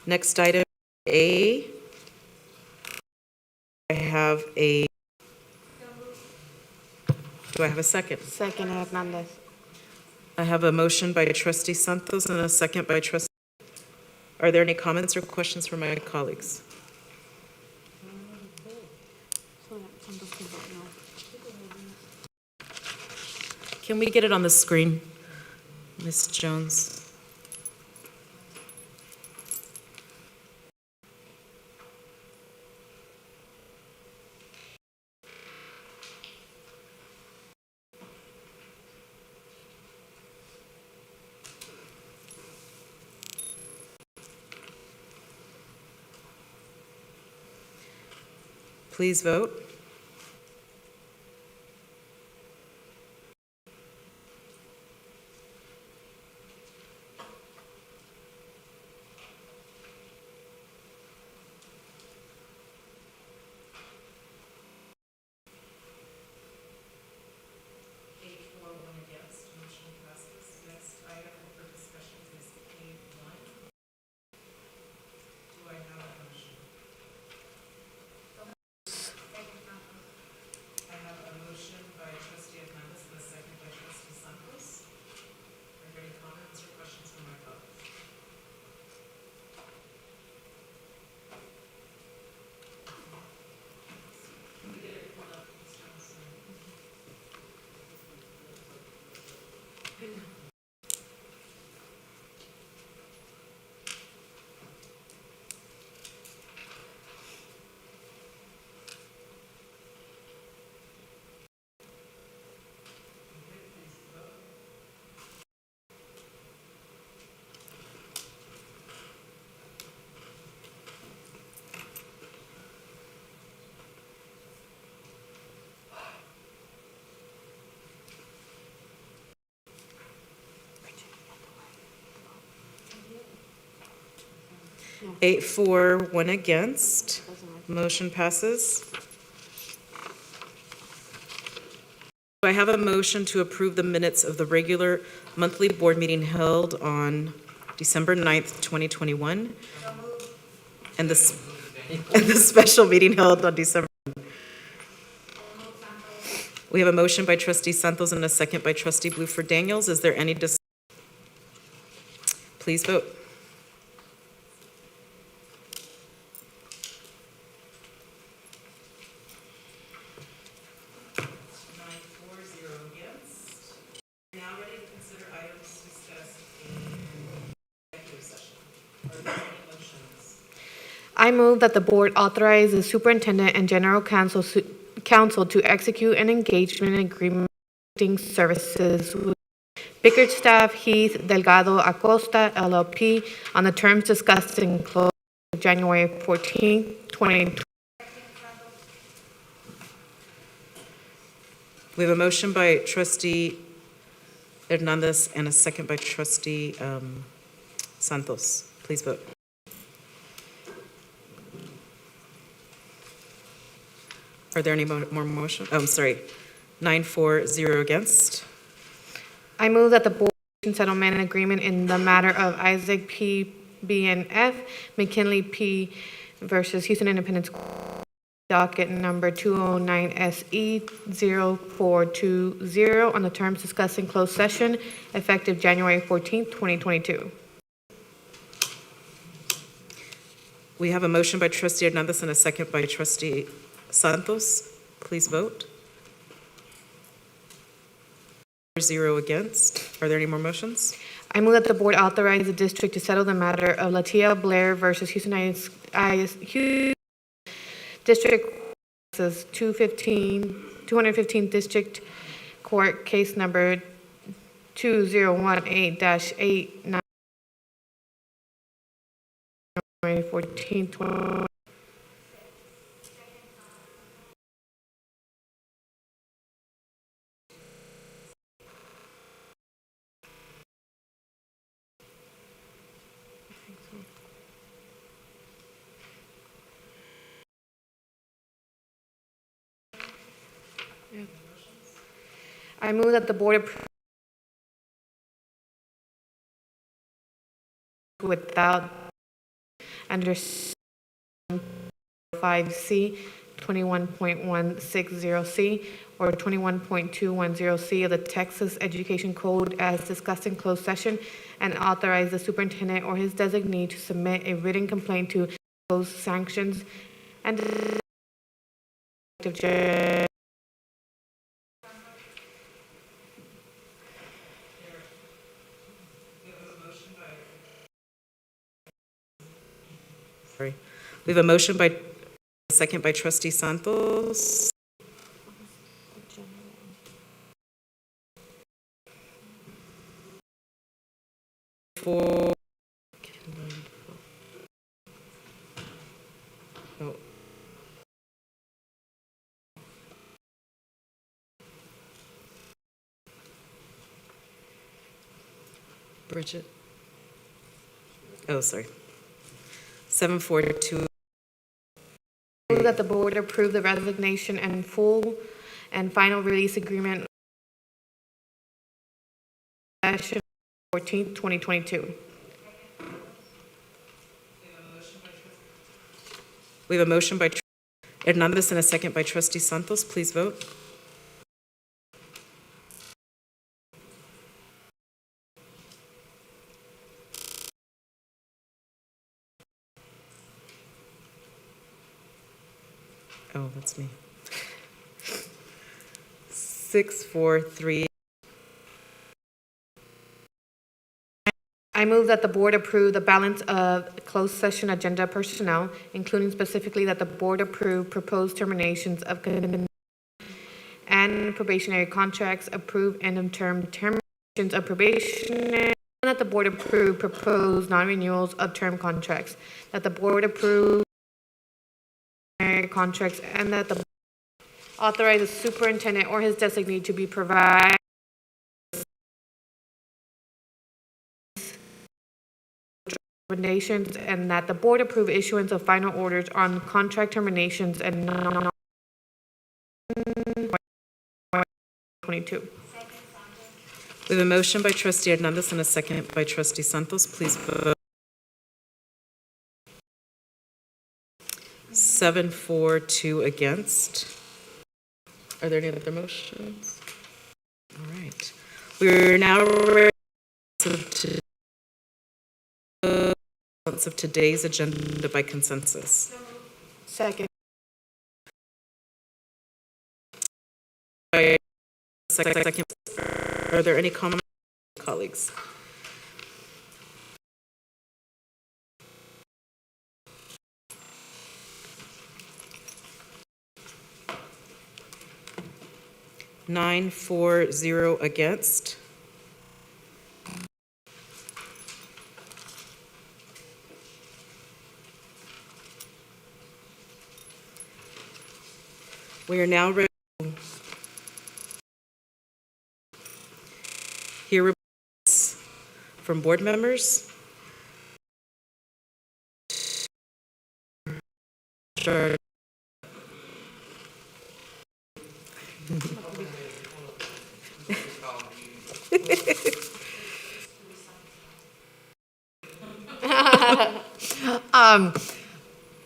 Next item, A. I have a, do I have a second? Second, Hernandez. I have a motion by trustee Santos and a second by trustee. Are there any comments or questions from my colleagues? Can we get it on the screen, Ms. Jones? Please vote. Yeah. 8 for, 1 against. Motion passes. Do I have a motion to approve the minutes of the regular monthly board meeting held on December 9th, 2021? And the special meeting held on December. We have a motion by trustee Santos and a second by trustee Bluford Daniels. Is there any discussion? Please vote. I move that the board authorize the superintendent and general counsel to execute an engagement agreement services with Bickerstaff, Heath, Delgado, Acosta, LLP on the terms discussed in closed January 14, 2020. We have a motion by trustee Hernandez and a second by trustee Santos. Please vote. Are there any more motion? Oh, I'm sorry. 9-4-0 against. I move that the board settlement agreement in the matter of Isaac P. BNF, McKinley P. versus Houston Independent School, docket number 209 SE 0420 on the terms discussed in closed session, effective January 14th, 2022. We have a motion by trustee Hernandez and a second by trustee Santos. Please vote. 0 against. Are there any more motions? I move that the board authorize the district to settle the matter of Latia Blair versus Houston District 215 District Court, case number 2018-8 14. I move that the board approve without under 5C, 21.160C, or 21.210C of the Texas Education Code as discussed in closed session, and authorize the superintendent or his designee to submit a written complaint to impose sanctions and Sorry. We have a motion by, second by trustee Santos. For, oh. Bridget? Oh, sorry. 742. move that the board approve the resignation and full and final release agreement session 14th, 2022. We have a motion by Hernandez and a second by trustee Santos. Please vote. Oh, that's me. 6-4-3. I move that the board approve the balance of closed session agenda personnel, including specifically that the board approve proposed terminations of and probationary contracts, approve end of term terminations of probationary, and that the board approve proposed non-renewals of term contracts, that the board approve contracts, and that the authorize the superintendent or his designee to be provided recommendations, and that the board approve issuance of final orders on contract terminations and 22. We have a motion by trustee Hernandez and a second by trustee Santos. Please vote. 7-4-2 against. Are there any other motions? All right. We're now ready of today's agenda by consensus. Second. Second. Are there any comments, colleagues? 9-4-0 against. We are now ready to hear reports from board members. Sure.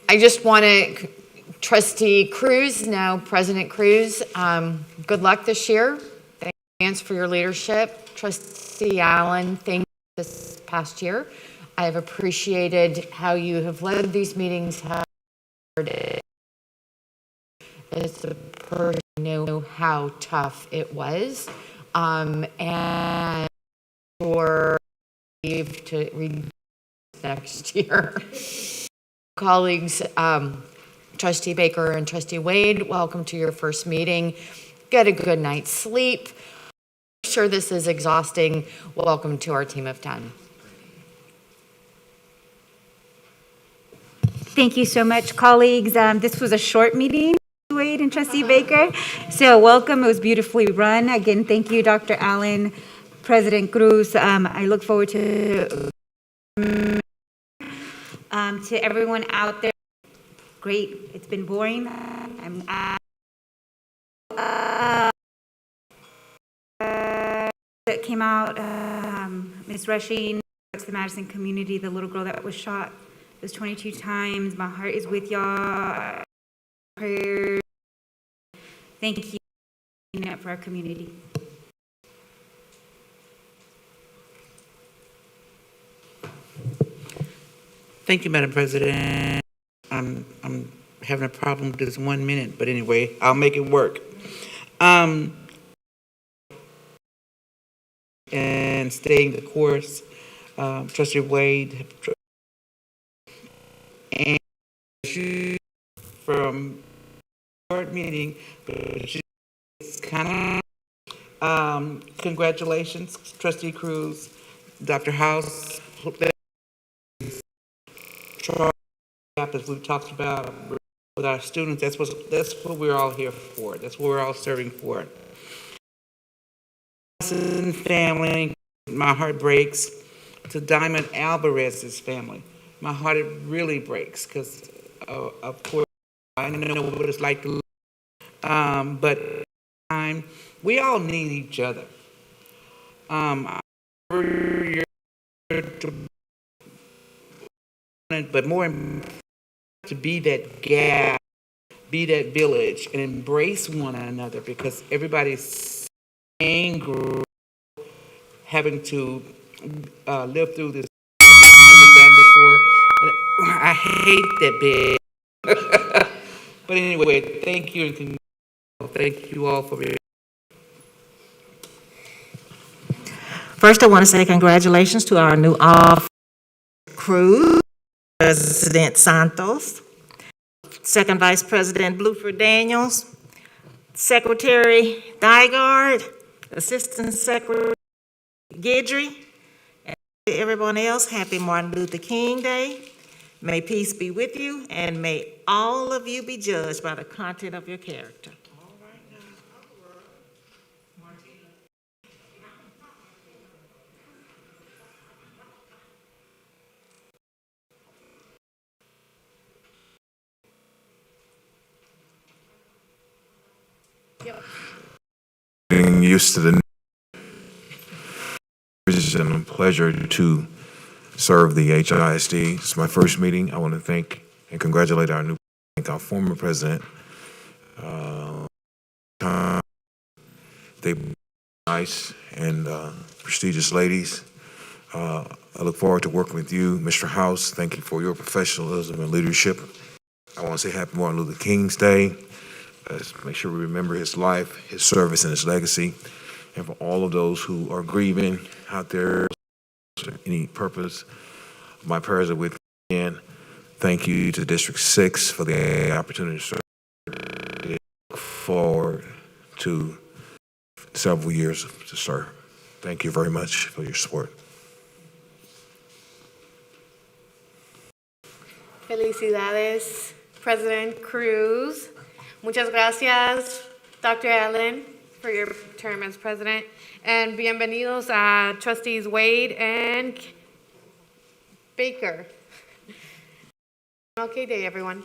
I just want to, Trustee Cruz, now President Cruz, good luck this year. Thanks for your leadership. Trustee Allen, thank you this past year. I have appreciated how you have led these meetings, how as a person know how tough it was, and for to read next year. Colleagues, Trustee Baker and Trustee Wade, welcome to your first meeting. Get a good night's sleep. I'm sure this is exhausting. Welcome to our team of 10. Thank you so much, colleagues. This was a short meeting, Wade and Trustee Baker. So welcome. It was beautifully run. Again, thank you, Dr. Allen, President Cruz. I look forward to everyone out there. Great. It's been boring. That came out, Ms. Rushing, to the Madison community, the little girl that was shot. It was 22 times. My heart is with y'all. Prayers. Thank you for our community. Thank you, Madam President. I'm having a problem with this 1 minute, but anyway, I'll make it work. And staying the course, Trustee Wade, and from short meeting, it's kind of, congratulations, Trustee Cruz, Dr. House, as we've talked about with our students, that's what we're all here for. That's what we're all serving for. Family, my heart breaks. To Diamond Alvarez's family, my heart really breaks because, of course, I know what it's like to lose. But we all need each other. But more important, to be that gap, be that village, and embrace one another because everybody's angry, having to live through this never done before. And I hate that bit. But anyway, thank you and thank you all for being. First, I want to say congratulations to our new officer crew, President Santos, Second Vice President Bluford Daniels, Secretary Thygard, Assistant Secretary Guidry, and everyone else, happy Martin Luther King Day. May peace be with you, and may all of you be judged by the content of your character. Getting used to the it's a pleasure to serve the HISD. It's my first meeting. I want to thank and congratulate our former president. They nice and prestigious ladies. I look forward to working with you, Mr. House. Thank you for your professionalism and leadership. I want to say happy Martin Luther King's Day. Let's make sure we remember his life, his service, and his legacy. And for all of those who are grieving out there, any purpose, my prayers are with you. And thank you to District 6 for the opportunity to serve. I look forward to several years to serve. Thank you very much for your support. Felicidades, President Cruz. Muchas gracias, Dr. Allen, for your term as president. And bienvenidos a Trustees Wade and Baker. Okay day, everyone.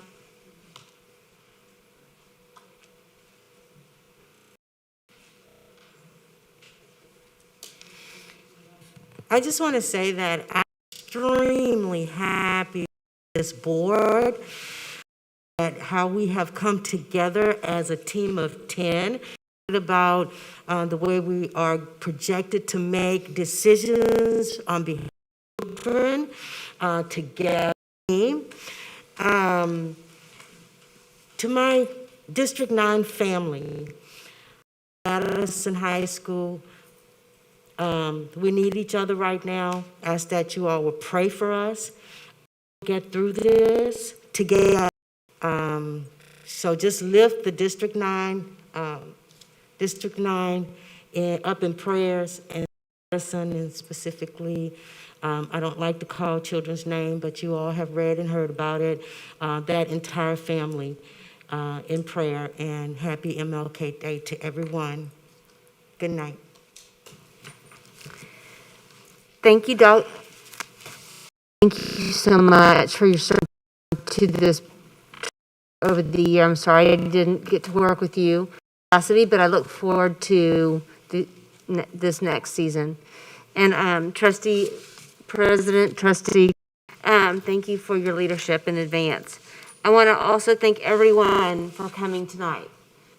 I just want to say that I'm extremely happy with this board, at how we have come together as a team of 10, about the way we are projected to make decisions on behalf of children together. To my District 9 family, Madison High School, we need each other right now. Ask that you all will pray for us, get through this together. So just lift the District 9 up in prayers, and Madison, and specifically, I don't like to call children's name, but you all have read and heard about it, that entire family in prayer, and happy MLK Day to everyone. Good night. Thank you, Doc. Thank you so much for your service to this over the year. I'm sorry I didn't get to work with you, but I look forward to this next season. And Trustee, thank you for your leadership in advance. I want to also thank everyone for coming tonight,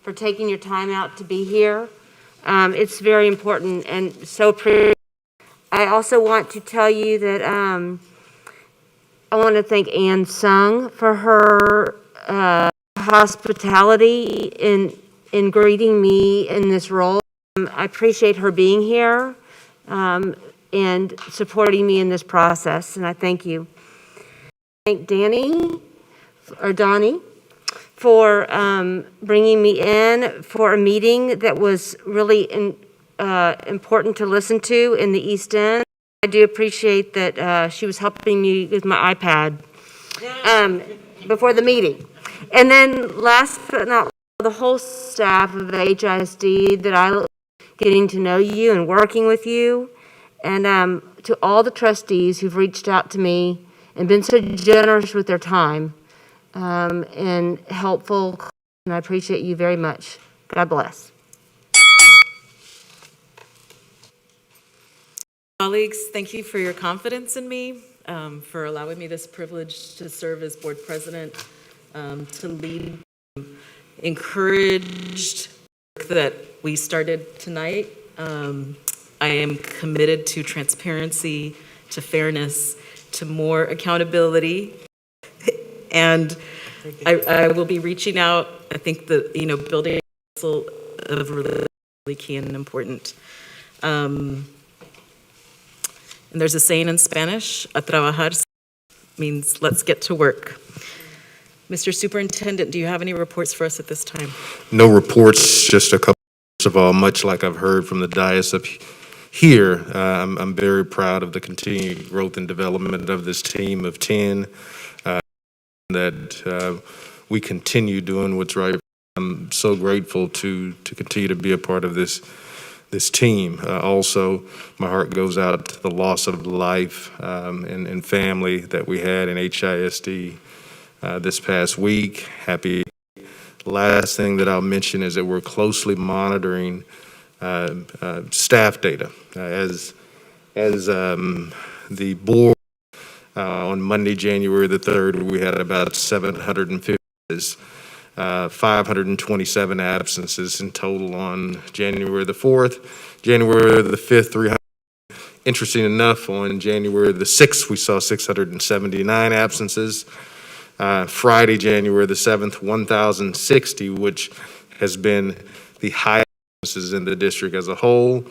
for taking your time out to be here. It's very important and so appreciated. I also want to tell you that I want to thank Ann Sung for her hospitality in greeting me in this role. I appreciate her being here and supporting me in this process, and I thank you. Thank Donnie, for bringing me in for a meeting that was really important to listen to in the East End. I do appreciate that she was helping me with my iPad before the meeting. And then last but not least, the whole staff of HISD that I look getting to know you and working with you, and to all the trustees who've reached out to me and been so generous with their time and helpful, and I appreciate you very much. God bless. Colleagues, thank you for your confidence in me, for allowing me this privilege to serve as board president, to lead encouraged work that we started tonight. I am committed to transparency, to fairness, to more accountability, and I will be reaching out. I think that, building a council of really key and important. And there's a saying in Spanish, a trabajar, means let's get to work. Mr. Superintendent, do you have any reports for us at this time? No reports, just a couple. First of all, much like I've heard from the dais up here, I'm very proud of the continued growth and development of this team of 10, that we continue doing what's right. I'm so grateful to continue to be a part of this team. Also, my heart goes out to the loss of life and family that we had in HISD this past week. Happy. Last thing that I'll mention is that we're closely monitoring staff data. As the board, on Monday, January the 3rd, we had about 750, 527 absences in total on January the 4th. January the 5th, 300. Interesting enough, on January the 6th, we saw 679 absences. Friday, January the 7th, 1,060, which has been the highest absences in the district as a whole.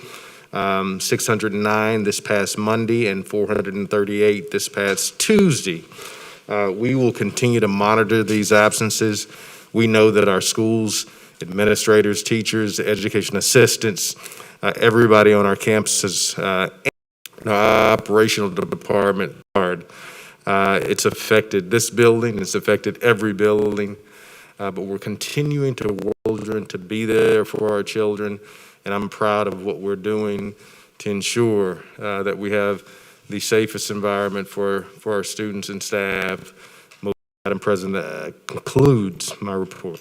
609 this past Monday and 438 this past Tuesday. We will continue to monitor these absences. We know that our schools administrators, teachers, education assistants, everybody on our campuses, and our operational department. It's affected this building, it's affected every building, but we're continuing to work to be there for our children, and I'm proud of what we're doing to ensure that we have the safest environment for our students and staff. Madam President, that concludes my report.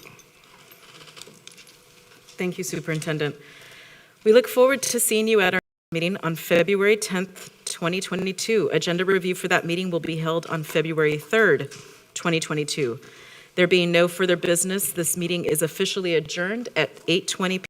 Thank you, Superintendent. We look forward to seeing you at our meeting on February 10th, 2022. Agenda review for that meeting will be held on February 3rd, 2022. There being no further business, this meeting is officially adjourned at 8:20 p.m.